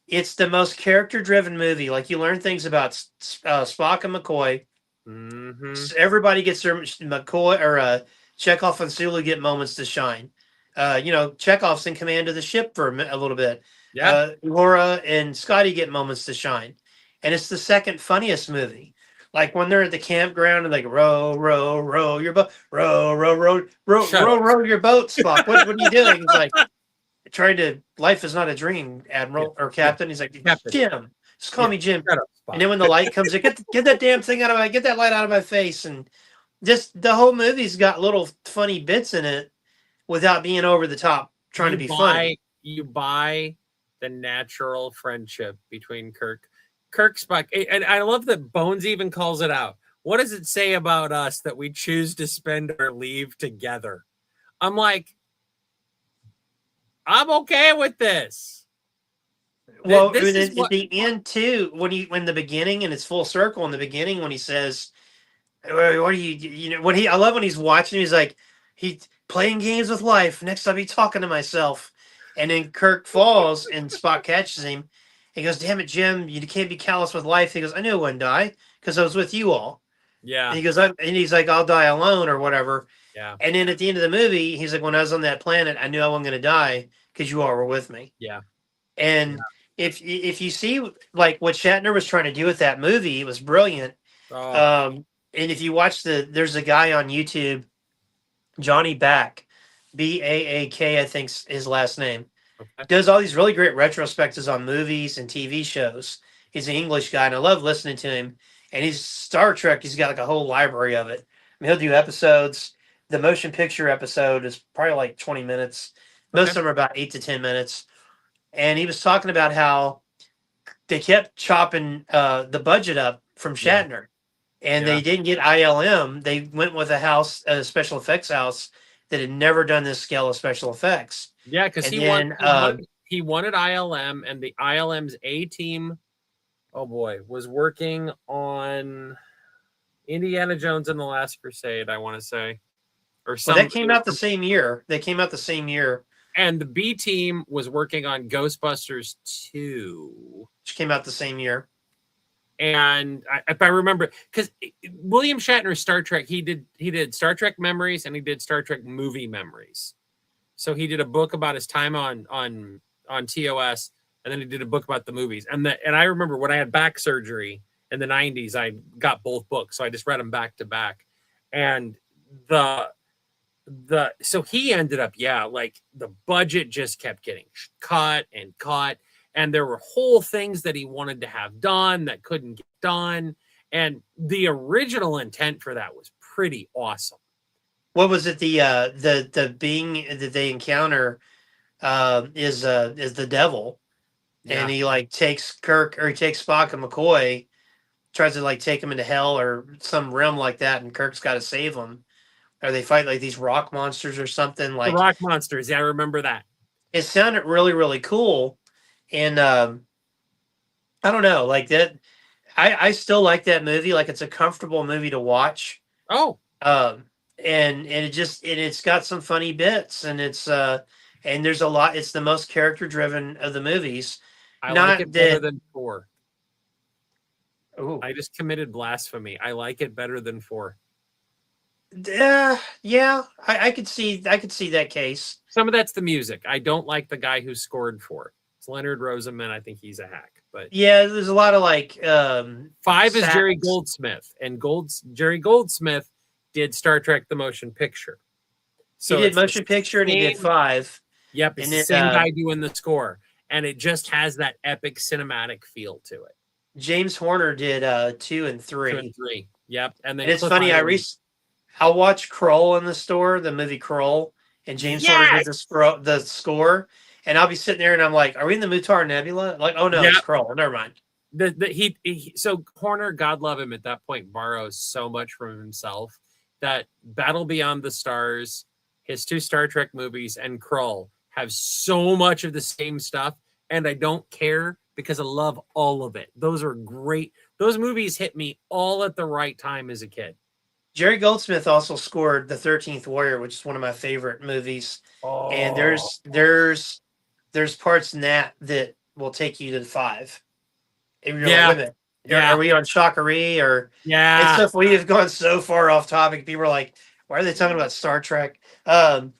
it's the most character-driven movie. Like, you learn things about Spock and McCoy. Mm-hmm. Everybody gets their McCoy or Chekhov and Sulu get moments to shine. Chekhov's in command of the ship for a little bit. Yeah. Laura and Scotty get moments to shine. And it's the second funniest movie. Like when they're at the campground and like row, row, row your boat, row, row, row, row, row, row your boat, Spock. What are you doing? He's like trying to. Life is not a dream, Admiral or Captain. He's like, Jim, just call me Jim. And then when the light comes in, get that damn thing out of get that light out of my face. And just the whole movie's got little funny bits in it without being over the top, trying to be funny. You buy the natural friendship between Kirk, Spock, and I love that Bones even calls it out. What does it say about us that we choose to spend our leave together? I'm like, I'm okay with this. Well, at the end too, when the beginning, and it's full circle in the beginning when he says, "What are you?" I love when he's watching. He's like, he's playing games with life. Next time, he's talking to myself. And then Kirk falls, and Spock catches him. He goes, "Damn it, Jim! You can't be callous with life." He goes, "I knew I wouldn't die because I was with you all." Yeah. And he goes, and he's like, "I'll die alone" or whatever. Yeah. And then at the end of the movie, he's like, "When I was on that planet, I knew I wasn't going to die because you all were with me." Yeah. And if you see like what Shatner was trying to do with that movie, it was brilliant. And if you watch there's a guy on YouTube, Johnny Back, Baak, I think's his last name. Okay. Does all these really great retrospectives on movies and TV shows. He's an English guy, and I love listening to him. And he's Star Trek. He's got like a whole library of it. I mean, he'll do episodes. The motion picture episode is probably like 20 minutes. Most of them are about 8 to 10 minutes. And he was talking about how they kept chopping the budget up from Shatner. And they didn't get ILM. They went with a special effects house that had never done this scale of special effects. Yeah, because he wanted ILM, and the ILM's A team, oh boy, was working on Indiana Jones and the Last Crusade, I want to say. Or something. That came out the same year. And the B team was working on Ghostbusters 2. Which came out the same year. And if I remember, because William Shatner's Star Trek, he did Star Trek Memories and he did Star Trek Movie Memories. So he did a book about his time on TOS, and then he did a book about the movies. And I remember when I had back surgery in the 90s, I got both books, so I just read them back to back. And so he ended up, like the budget just kept getting cut and cut, and there were whole things that he wanted to have done that couldn't get done, and the original intent for that was pretty awesome. What was it? The being that they encounter is the devil, and he like takes Kirk, or he takes Spock and McCoy, tries to like take him into hell or some realm like that, and Kirk's got to save them. Or they fight like these rock monsters or something. The Like, rock monsters, I remember that. it sounded really, really cool, and I don't know, like that. I still like that movie. Like, it's a comfortable movie to watch. Oh, And it's got some funny bits, and and there's a lot. It's the most character driven of the movies. I Not like it better that. than 4. Ooh. I just committed blasphemy. I like it better than 4. Yeah, I could see that case. Some of that's the music. I don't like the guy who scored 4. It's Leonard Rosenman. I think he's a hack. But yeah, there's a lot of like 5 is Jerry Goldsmith, and Jerry Goldsmith did Star Trek: The Motion Picture. So he did motion picture, and he did 5. Yep, it's the same guy doing the score, and it just has that epic cinematic feel to it. James Horner did 2 and 3. 2 and 3. Yep, and then it's funny. I'll watch Kroll in the store, the movie Kroll, and James Horner did the score, and I'll be sitting there and I'm like, "Are we in the Mutar Nebula?" Like, oh no, it's Kroll. Never mind. So Horner, God love him, at that point borrows so much from himself that Battle Beyond the Stars, his 2 Star Trek movies, and Kroll have so much of the same stuff, and I don't care because I love all of it. Those are great. Those movies hit me all at the right time as a kid. Jerry Goldsmith also scored The 13th Warrior, which is one of my favorite movies. Oh. And there's parts in that will take you to the 5. If you're like, wait a minute, are we on Shakari or and stuff? We have gone so far off topic. People are like, why are they talking about Star Trek? But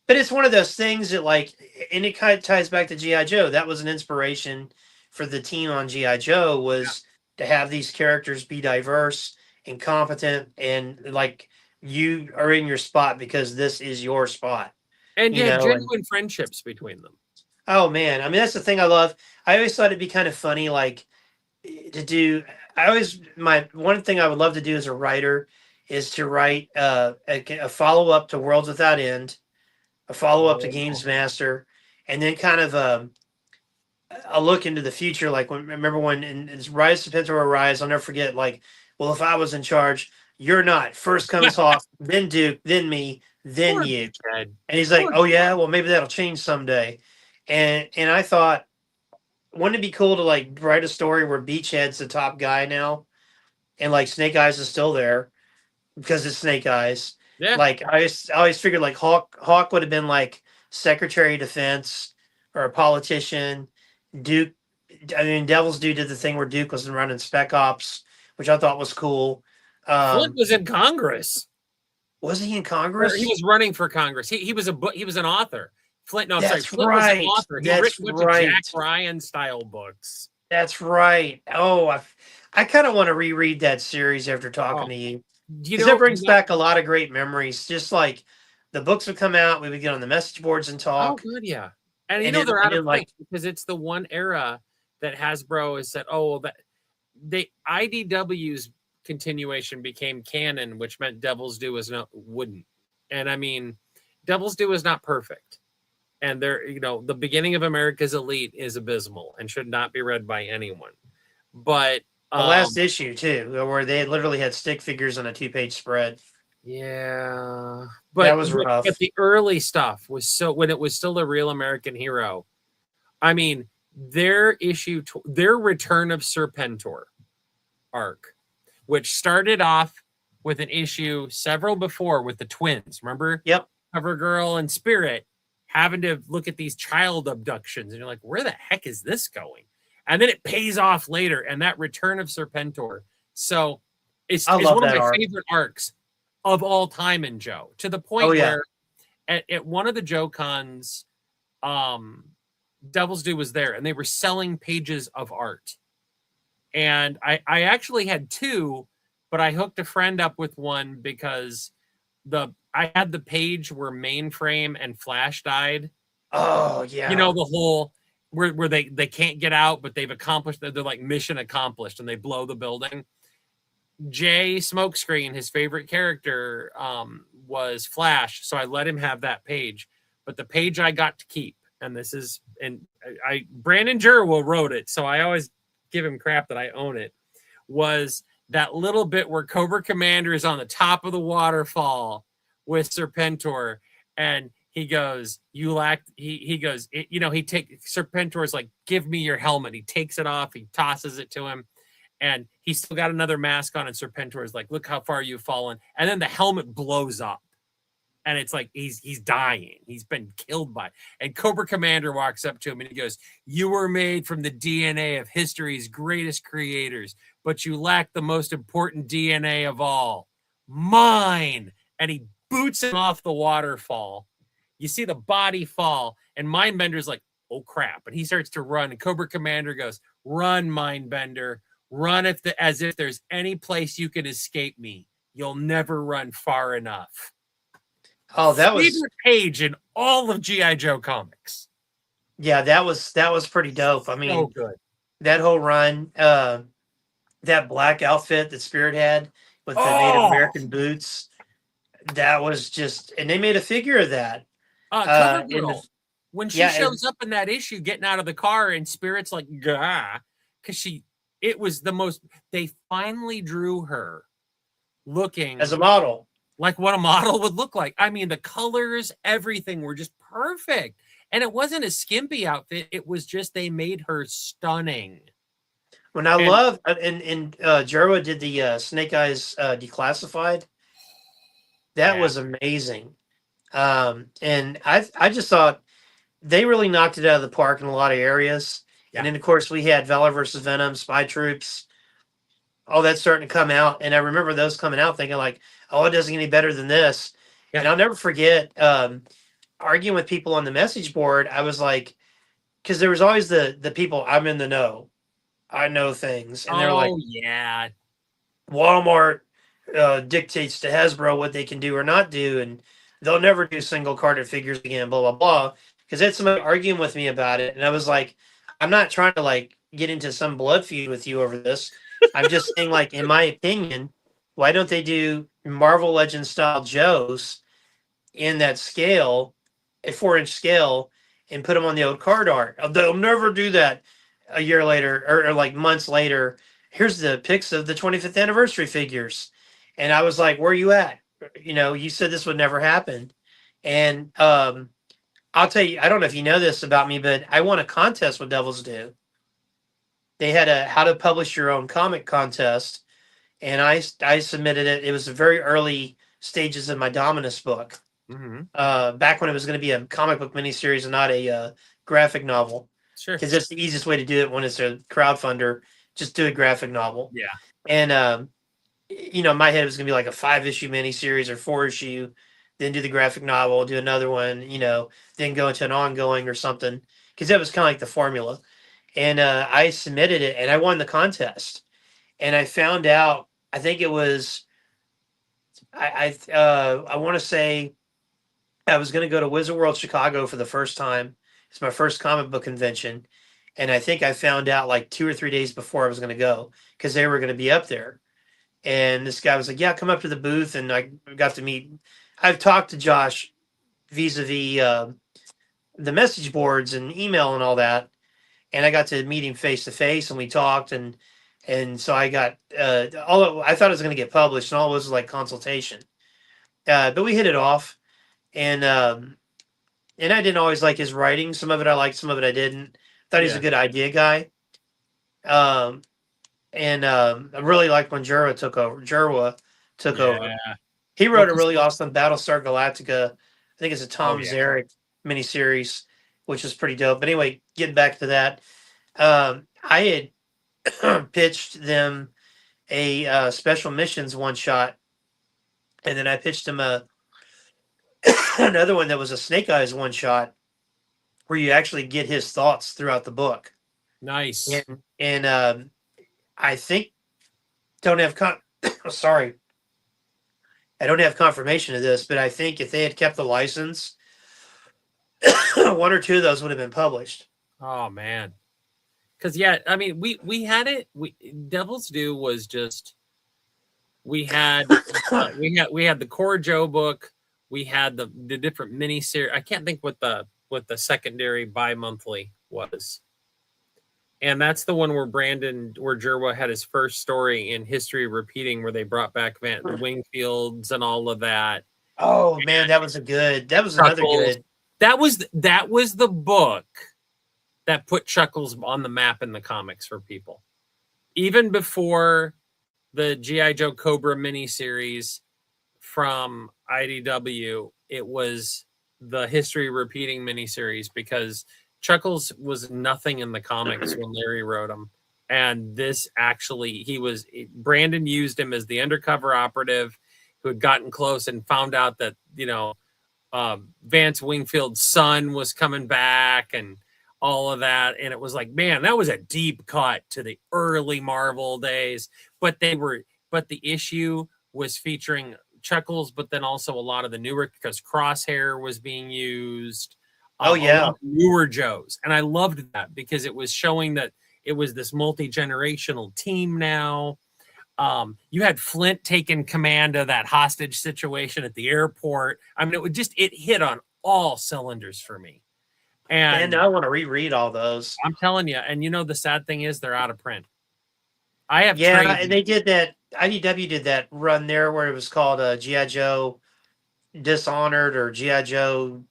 it's one of those things that, like, and it kind of ties back to G.I. Joe. That was an inspiration for the team on G.I. Joe, was to have these characters be diverse and competent, and like, you are in your spot because this is your spot. And genuine friendships between them. Oh man, I mean, that's the thing I love. I always thought it'd be kind of funny, like, to do. One thing I would love to do as a writer is to write a follow up to Worlds Without End, a follow up to Games Master, and then kind of a look into the future. Like, remember when in Rise to Pentor Rise, I'll never forget. Like, well, if I was in charge, you're not. First comes Hawk, then Duke, then me, then you. And he's like, oh yeah, well maybe that'll change someday. And I thought, wouldn't it be cool to like write a story where Beachhead's the top guy now, and like Snake Eyes is still there because it's Snake Eyes. Yeah. Like, I always figured like Hawk would have been like Secretary of Defense or a politician. Duke, I mean, Devil's Due did the thing where Duke was running Spec Ops, which I thought was cool. Flint was in Congress. Was he in Congress? He was running for Congress. He was an author. Flint was an author. He wrote Jack Ryan style books. That's right. Oh, I kind of want to reread that series after talking to you. Because it brings back a lot of great memories. Just like the books would come out, we would get on the message boards and talk. Oh, good, yeah. And they're out of place because it's the one era that Hasbro has said, the IDW's continuation became canon, which meant Devil's Due wouldn't. And I mean, Devil's Due is not perfect. And the beginning of America's Elite is abysmal and should not be read by anyone. But the last issue too, where they literally had stick figures on a 2-page spread. Yeah, but that was rough. But the early stuff was when it was still a real American hero. I mean, their Return of Serpentor arc, which started off with an issue several before with the twins. Remember? Yep. CoverGirl and Spirit having to look at these child abductions, and you're like, where the heck is this going? And then it pays off later, and that Return of Serpentor. So it's one of my favorite arcs of all time in Joe, to the point where at one of the Joe cons, Devil's Due was there, and they were selling pages of art. And I actually had 2, but I hooked a friend up with one because I had the page where Mainframe and Flash died. Oh yeah. You know, the whole where they can't get out, but they've accomplished, they're like mission accomplished, and they blow the building. Jay Smokescreen, his favorite character, was Flash, so I let him have that page. But the page I got to keep, and this is, and Brandon Jerwell wrote it, so I always give him crap that I own it, was that little bit where Cobra Commander is on the top of the waterfall with Serpentor, and he goes, "You lack." He goes, you know, he takes Serpentor's like, "Give me your helmet." He takes it off. He tosses it to him, and he's still got another mask on. And Serpentor is like, "Look how far you've fallen." And then the helmet blows up, and it's like he's dying. He's been killed by. And Cobra Commander walks up to him and he goes, "You were made from the DNA of history's greatest creators, but you lack the most important DNA of all, mine." And he boots him off the waterfall. You see the body fall, and Mindbender's like, "Oh crap!" And he starts to run. And Cobra Commander goes, "Run, Mindbender, run as if there's any place you can escape me. You'll never run far enough." Oh, that was favorite page in all of GI Joe comics. Yeah, that was pretty dope. I mean, So good. That whole run, that black outfit that Spirit had with the Native American boots, that was just, and they made a figure of that. Cover Girl, when she yeah, shows up in that issue, getting out of the car, and Spirit's like, "Gah," because it was the most. They finally drew her looking as a model, like what a model would look like. I mean, the colors, everything were just perfect. And it wasn't a skimpy outfit. It was just, they made her stunning. When I love, and GIJOE did the Snake Eyes Declassified. That was amazing. And I just thought they really knocked it out of the park in a lot of areas. Yeah. And then, of course, we had Valor versus Venom, Spy Troops, all that starting to come out. And I remember those coming out thinking like, oh, it doesn't get any better than this. Yeah. And I'll never forget arguing with people on the message board. I was like, because there was always the people, I'm in the know. I know things. And they're like, yeah, Walmart dictates to Hasbro what they can do or not do. And they'll never do single carded figures again, blah, blah, blah. Because they had somebody arguing with me about it. And I was like, I'm not trying to like get into some blood feud with you over this. I'm just saying, like, in my opinion, why don't they do Marvel Legends style Joes in that scale, a 4-inch scale, and put them on the old card art? They'll never do that. A year later, or like months later, here's the pics of the 25th anniversary figures. And I was like, where are you at? You know, you said this would never happen. And I'll tell you, I don't know if you know this about me, but I won a contest with Devil's Due. They had a how to publish your own comic contest, and I submitted it. It was the very early stages of my Dominus book, back when it was going to be a comic book miniseries and not a graphic novel. Sure. Because that's the easiest way to do it when it's a crowdfunder. Just do a graphic novel. Yeah. And, you know, in my head, it was going to be like a 5-issue miniseries or 4-issue, then do the graphic novel, do another one, you know, then go into an ongoing or something. Because that was kind of like the formula. And I submitted it, and I won the contest. And I found out, I think it was, I want to say I was going to go to Wizard World Chicago for the first time. It's my first comic book convention. And I think I found out like 2 or 3 days before I was going to go because they were going to be up there. And this guy was like, yeah, come up to the booth. And I got to meet. I've talked to Josh vis-a-vis the message boards and email and all that. And I got to meet him face to face, and we talked. And so I got I thought it was going to get published, and all it was like consultation. But we hit it off. And I didn't always like his writing. Some of it I liked, some of it I didn't. Thought he's a good idea guy. I really liked when JIJOE took over. He wrote a really awesome Battlestar Galactica. I think it's a Tom Zarek miniseries, which is pretty dope. But anyway, getting back to that, I had pitched them a special missions one shot, and then I pitched them another one that was a Snake Eyes one shot, where you actually get his thoughts throughout the book. Nice. And I think don't have sorry. I don't have confirmation of this, but I think if they had kept the license, one or two of those would have been published. Oh man. Because yeah, I mean, we had it. Devil's Due was just we had the core Joe book. We had the different mini series. I can't think what the secondary bi-monthly was, and that's the one where GIJOE had his first story in History Repeating, where they brought back the Wingfields and all of that. Oh man, that was another good. That was the book that put Chuckles on the map in the comics for people. Even before the G.I. Joe Cobra miniseries from IDW, it was the History Repeating miniseries, because Chuckles was nothing in the comics when Larry wrote them. And this actually, Brandon used him as the undercover operative who had gotten close and found out that, Vance Wingfield's son was coming back and all of that. And it was like, man, that was a deep cut to the early Marvel days. But the issue was featuring Chuckles, but then also a lot of the newer, because Crosshair was being used. Oh yeah, newer Joes. And I loved that because it was showing that it was this multi-generational team now. You had Flint taking command of that hostage situation at the airport. I mean, it hit on all cylinders for me. And I want to reread all those. I'm telling you. And the sad thing is they're out of print. I have and they did that. IDW did that run there where it was called G.I. Joe Dishonored or G.I. Joe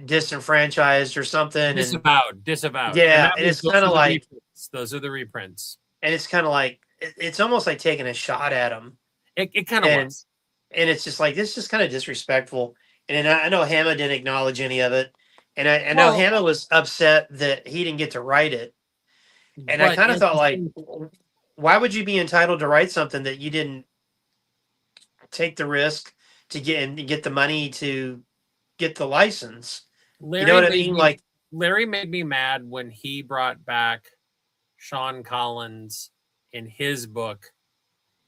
Disenfranchised or something. Disavowed. Yeah, and it's kind of like those are the reprints. And it's kind of like it's almost like taking a shot at them. It kind of was. And it's just like, this is just kind of disrespectful. And I know Hama didn't acknowledge any of it. And I know Hama was upset that he didn't get to write it. And I kind of thought, like, why would you be entitled to write something that you didn't take the risk to get the money to get the license? You know what I mean? Like, Larry made me mad when he brought back Sean Collins in his book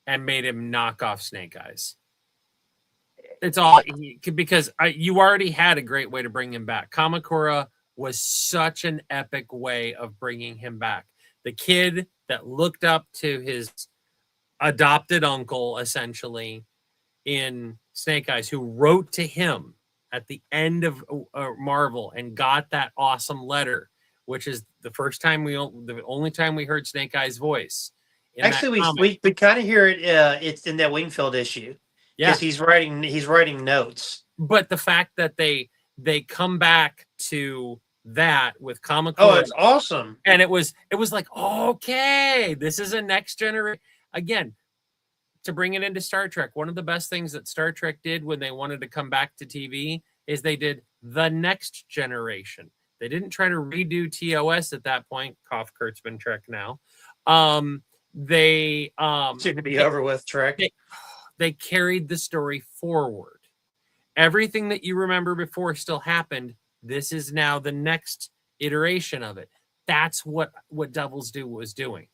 and made him knock off Snake Eyes. It's all because you already had a great way to bring him back. Kamakura was such an epic way of bringing him back. The kid that looked up to his adopted uncle, essentially, in Snake Eyes, who wrote to him at the end of Marvel and got that awesome letter, which is the only time we heard Snake Eyes' voice. Actually, we kind of hear it. It's in that Wingfield issue. Yeah, he's writing notes. But the fact that they come back to that with Kamakura, oh, it's awesome. And it was like, okay, this is a next generation. Again, to bring it into Star Trek, one of the best things that Star Trek did when they wanted to come back to TV is they did the next generation. They didn't try to redo TOS at that point. Cough, Kurtzman Trek now. They soon to be over with Trek. They carried the story forward. Everything that you remember before still happened. This is now the next iteration of it. That's what Devil's Due was doing,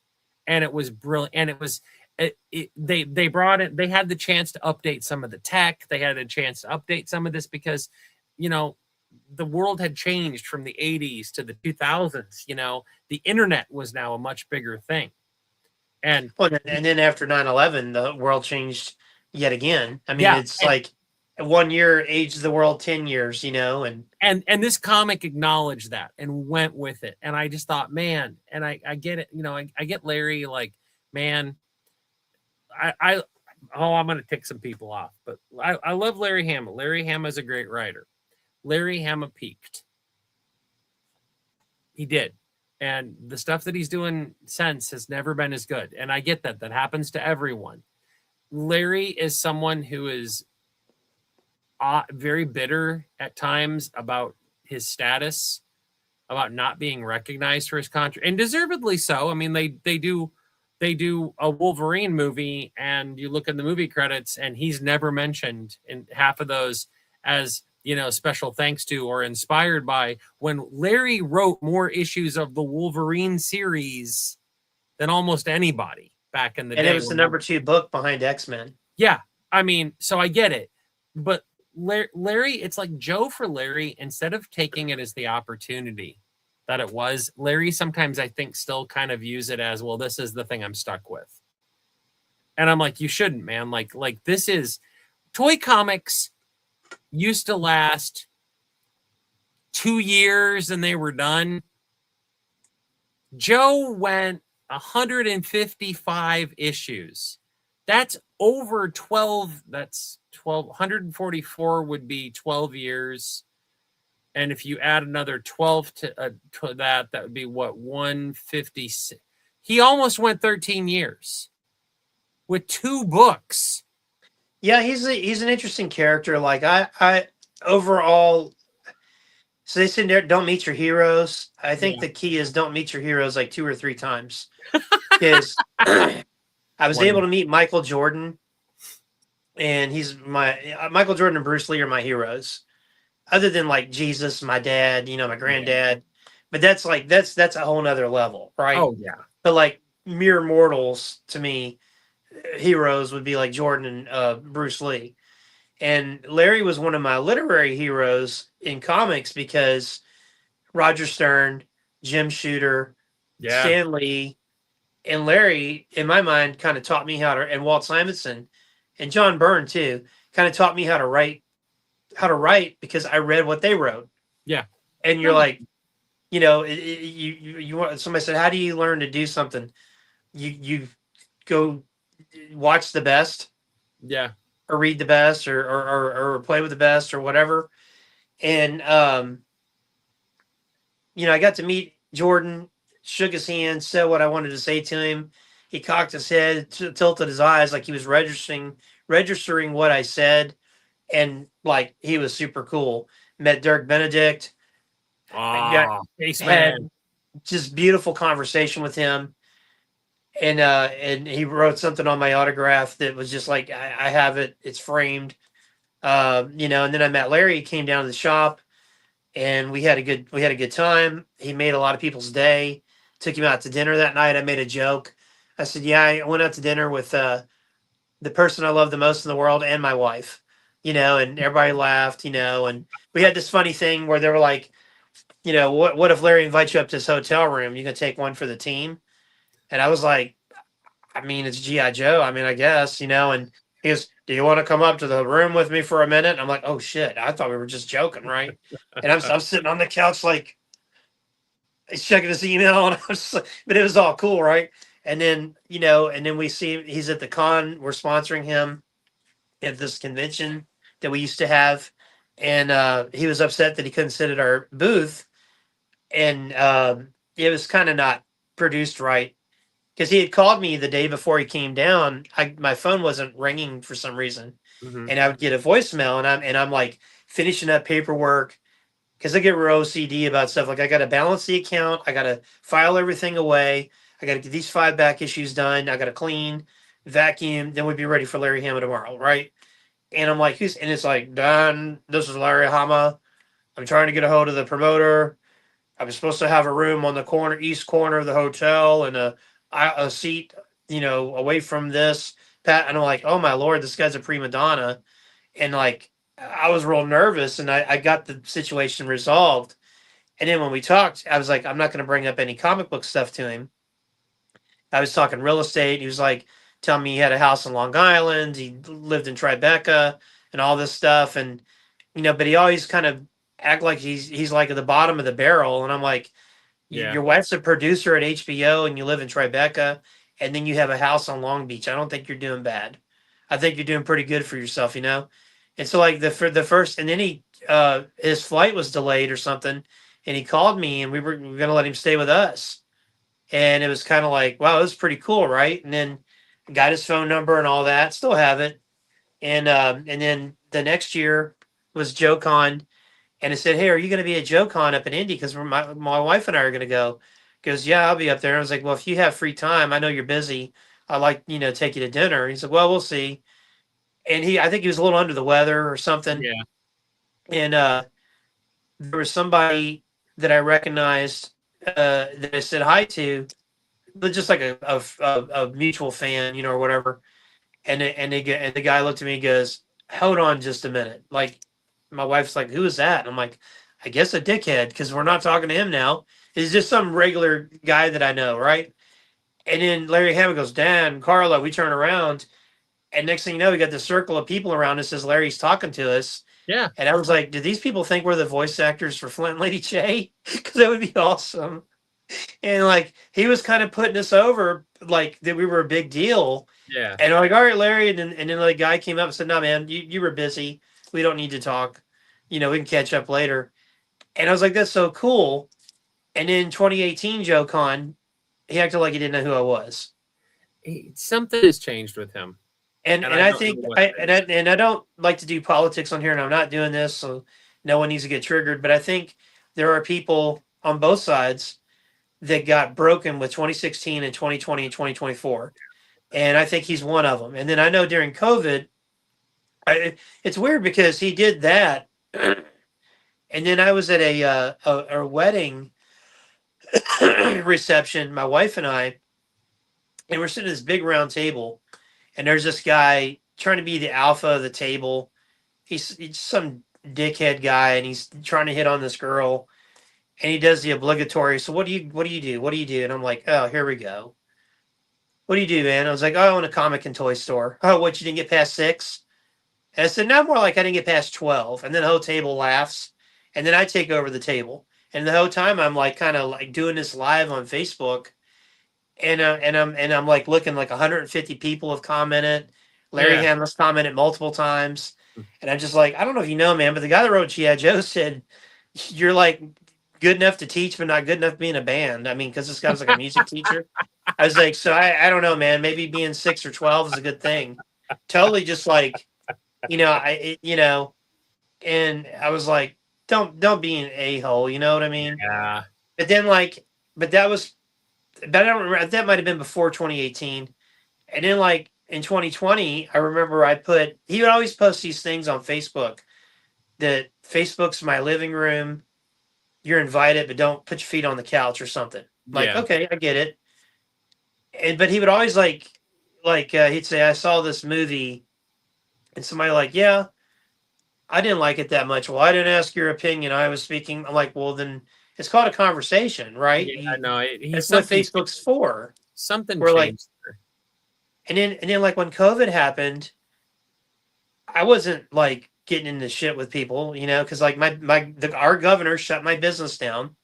and it was brilliant. And it was they brought it. They had the chance to update some of the tech. They had a chance to update some of this because, the world had changed from the 80s to the 2000s. The internet was now a much bigger thing. And then after 9/11, the world changed yet again. I mean, it's like 1 year aged the world 10 years, and this comic acknowledged that and went with it. And I just thought, man, and I get it. I get Larry, like, man, I'm going to tick some people off, but I love Larry Hama. Larry Hama is a great writer. Larry Hama peaked. He did. And the stuff that he's doing since has never been as good. And I get that. That happens to everyone. Larry is someone who is very bitter at times about his status, about not being recognized for his contract, and deservedly so. I mean, they do a Wolverine movie, and you look at the movie credits, and he's never mentioned in half of those as special thanks to or inspired by, when Larry wrote more issues of the Wolverine series than almost anybody back in the day. And it was the number 2 book behind X-Men. Yeah. I mean, so I get it, but Larry, it's like Joe for Larry, instead of taking it as the opportunity that it was, Larry sometimes I think still kind of views it as, well, this is the thing I'm stuck with. And I'm like, you shouldn't, man. Like this is toy comics used to last 2 years and they were done. Joe went 155 issues. That's over 12. That's 12. 144 would be 12 years. And if you add another 12 to that, that would be what, 156. He almost went 13 years with 2 books. Yeah, he's an interesting character. Like I overall, so they said don't meet your heroes. I think the key is don't meet your heroes like 2 or 3 times. Because I was able to meet Michael Jordan, and he's Michael Jordan and Bruce Lee are my heroes. Other than like Jesus, my dad, my granddad, but that's a whole nother level, right? Oh yeah. But like mere mortals to me, heroes would be like Jordan and Bruce Lee. And Larry was one of my literary heroes in comics because Roger Stern, Jim Shooter, Stan Lee, and Larry, in my mind, kind of taught me how to, and Walt Simonson and John Byrne too, kind of taught me how to write because I read what they wrote. Yeah. And you're like, you want, somebody said, how do you learn to do something? You go watch the best. Yeah. Or read the best or play with the best or whatever. And, I got to meet Jordan, shook his hand, said what I wanted to say to him. He cocked his head, tilted his eyes like he was registering what I said. And like, he was super cool. Met Dirk Benedict. Had just beautiful conversation with him. And he wrote something on my autograph that was just like, I have it. It's framed. And then I met Larry. He came down to the shop, and we had a good time. He made a lot of people's day. Took him out to dinner that night. I made a joke. I said, yeah, I went out to dinner with the person I love the most in the world and my wife, and everybody laughed, and we had this funny thing where they were like, what if Larry invites you up to his hotel room? You can take one for the team. And I was like, I mean, it's G.I. Joe. I mean, I guess, and he goes, do you want to come up to the room with me for a minute? And I'm like, oh shit. I thought we were just joking. Right. And I'm sitting on the couch, like, he's checking his email, and I was like, but it was all cool. Right. And then, and then we see he's at the con. We're sponsoring him at this convention that we used to have. And he was upset that he couldn't sit at our booth. And it was kind of not produced right. Because he had called me the day before he came down. My phone wasn't ringing for some reason, and I would get a voicemail, and I'm like finishing up paperwork because I get real OCD about stuff. Like I got to balance the account, I got to file everything away, I got to get these 5 back issues done, I got to clean, vacuum, then we'd be ready for Larry Hama tomorrow, right? And I'm like, and it's like, Don, this is Larry Hama. I'm trying to get a hold of the promoter. I was supposed to have a room on the east corner of the hotel and a seat, away from this, Pat. And I'm like, oh my Lord, this guy's a prima donna. And like, I was real nervous, and I got the situation resolved. And then when we talked, I was like, I'm not going to bring up any comic book stuff to him. I was talking real estate. He was like, telling me he had a house in Long Island. He lived in Tribeca and all this stuff. And, but he always kind of act like he's like at the bottom of the barrel. And I'm like, your wife's a producer at HBO and you live in Tribeca, and then you have a house on Long Beach. I don't think you're doing bad. I think you're doing pretty good for yourself, And so like the first, and then his flight was delayed or something, and he called me, and we were going to let him stay with us. And it was kind of like, wow, it was pretty cool. Right. And then got his phone number and all that, still have it. And then the next year was JoeCon. And I said, hey, are you going to be at JoeCon up in Indy? Because my wife and I are going to go. He goes, yeah, I'll be up there. And I was like, well, if you have free time, I know you're busy. I'd like, take you to dinner. And he said, well, we'll see. And I think he was a little under the weather or something. Yeah. And there was somebody that I recognized that I said hi to, but just like a mutual fan, or whatever. And the guy looked at me and goes, hold on just a minute. Like, my wife's like, who is that? And I'm like, I guess a dickhead, because we're not talking to him now. It's just some regular guy that I know, right? And then Larry Hammond goes, Dan, Carla, we turn around. And next thing you know, we got this circle of people around us as Larry's talking to us. Yeah. And I was like, do these people think we're the voice actors for Flint and Lady Che? Because that would be awesome. And like, he was kind of putting us over, like that we were a big deal. Yeah. And I'm like, all right, Larry. And then the guy came up and said, no, man, you were busy. We don't need to talk. We can catch up later. And I was like, that's so cool. And then 2018, Joe Con, he acted like he didn't know who I was. Something has changed with him. And I think I don't like to do politics on here, and I'm not doing this, so no one needs to get triggered. But I think there are people on both sides that got broken with 2016 and 2020 and 2024, and I think he's one of them. And then I know during COVID, it's weird because he did that, and then I was at a wedding reception, my wife and I, and we're sitting at this big round table. And there's this guy trying to be the alpha of the table. He's some dickhead guy, and he's trying to hit on this girl. And he does the obligatory. So what do you do? What do you do? And I'm like, oh, here we go. What do you do, man? I was like, oh, I own a comic and toy store. Oh, what, you didn't get past 6? And I said, no, more like I didn't get past 12. And then the whole table laughs. And then I take over the table. And the whole time I'm like kind of like doing this live on Facebook. And I'm like looking, like 150 people have commented. Larry Hamlin's commented multiple times, and I'm just like, I don't know if you know, man, but the guy that wrote GI Joe said you're like good enough to teach, but not good enough to be in a band. I mean, because this guy was like a music teacher. I was like, so I don't know, man. Maybe being 6 or 12 is a good thing. Totally, just like and I was like, don't be an a-hole. You know what I mean? Yeah. But then but that was. But I don't remember. That might have been before 2018. And then, like, in 2020, I remember he would always post these things on Facebook that Facebook's my living room. You're invited, but don't put your feet on the couch or something. Like, okay, I get it. But he would always he'd say, I saw this movie, and somebody like, yeah, I didn't like it that much. Well, I didn't ask your opinion. I was speaking. I'm like, well, then it's called a conversation, right? Yeah, no, that's what Facebook's for. Something changed. Like, and then like when COVID happened, I wasn't like getting into shit with people, because like our governor shut my business down,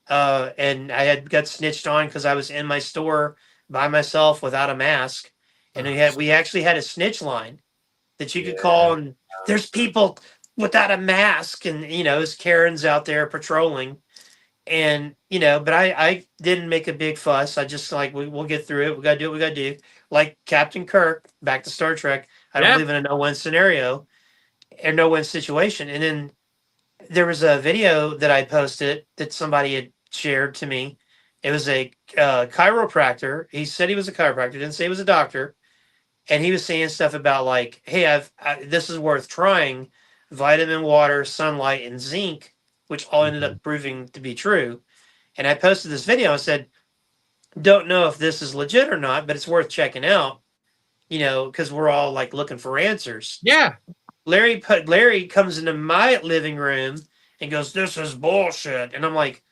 and I got snitched on because I was in my store by myself without a mask, and we actually had a snitch line that you could call, and there's people without a mask, and there's Karens out there patrolling. And, but I didn't make a big fuss. I just like, we'll get through it. We got to do what we got to do. Like Captain Kirk, back to Star Trek. I don't believe in a no-win scenario or no-win situation. And then there was a video that I posted that somebody had shared to me. It was a chiropractor. He said he was a chiropractor. Didn't say he was a doctor. And he was saying stuff about like, hey, this is worth trying. Vitamin, water, sunlight, and zinc, which all ended up proving to be true. And I posted this video and said, don't know if this is legit or not, but it's worth checking out, because we're all like looking for answers. Yeah. Larry comes into my living room and goes, this is bullshit. And I'm like,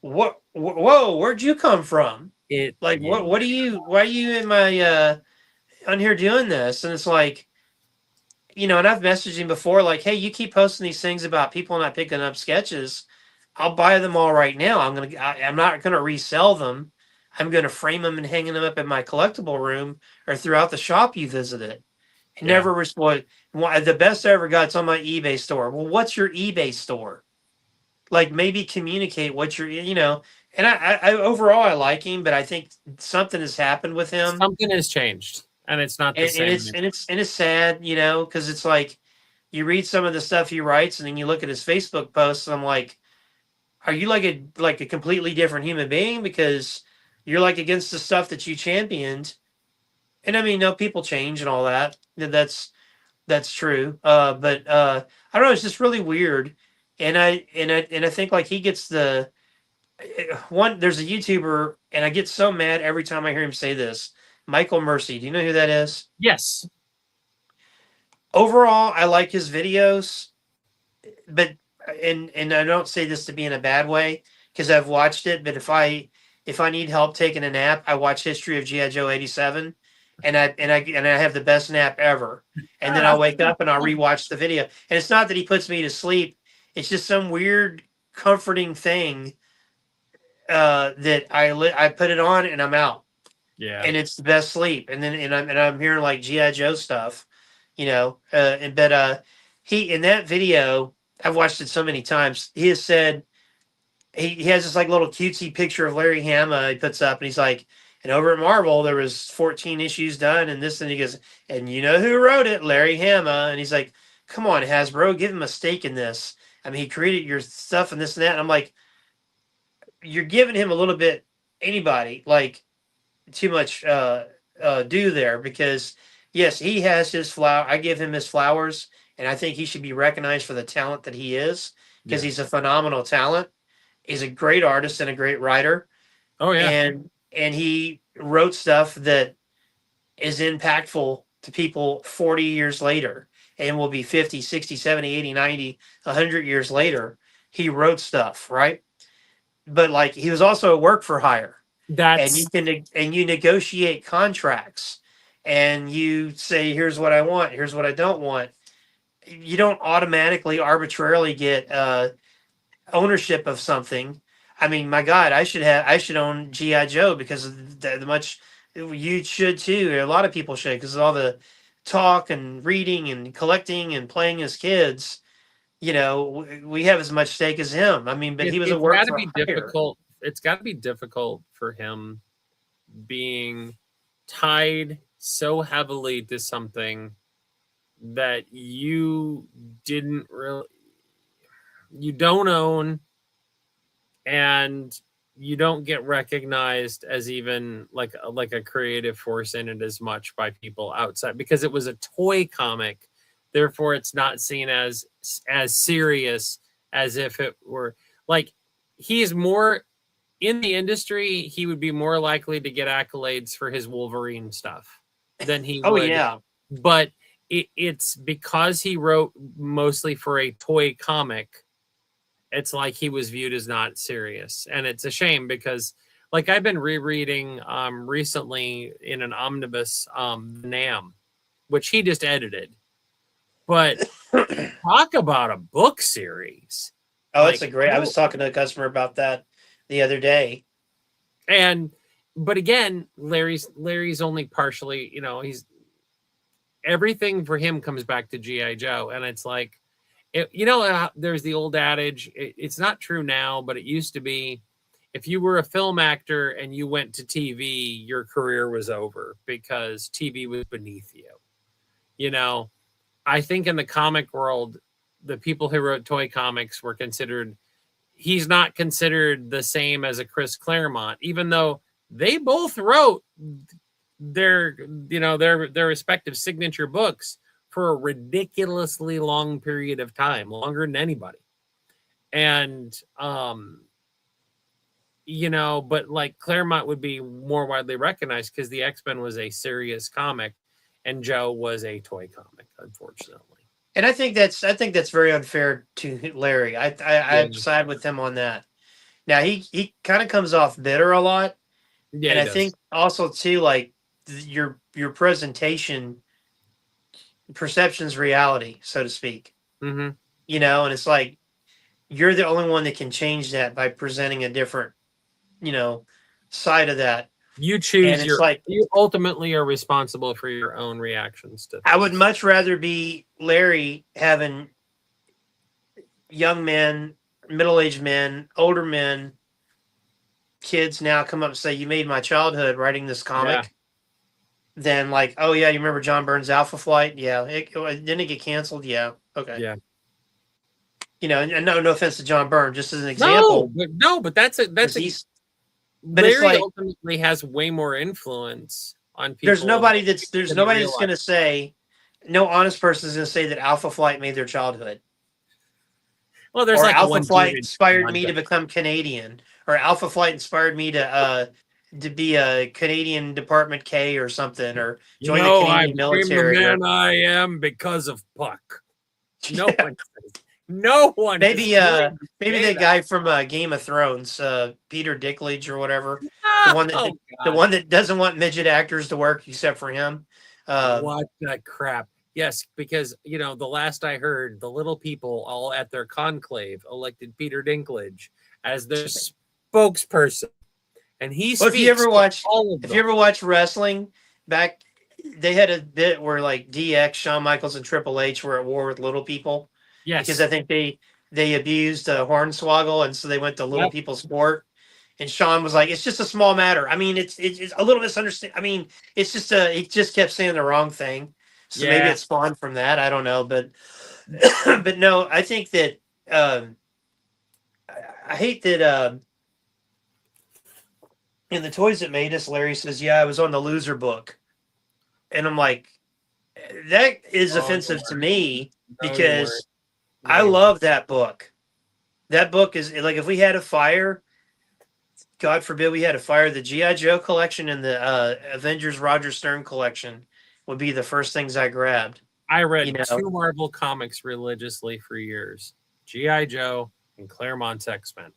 what? Whoa, where'd you come from? Why are you in my, on here doing this? And it's like, and I've messaged him before, like, hey, you keep posting these things about people not picking up sketches. I'll buy them all right now. I'm not gonna resell them. I'm gonna frame them and hanging them up in my collectible room or throughout the shop you visited. Never respond. The best I ever got is on my eBay store. Well, what's your eBay store? Like, maybe communicate what you're, And I overall I like him, but I think something has happened with him. Something has changed. And it's not the same. And it's sad, because it's like you read some of the stuff he writes, and then you look at his Facebook posts, and I'm like, are you like a completely different human being? Because you're like against the stuff that you championed. And I mean, no, people change and all that. That's true. But I don't know, it's just really weird. And I think like he gets there's a YouTuber, and I get so mad every time I hear him say this. Michael Mercy. Do you know who that is? Yes. overall, I like his videos, but and I don't say this to be in a bad way because I've watched it. But if I need help taking a nap, I watch History of GI Joe '87, and I have the best nap ever. And then I'll wake up and I'll rewatch the video. And it's not that he puts me to sleep; it's just some weird comforting thing that I put it on and I'm out, Yeah. and it's the best sleep. And then I'm hearing like GI Joe stuff, he in that video, I've watched it so many times. He has said he has this like little cutesy picture of Larry Hama he puts up, and he's like, and over at Marvel there was 14 issues done, and this, and he goes, and you know who wrote it? Larry Hama. And he's like, come on, Hasbro, give him a stake in this. I mean, he created your stuff and this and that. And I'm like, you're giving him a little bit, anybody like too much due there, because yes, he has his flower. I give him his flowers, and I think he should be recognized for the talent that he is, because he's a phenomenal talent. He's a great artist and a great writer. Oh yeah. And he wrote stuff that is impactful to people 40 years later, and will be 50, 60, 70, 80, 90, 100 years later. He wrote stuff, right? But like, he was also a work for hire. That's And you negotiate contracts, and you say, here's what I want, here's what I don't want. You don't automatically arbitrarily get ownership of something. I mean, my God, I should own GI Joe because of the much. You should too. A lot of people should, because of all the talk and reading and collecting and playing as kids. We have as much stake as him. I mean, but he was a work for hire. Difficult. It's got to be difficult for him being tied so heavily to something that you don't own, and you don't get recognized as even like a creative force in it as much by people outside, because it was a toy comic. Therefore, it's not seen as serious as if it were like, he's more in the industry. He would be more likely to get accolades for his Wolverine stuff than he would. Oh yeah. But it's because he wrote mostly for a toy comic. It's like he was viewed as not serious. And it's a shame, because like I've been rereading recently in an omnibus, Nam, which he just edited. But talk about a book series. Oh, like, it's a great. I was talking to a customer about that the other day. But again, Larry's only partially, he's, everything for him comes back to GI Joe, and it's like, there's the old adage. It's not true now, but it used to be. If you were a film actor and you went to TV, your career was over because TV was beneath you. I think in the comic world, the people who wrote toy comics were considered. He's not considered the same as a Chris Claremont, even though they both wrote their respective signature books for a ridiculously long period of time, longer than anybody. And, but like Claremont would be more widely recognized because the X-Men was a serious comic and Joe was a toy comic, unfortunately. And I think that's very unfair to Larry. I side with him on that. Now he kind of comes off bitter a lot. Yeah, and I think also too, like your presentation, perception's reality, so to speak. Mm-hmm. And it's like you're the only one that can change that by presenting a different, side of that. You choose you ultimately are responsible for your own reactions to things. I would much rather be Larry having young men, middle-aged men, older men, kids now come up and say, you made my childhood writing this comic, than like, oh yeah, you remember John Byrne's Alpha Flight? Yeah. Didn't it get canceled? Yeah. Okay. Yeah. And no offense to John Byrne, just as an example. But that's Larry ultimately has way more influence on people. There's nobody that's going to say, no honest person is going to say that Alpha Flight made their childhood. Well, there's or like Alpha Flight inspired me to become Canadian, or Alpha Flight inspired me to to be a Canadian Department K or something, or You join the know, I Canadian became the military, or man I am because of Puck. No yeah, one says, no one is maybe going to maybe say that that. guy from Game of Thrones, Peter Dinklage or whatever, the one that Oh the God. one that doesn't want midget actors to work except for him. What the crap? Yes, because the last I heard, the little people all at their conclave elected Peter Dinklage as their spokesperson, and he Well, speaks for all of if you them. ever watch wrestling back, they had a bit where like DX, Shawn Michaels, and Triple H were at war with little people because I Yes. think they abused Hornswoggle, and so they went to little Yep. people's sport. And Sean was like, "It's just a small matter. I mean, it's a little misunderstood. I mean, it's just he just kept saying the wrong thing. So maybe Yeah. it spawned from that. I don't know, but but no, I think that I hate that in the Toys That Made Us, Larry says, "Yeah, I was on the loser book," and I'm like, that is Oh, you offensive to weren't. me No, you weren't. because No, I you weren't. love that book. That book is like if we had a fire, God forbid we had a fire, the GI Joe collection and the Avengers Roger Stern collection would be the first things I grabbed. I You read know, two Marvel comics religiously for years: GI Joe and Claremont's X-Men.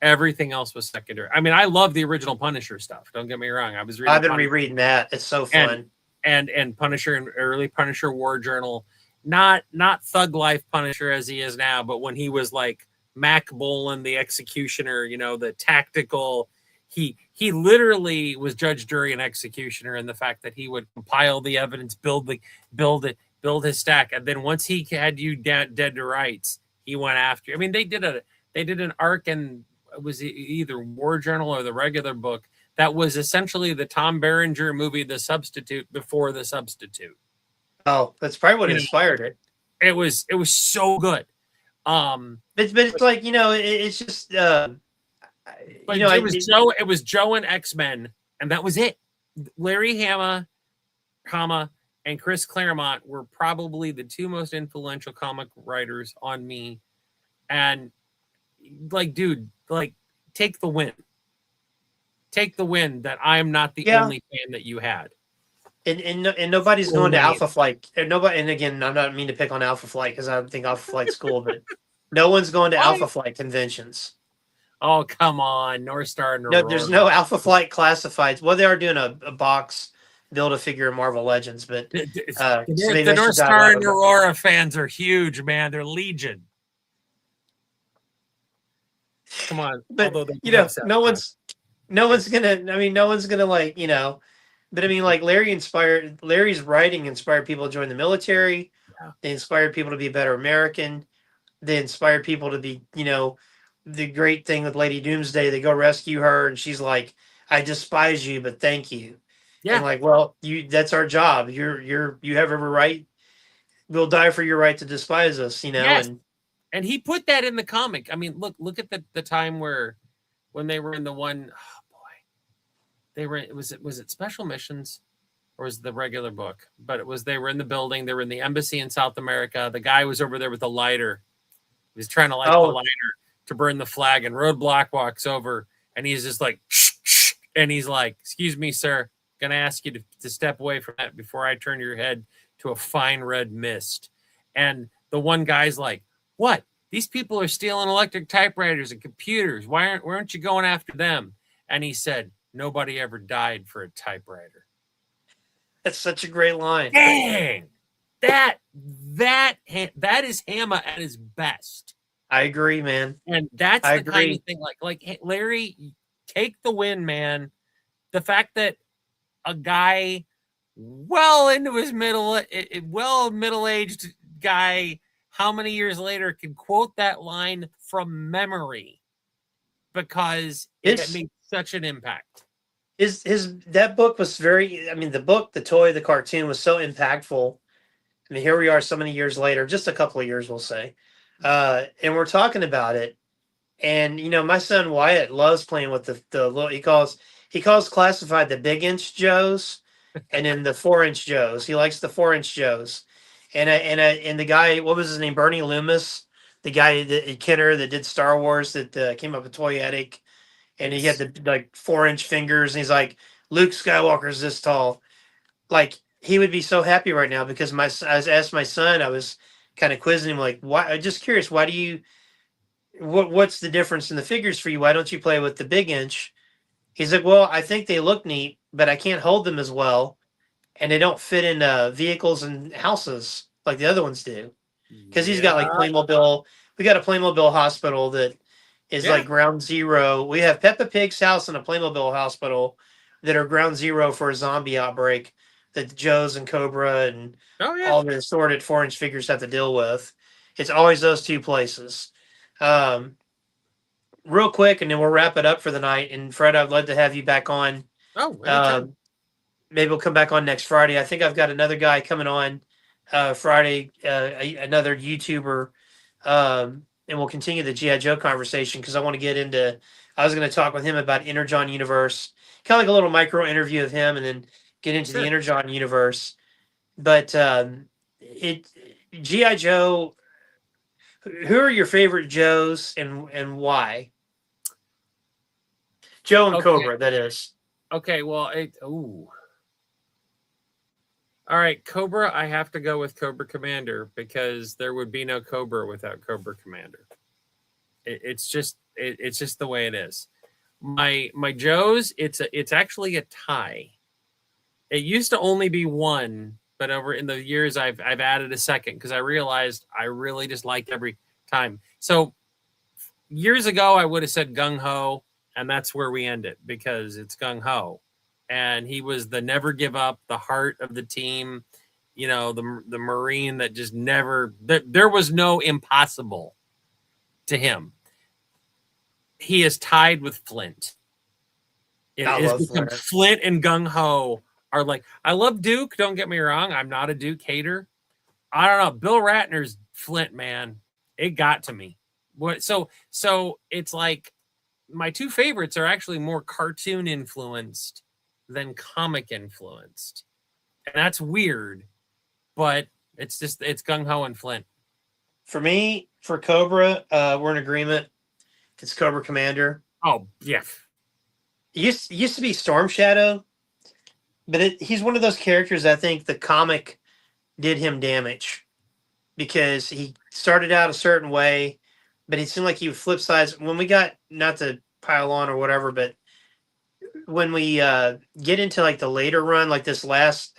Everything else was secondary. I mean, I love the original Punisher stuff. Don't get me wrong. I was reading I've been Punisher rereading that. It's so and fun. and Punisher and early Punisher War Journal, not Thug Life Punisher as he is now, but when he was like Mac Bolan, the executioner, the tactical. He literally was judge, jury, and executioner, in the fact that he would compile the evidence, build his stack, and then once he had you dead to rights, he went after you. I mean, they did an arc, and it was either War Journal or the regular book that was essentially the Tom Berenger movie, The Substitute, before The Substitute. Oh, that's probably what You know, inspired it. it was so good. But it's like it's just But it was Joe and X-Men, and that was it. Larry Hama, and Chris Claremont were probably the two most influential comic writers on me. And like, dude, like, take the win. Take the win that I'm not the yeah. only fan that you had. And nobody's So going to many. Alpha Flight. And nobody. And again, I'm not mean to pick on Alpha Flight because I think Alpha Flight's cool, but no one's going to Why? Alpha Flight conventions. Oh, come on. North Star and No, there's Aurora. no Alpha Flight classifieds. Well, they are doing a box build a figure of Marvel Legends, but so maybe The I should North dive Star out and of it. Aurora fans are huge, man. They're legion. Come on. But Although they do have no one's it's gonna. I mean, no one's gonna like But I mean, like Larry's writing inspired people to join the military. yeah. They inspired people to be a better American. They inspired people to be, the great thing with Lady Doomsday. They go rescue her, and she's like, "I despise you, but thank you." And Yeah. like, well, that's our job. You have every right. We'll die for your right to despise us, Yes. and And he put that in the comic. I mean, look at the time when they were in the one, oh boy. Was it Special Missions, or was it the regular book? But they were in the building, they were in the embassy in South America. The guy was over there with a lighter. He was trying to light the oh, lighter to burn the flag, and Roadblock walks over, and he's just like, shh, shh, and he's like, "Excuse me, sir. Gonna ask you to step away from that before I turn your head to a fine red mist." And the one guy's like, "What? These people are stealing electric typewriters and computers. Why aren't you going after them?" And he said, "Nobody ever died for a typewriter." that's such a great line. Dang, that is Hama at his best. I agree, man. And that's I the kind of agree. thing, like Larry, take the win, man. The fact that a guy well into his middle-aged guy, how many years later, can quote that line from memory because it It's made such an impact. his that book was very. I mean, the book, the toy, the cartoon was so impactful. I mean, here we are so many years later, just a couple of years, we'll say, and we're talking about it. And my son Wyatt loves playing with the little. He calls classified the big inch Joes, and then the 4-inch Joes. He likes the 4-inch Joes, and the guy, what was his name? Bernie Loomis, the guy that Kenner that did Star Wars that came up with Toyetic, and he had the like 4-inch fingers, and he's like, Luke Skywalker's this tall. Like he would be so happy right now because I was asked my son, I was kind of quizzing him like, why? I'm just curious, why do you? What's the difference in the figures for you? Why don't you play with the big inch? He's like, well, I think they look neat, but I can't hold them as well, and they don't fit in vehicles and houses like the other ones do. Because he's got like Yeah. Playmobil. We got a Playmobil hospital that is Yeah. like ground zero. We have Peppa Pig's house and a Playmobil hospital that are ground zero for a zombie outbreak that Joe's and Cobra and Oh yeah. all the assorted 4-inch figures have to deal with. It's always those two places. Um, Real quick, and then we'll wrap it up for the night. And Fred, I'd love to have you back on. Oh, anytime. Um, Maybe we'll come back on next Friday. I think I've got another guy coming on Friday, another YouTuber, and we'll continue the GI Joe conversation because I want to get into. I was going to talk with him about Energon Universe, kind of like a little micro interview of him, and then get into the Sure. Energon Universe. But it GI Joe. Who are your favorite Joes and why? Joe and Okay. Cobra, that is. Okay. Well, ooh. All right, Cobra. I have to go with Cobra Commander because there would be no Cobra without Cobra Commander. It's just the way it is. My Joes, it's actually a tie. It used to only be one, but over in the years I've added a second because I realized I really just liked every time. So years ago I would have said Gung Ho, and that's where we end it because it's Gung Ho. And he was the never give up, the heart of the team, you know, the Marine that just never, there was no impossible to him. He is tied with Flint. It is because Flint and Gung Ho are like, I love Duke, don't get me wrong. I'm not a Duke hater. I don't know. Bill Ratner's Flint, man. It got to me. So it's like my two favorites are actually more cartoon influenced than comic influenced. And that's weird, but it's Gung Ho and Flint. For me, for Cobra, we're in agreement. It's Cobra Commander. Oh, yeah. It used to be Storm Shadow, but he's one of those characters I think the comic did him damage because he started out a certain way, but it seemed like he would flip sides. When we got, not to pile on or whatever, but when we get into like the later run, like this last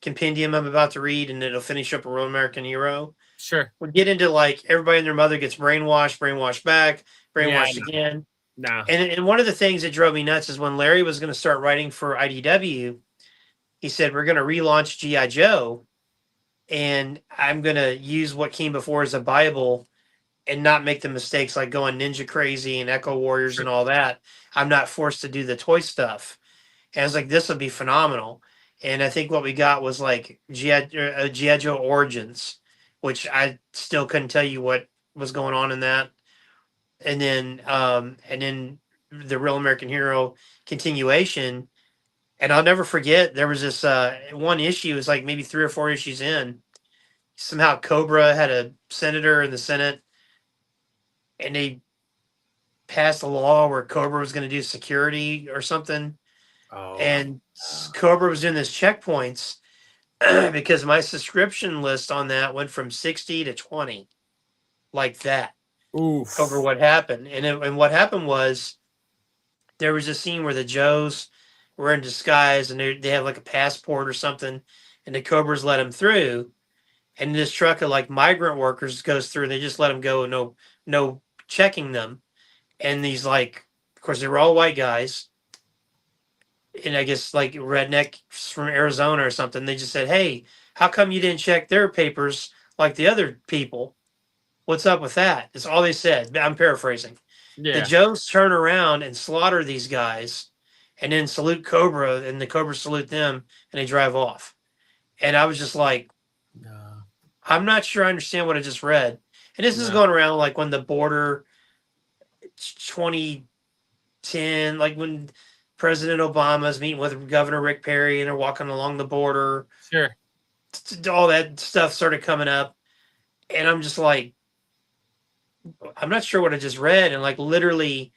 compendium I'm about to read, and it'll finish up a Real American Hero. Sure. We get into like everybody and their mother gets brainwashed back, brainwashed again. No. And one of the things that drove me nuts is when Larry was going to start writing for IDW, he said, we're going to relaunch G.I. Joe, and I'm going to use what came before as a Bible and not make the mistakes like going Ninja Crazy and Echo Warriors and all that. I'm not forced to do the toy stuff. And I was like, this would be phenomenal. And I think what we got was like G.I. Joe Origins, which I still couldn't tell you what was going on in that. And then the Real American Hero continuation. And I'll never forget, there was this one issue, it was like maybe 3 or 4 issues in. Somehow Cobra had a senator in the Senate, and they passed a law where Cobra was going to do security or something. Oh. And Cobra was doing this checkpoints because my subscription list on that went from 60 to 20, like that. Oof. Over what happened. And what happened was there was a scene where the Joes were in disguise and they have like a passport or something, and the Cobras let them through. And this truck of like migrant workers goes through and they just let them go, no checking them. And these, like, of course, they were all white guys. And I guess like redneck from Arizona or something. They just said, hey, how come you didn't check their papers like the other people? What's up with that? That's all they said. I'm paraphrasing. Yeah. The Joes turn around and slaughter these guys and then salute Cobra, and the Cobra salute them, and they drive off. And I was just like, I'm not sure I understand what I just read. And this is going around like when the border 2010, like when President Obama's meeting with Governor Rick Perry and they're walking along the border. Sure. All that stuff started coming up. And I'm just like, I'm not sure what I just read. And like literally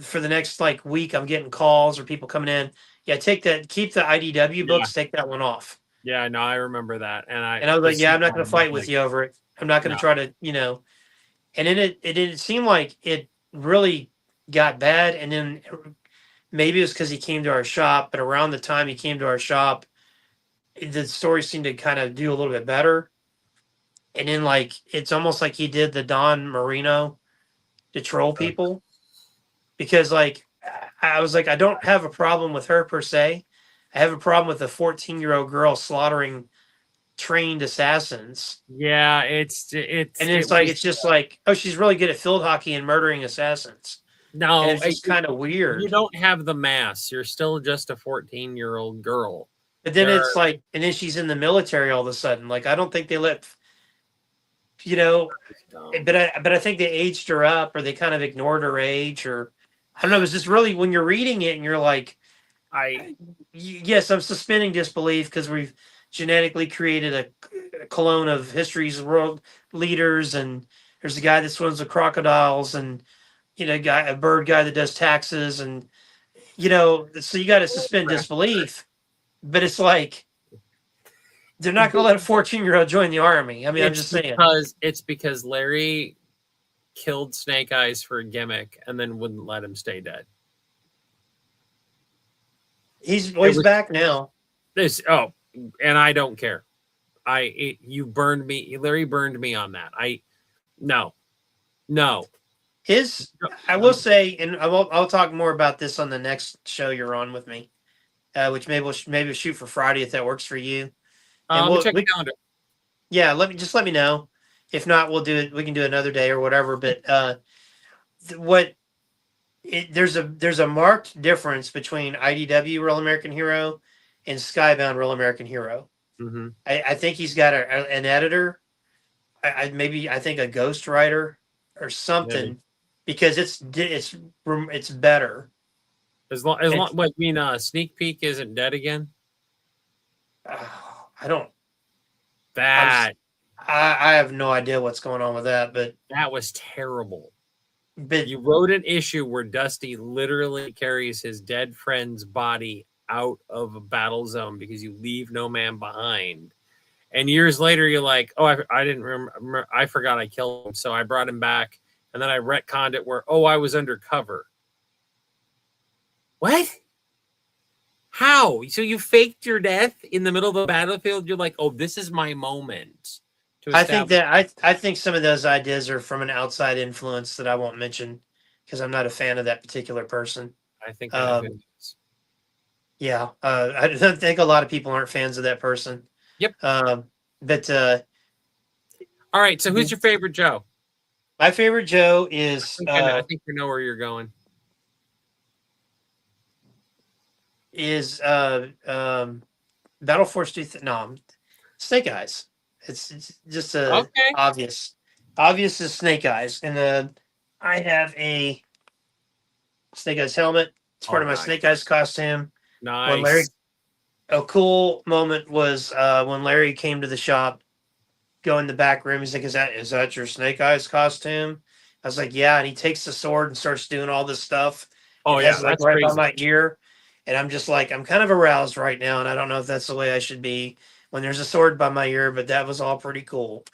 for the next like week, I'm getting calls or people coming in. Yeah, keep the IDW books, take that one off. Yeah, no, I remember that. And I was like, this yeah, is I'm not why going to I'm fight with like, you over it. I'm not going no. to try to, and then it seemed like it really got bad. And then maybe it was because he came to our shop, but around the time he came to our shop, the story seemed to kind of do a little bit better. And then like, it's almost like he did the Don Marino to troll people, because like, I was like, I don't have a problem with her per se. I have a problem with a 14-year-old girl slaughtering trained assassins. Yeah, And it it's like, was it's just like, oh, she's really good at field hockey and murdering assassins. And no, it's just kind of you weird. don't have the mass. You're still just a 14-year-old girl. But then it's like, and then she's in the military all of a sudden. Like, I don't think they let, you know, but I think they aged her up, or they kind of ignored her age, or I don't know. It was just really, when you're reading it and you're like, yes, I'm suspending disbelief because we've genetically created a clone of history's world leaders, and there's a guy that swims with crocodiles, and a bird guy that does taxes, and so you got to suspend disbelief. But it's like, they're not going to let a 14-year-old join the army. I mean, I'm just saying. It's because Larry killed Snake Eyes for a gimmick and then wouldn't let him stay dead. He's back now. And I don't care. You burned me. Larry burned me on that. No. I will say, and I'll talk more about this on the next show you're on with me, which maybe we'll shoot for Friday if that works for you. And we'll check the calendar. Yeah, let me know. If not, we'll do it. We can do another day or whatever. But there's a marked difference between IDW Real American Hero and Skybound Real American Hero. Mm-hmm. I think he's got an editor. I think a ghostwriter or something, maybe. Because it's better. As long, what you mean? Sneak Peek isn't dead again. I don't. That I have no idea what's going on with that, but that was terrible. But you wrote an issue where Dusty literally carries his dead friend's body out of a battle zone because you leave no man behind. And years later, you're like, oh, I didn't remember. I forgot I killed him, so I brought him back. And then I retconned it where, I was undercover. What? How? So you faked your death in the middle of the battlefield? You're like, oh, this is my moment. I think some of those ideas are from an outside influence that I won't mention because I'm not a fan of that particular person. I think yeah, I don't think a lot of people aren't fans of that person. Yep. But all right. So who's your favorite Joe? My favorite Joe is. I think you know where you're going. Is Battle Force 2? No, Snake Eyes. It's just obvious. Obvious is Snake Eyes, and I have a Snake Eyes helmet. It's part of my Snake Eyes costume. Nice. A cool moment was when Larry came to the shop, go in the back room. He's like, "Is that your Snake Eyes costume?" I was like, "Yeah." And he takes the sword and starts doing all this stuff. Oh yeah, that's right crazy. on my ear, and I'm just like, I'm kind of aroused right now, and I don't know if that's the way I should be when there's a sword by my ear. But that was all pretty cool.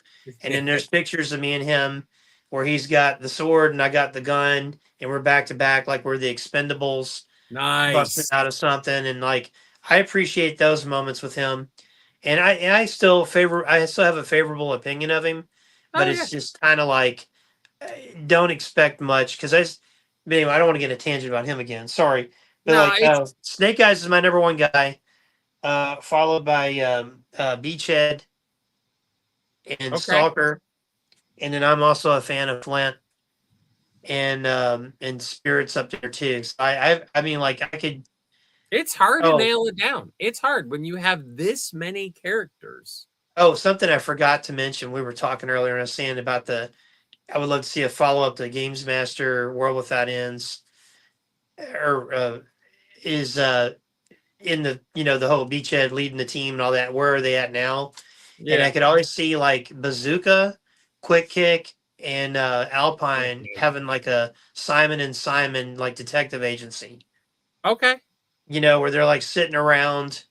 And then there's pictures of me and him where he's got the sword and I got the gun, and we're back to back like we're the Expendables. Nice. Busting out of something, and like I appreciate those moments with him, and I still have a favorable opinion of him, but it's just kind of like, don't expect much because anyway, I don't want to get a tangent about him again. Sorry, but Snake Eyes is my number one guy, followed by Beachhead and Stalker, and then I'm also a fan of Flint. And Spirits up there too. So I mean, like I could. It's hard to nail it down. It's hard when you have this many characters. Oh, something I forgot to mention. We were talking earlier, and I was saying about I would love to see a follow up to Games Master World Without Ends, or is in the the whole Beachhead leading the team and all that. Where are they at now? Yeah. And I could always see like Bazooka, Quick Kick, and Alpine having like a Simon and Simon like detective agency. Okay. Where they're like sitting around.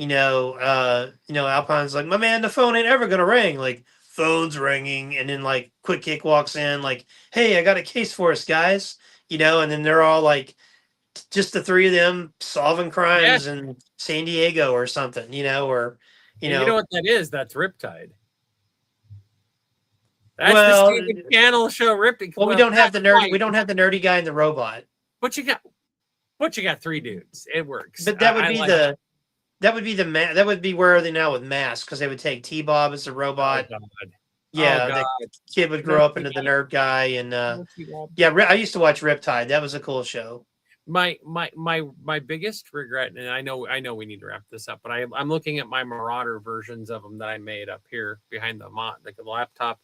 Alpine's like, my man, the phone ain't ever gonna ring. Like, phone's ringing, and then like Quick Kick walks in, like, hey, I got a case for us, guys. And then they're all like, just the three of them solving Yeah. crimes in San Diego or something, or And you know what that is? That's Riptide. That's the well, Stephen Channel show, Riptide. well, we Well, don't have not the nerdy, quite, we don't have the nerdy guy and the robot. but you got three dudes. It works. But that would be that would be where are they now with masks, because they would take T-Bob as the Oh robot. God. Yeah, Oh God. the kid would No grow up into the T-Bob. nerd guy, and No T-Bob. yeah, I used to watch Riptide. That was a cool show. My biggest regret, and I know we need to wrap this up, but I'm looking at my Marauder versions of them that I made up here behind the laptop.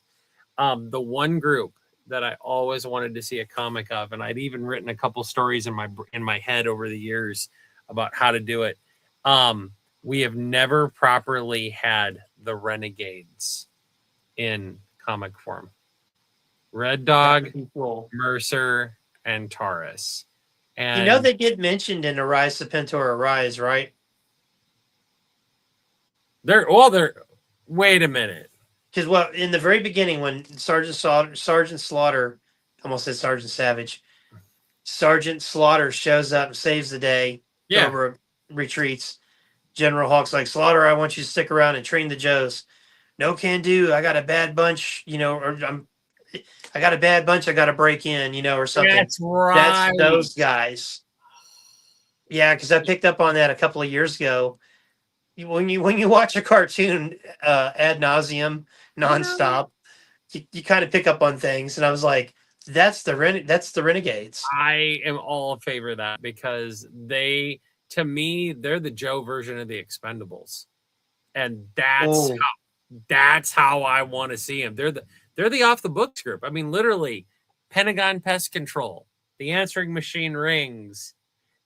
The one group that I always wanted to see a comic of, and I'd even written a couple stories in my head over the years about how to do it. We have never properly had the Renegades in comic form. Red Dog, Cool. Mercer, and Taurus. And they get mentioned in Arise the Pentora Rise, right? Wait a minute. Because in the very beginning, when Sergeant Slaughter, almost said Sergeant Savage, Sergeant Slaughter shows up and saves the day. Yeah. Cobra retreats. General Hawk's like, Slaughter, I want you to stick around and train the Joes. No can do. I got a bad bunch, I got a bad bunch. I got to break in, or something. That's right. That's those guys. Yeah, because I picked up on that a couple of years ago. When you watch a cartoon ad nauseum, nonstop, you kind of pick up on things, and I was like, that's the Renegades. I am all in favor of that because to me, they're the Joe version of the Expendables, and that's how I want to see them. They're the off the books group. I mean, literally, Pentagon Pest Control. The answering machine rings.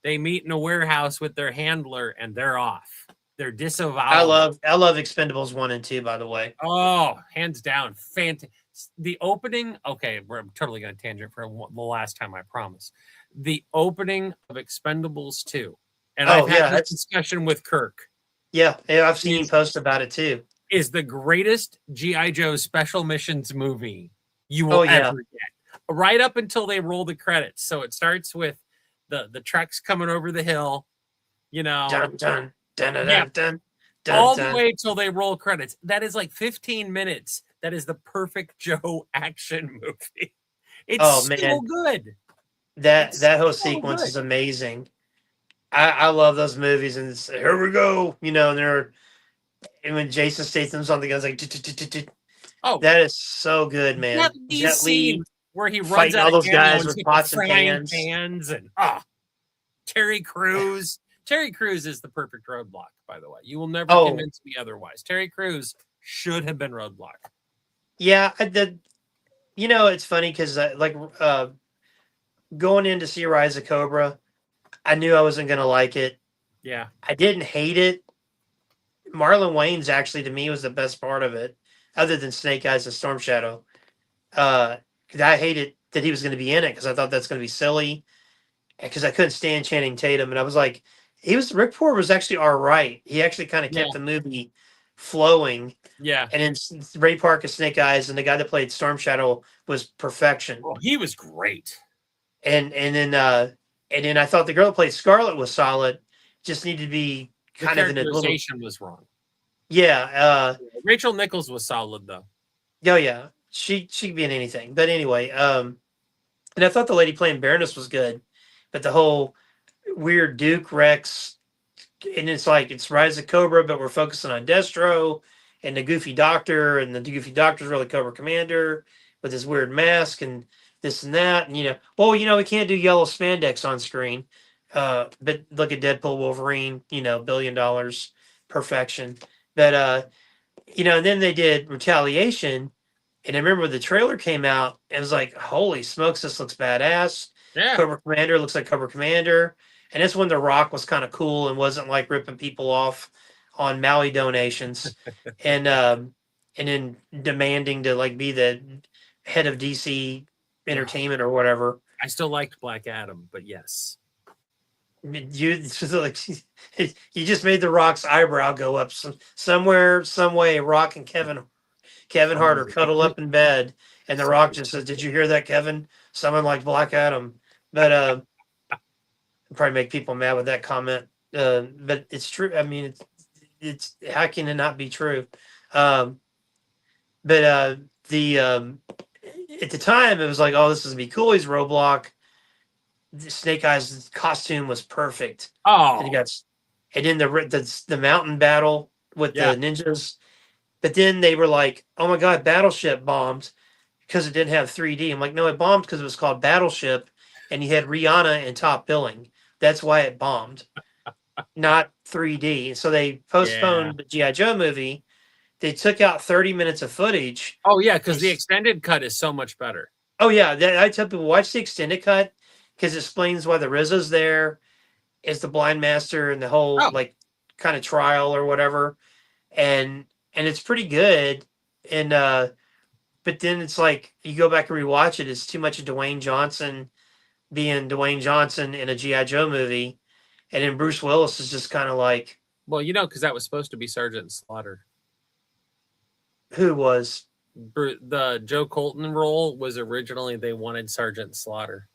They meet in a warehouse with their handler, and they're off. They're disavowed. I love Expendables 1 and 2, by the way. Oh, hands down, fantastic. The opening. Okay, we're totally going to tangent for the last time. I promise. The opening of Expendables 2, and I've had this discussion with Kirk. Yeah, I've seen you post about it too. Is the greatest G.I. Joe special missions movie you will ever get. Right up until they roll the credits. So it starts with the trucks coming over the hill, dun, dun, dun, dun, yeah. dun, all the way till they roll credits. That is like 15 minutes. That is the perfect Joe action movie. It's so good. That whole sequence is amazing. I love those movies, and here we go, and when Jason Statham's on the guns, like, that is so good, man. Jet Li, where he runs fighting out all those guys with pots and pans, and Terry Crews. Terry Crews is the perfect roadblock, by the way. You will never convince me otherwise. Terry Crews should have been roadblock. Yeah, it's funny because going in to see Rise of Cobra, I knew I wasn't going to like it. Yeah. I didn't hate it. Marlon Wayans actually, to me, was the best part of it, other than Snake Eyes and Storm Shadow. I hated that he was going to be in it because I thought that's going to be silly, because I couldn't stand Channing Tatum, and I was like, Rick Ford was actually all right. He actually kind of kept the movie flowing. Yeah. And then Ray Park as Snake Eyes, and the guy that played Storm Shadow was perfection. Well, he was great. And then I thought the girl that played Scarlet was solid. Just needed to be kind of in a little. The characterization was wrong. Yeah. Rachel Nichols was solid though. Oh yeah, she could be in anything. But anyway, and I thought the lady playing Baroness was good, but the whole weird Duke Rex, and it's like it's Rise of Cobra, but we're focusing on Destro and the Goofy Doctor, and the Goofy Doctor's really Cobra Commander with his weird mask and this and that, and we can't do yellow spandex on screen, but look at Deadpool, Wolverine, $1 billion, perfection. But and then they did Retaliation, and I remember when the trailer came out, it was like, holy smokes, this looks badass. Yeah. Cobra Commander looks like Cobra Commander. And that's when The Rock was kind of cool and wasn't like ripping people off on Maui donations and then demanding to like be the head of DC Entertainment or whatever. I still liked Black Adam, but yes. You like you just made the Rock's eyebrow go up somewhere, some way. Rock and Kevin Hart are cuddled up in bed, and the Rock just says, "Did you hear that, Kevin? Someone like Black Adam." But probably make people mad with that comment. But it's true. I mean, it's how can it not be true? But the at the time it was like, oh, this is gonna be cool. He's Roblox. Snake Eyes' costume was perfect. Oh, And he got, and then the mountain battle with the ninjas. But then they were like, oh my god, Battleship bombed because it didn't have 3D. I'm like, no, it bombed because it was called Battleship, and you had Rihanna in top billing. That's why it bombed, not 3D. So they postponed the GI Joe movie. They took out 30 minutes of footage. Oh yeah, because the extended cut is so much better. Oh yeah, I tell people watch the extended cut because it explains why the RZA's there, is the blind master and the whole like kind of trial or whatever, and it's pretty good. And but then it's like you go back and rewatch it, it's too much of Dwayne Johnson being Dwayne Johnson in a GI Joe movie, and then Bruce Willis is just kind of like, well, you know, because that was supposed to be Sergeant Slaughter. Who was the Joe Colton role was originally they wanted Sergeant Slaughter.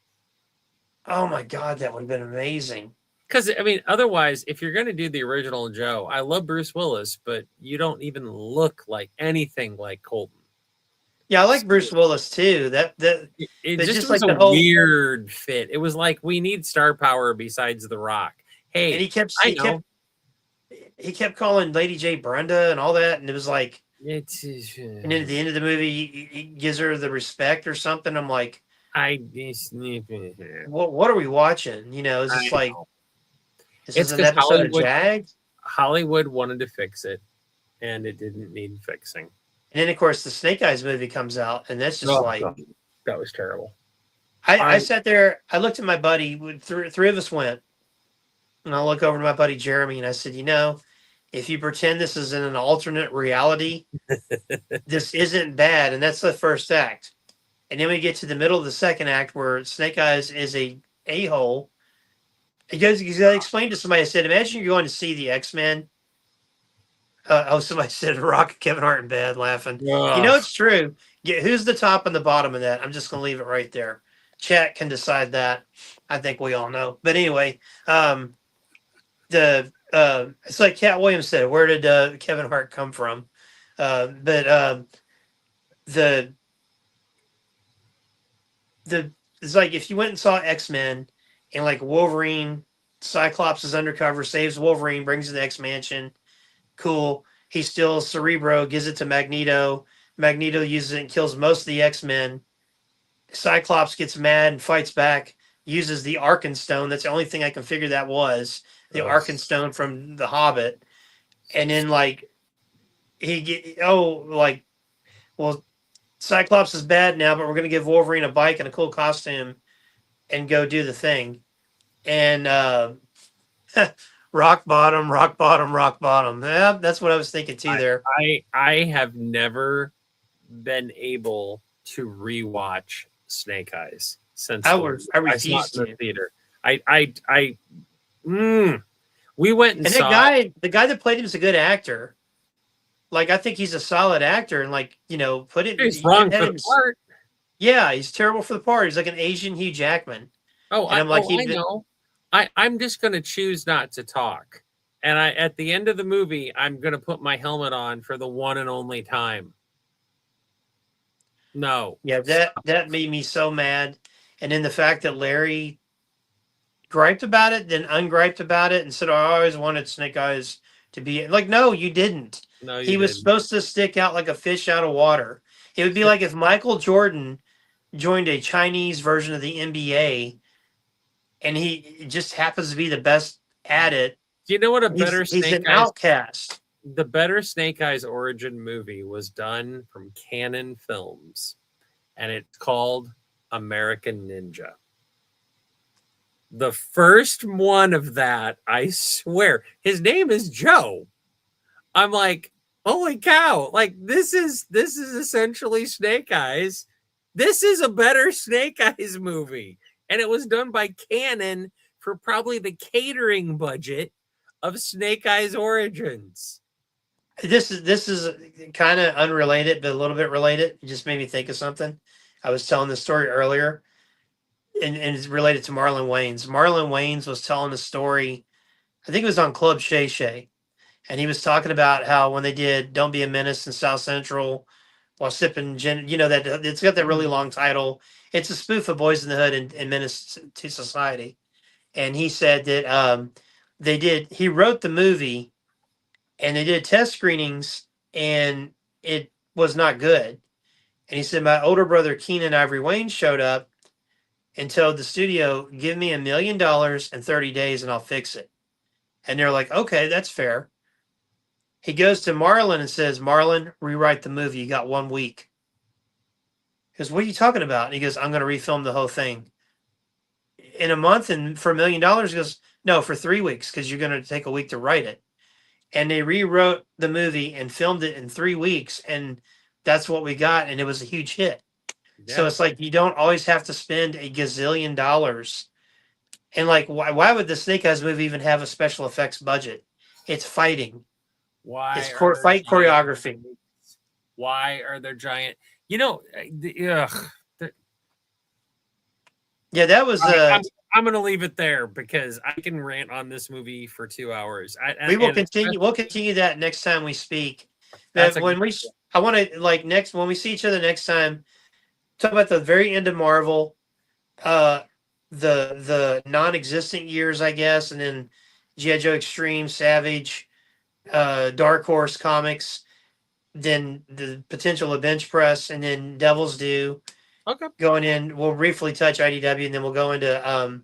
Oh my god, that would have been amazing. Because I mean, otherwise, if you're going to do the original Joe, I love Bruce Willis, but you don't even look like anything like Colton. Yeah, I like Bruce Willis too. It just was like a weird fit. It was like we need star power besides The Rock. Hey, and he kept calling Lady J Brenda and all that, and it was like, and then at the end of the movie, he gives her the respect or something. I'm like, what are we watching? You know, is this like, is this an episode of Jag? Hollywood wanted to fix it, and it didn't need fixing. And then, of course, the Snake Eyes movie comes out, and that's just that was terrible. I sat there, I looked at my buddy, three of us went, and I look over to my buddy Jeremy, and I said, you know, if you pretend this is in an alternate reality, this isn't bad. And that's the first act. And then we get to the middle of the second act where Snake Eyes is a-hole. Because I explained to somebody, I said, imagine you're going to see the X-Men. Somebody said Rock and Kevin Hart in bed laughing. Ugh. You know, it's true. Who's the top and the bottom of that? I'm just going to leave it right there. Chat can decide that. I think we all know. But anyway, it's like Cat Williams said, where did Kevin Hart come from? It's like if you went and saw X-Men and like Wolverine, Cyclops is undercover, saves Wolverine, brings to the X-Mansion. Cool. He steals Cerebro, gives it to Magneto. Magneto uses it and kills most of the X-Men. Cyclops gets mad and fights back, uses the Arkenstone. That's the only thing I can figure that was. The Arkenstone from The Hobbit. And then like Cyclops is bad now, but we're gonna give Wolverine a bike and a cool costume and go do the thing. And rock bottom. Yeah, that's what I was thinking too there. I have never been able to rewatch Snake Eyes since I refused to. In the theater. We went and saw the guy that played him is a good actor. Like I think he's a solid actor, and like he's wrong for the part. Yeah, he's terrible for the part. He's like an Asian Hugh Jackman. Oh, and I know. I'm just going to choose not to talk, and at the end of the movie, I'm going to put my helmet on for the one and only time. No. Yeah, that made me so mad, and then the fact that Larry griped about it, then ungriped about it, and said, I always wanted Snake Eyes to be like, no, you didn't. No, he was supposed to stick out like a fish out of water. It would be like if Michael Jordan joined a Chinese version of the NBA and he just happens to be the best at it. Do you know what he's an outcast. The better Snake Eyes origin movie was done from Canon Films, and it's called American Ninja. The first one of that, I swear, his name is Joe. I'm like, holy cow! Like this is essentially Snake Eyes This is a better Snake Eyes movie. And it was done by Canon for probably the catering budget of Snake Eyes Origins. This is kind of unrelated, but a little bit related. It just made me think of something. I was telling the story earlier, and it's related to Marlon Wayans. Marlon Wayans was telling a story. I think it was on Club Shay Shay, and he was talking about how when they did "Don't Be a Menace" in South Central while sipping gin, that it's got that really long title. It's a spoof of Boys in the Hood and Menace to Society. And he said that he wrote the movie and they did test screenings and it was not good. And he said, my older brother, Keenan Ivory Wayne, showed up and told the studio, give me $1 million in 30 days and I'll fix it. And they're like, okay, that's fair. He goes to Marlon and says, Marlon, rewrite the movie. You got 1 week. He goes, what are you talking about? And he goes, I'm going to refilm the whole thing. In a month and for $1 million? He goes, no, for 3 weeks because you're going to take a week to write it. And they rewrote the movie and filmed it in 3 weeks. And that's what we got. And it was a huge hit. Yeah. So it's like you don't always have to spend a gazillion dollars. And like, why would the Snake Eyes movie even have a special effects budget? It's fighting. Why? It's fight choreography. Why are there giant? Yeah, that was. I'm going to leave it there because I can rant on this movie for 2 hours. We'll continue that next time we speak. When we see each other next time, talk about the very end of Marvel, the non-existent years, I guess, and then G.I. Joe Extreme, Savage, Dark Horse Comics, then the potential of Bench Press, and then Devil's Due. Okay. Going in, we'll briefly touch IDW, and then we'll go into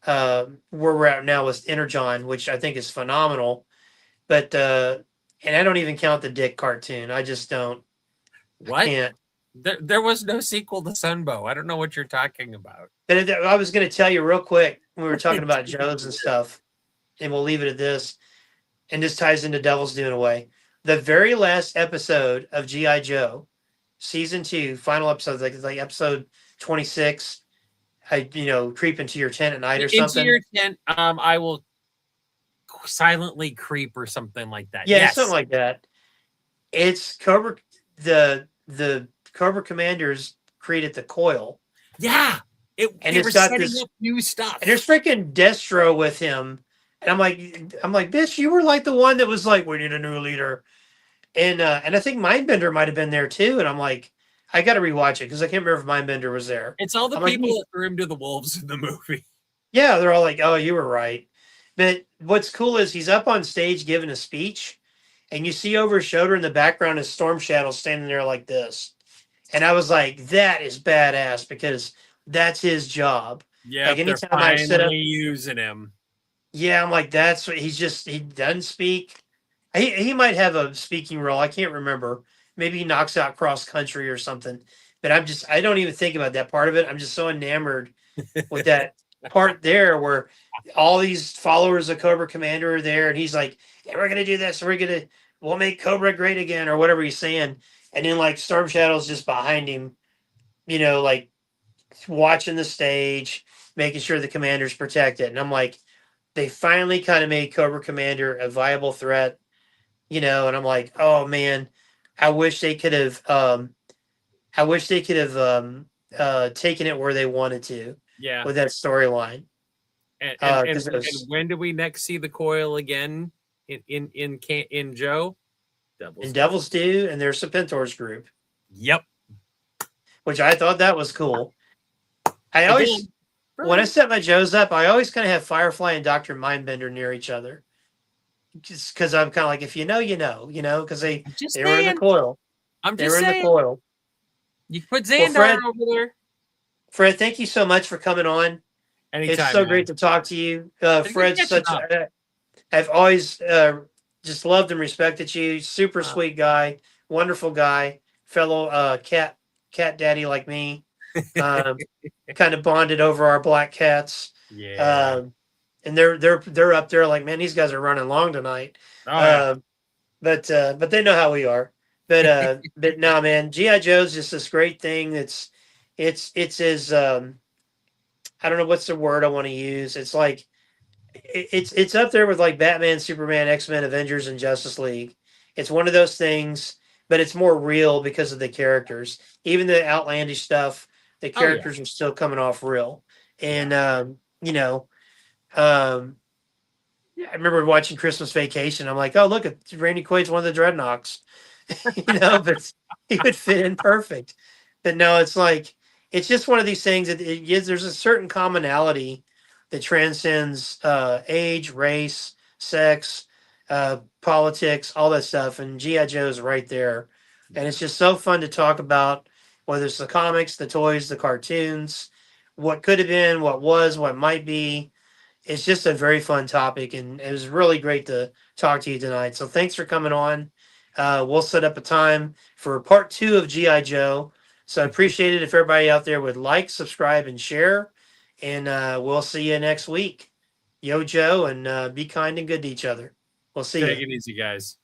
where we're at now with Energon, which I think is phenomenal. But and I don't even count the Dick cartoon. I just don't. What? I can't. There was no sequel to Sunbow. I don't know what you're talking about. And I was going to tell you real quick when we were talking about Joes and stuff, and we'll leave it at this. And this ties into Devil's Due in a way. The very last episode of G.I. Joe, season 2, final episode, like episode 26. Creep into your tent at night or something. Into your tent, I will silently creep or something like that. Yeah, yes. Something like that. It's Cobra. The Cobra Commanders created the coil. Yeah, they were setting up new stuff. And there's freaking Destro with him. And I'm like, bitch, you were like the one that was like, we need a new leader. And I think Mindbender might have been there too. And I'm like, I got to rewatch it because I can't remember if Mindbender was there. It's all the people that threw him to the wolves in the movie. Yeah, they're all like, oh, you were right. But what's cool is he's up on stage giving a speech, and you see over his shoulder in the background is Storm Shadow standing there like this. And I was like, that is badass because that's his job. Yeah, like anytime I set up using him. Yeah, I'm like, that's what he doesn't speak. He might have a speaking role. I can't remember. Maybe he knocks out cross country or something. But I don't even think about that part of it. I'm just so enamored with that part there where all these followers of Cobra Commander are there. And he's like, hey, we're going to do this. We'll make Cobra great again or whatever he's saying. And then like Storm Shadow's just behind him, like watching the stage, making sure the commander's protected. And I'm like, they finally kind of made Cobra Commander a viable threat, and I'm like, oh man, I wish they could have taken it where they wanted to. Yeah. With that storyline. And when do we next see the coil again in Joe? Devil's Due and there's Serpentor's group. Yep. Which I thought that was cool. When I set my Joes up, I always kind of have Firefly and Dr. Mindbender near each other. Just because I'm kind of like, if you know, because they were in the coil. They were in the coil. You put Xandar over there. Fred, thank you so much for coming on. Anytime, it's so great to talk to you. Fred's I've always just loved and respected you. Super sweet guy, wonderful guy, fellow cat daddy like me. Kind of bonded over our black cats. Yeah. And they're up there like, man, these guys are running long tonight. Oh, but they know how we are. But no, man, G.I. Joe's just this great thing that's it's as I don't know what's the word I want to use. It's like it's up there with like Batman, Superman, X-Men, Avengers, and Justice League. It's one of those things, but it's more real because of the characters. Even the outlandish stuff, the Oh yeah, characters are still coming off real. yeah. And um, yeah, I remember watching Christmas Vacation. I'm like, oh look, Randy Quaid's one of the Dreadnoks, but he would fit in perfect. But no, it's like it's just one of these things that there's a certain commonality that transcends age, race, sex, politics, all that stuff. And GI Joe is right there, and it's just so fun to talk about, whether it's the comics, the toys, the cartoons, what could have been, what was, what might be. It's just a very fun topic, and it was really great to talk to you tonight. So thanks for coming on. We'll set up a time for part 2 of GI Joe. So I appreciate it if everybody out there would like, subscribe, and share. And we'll see you next week. Yo, Joe, and be kind and good to each other. We'll see Take you. it easy, guys.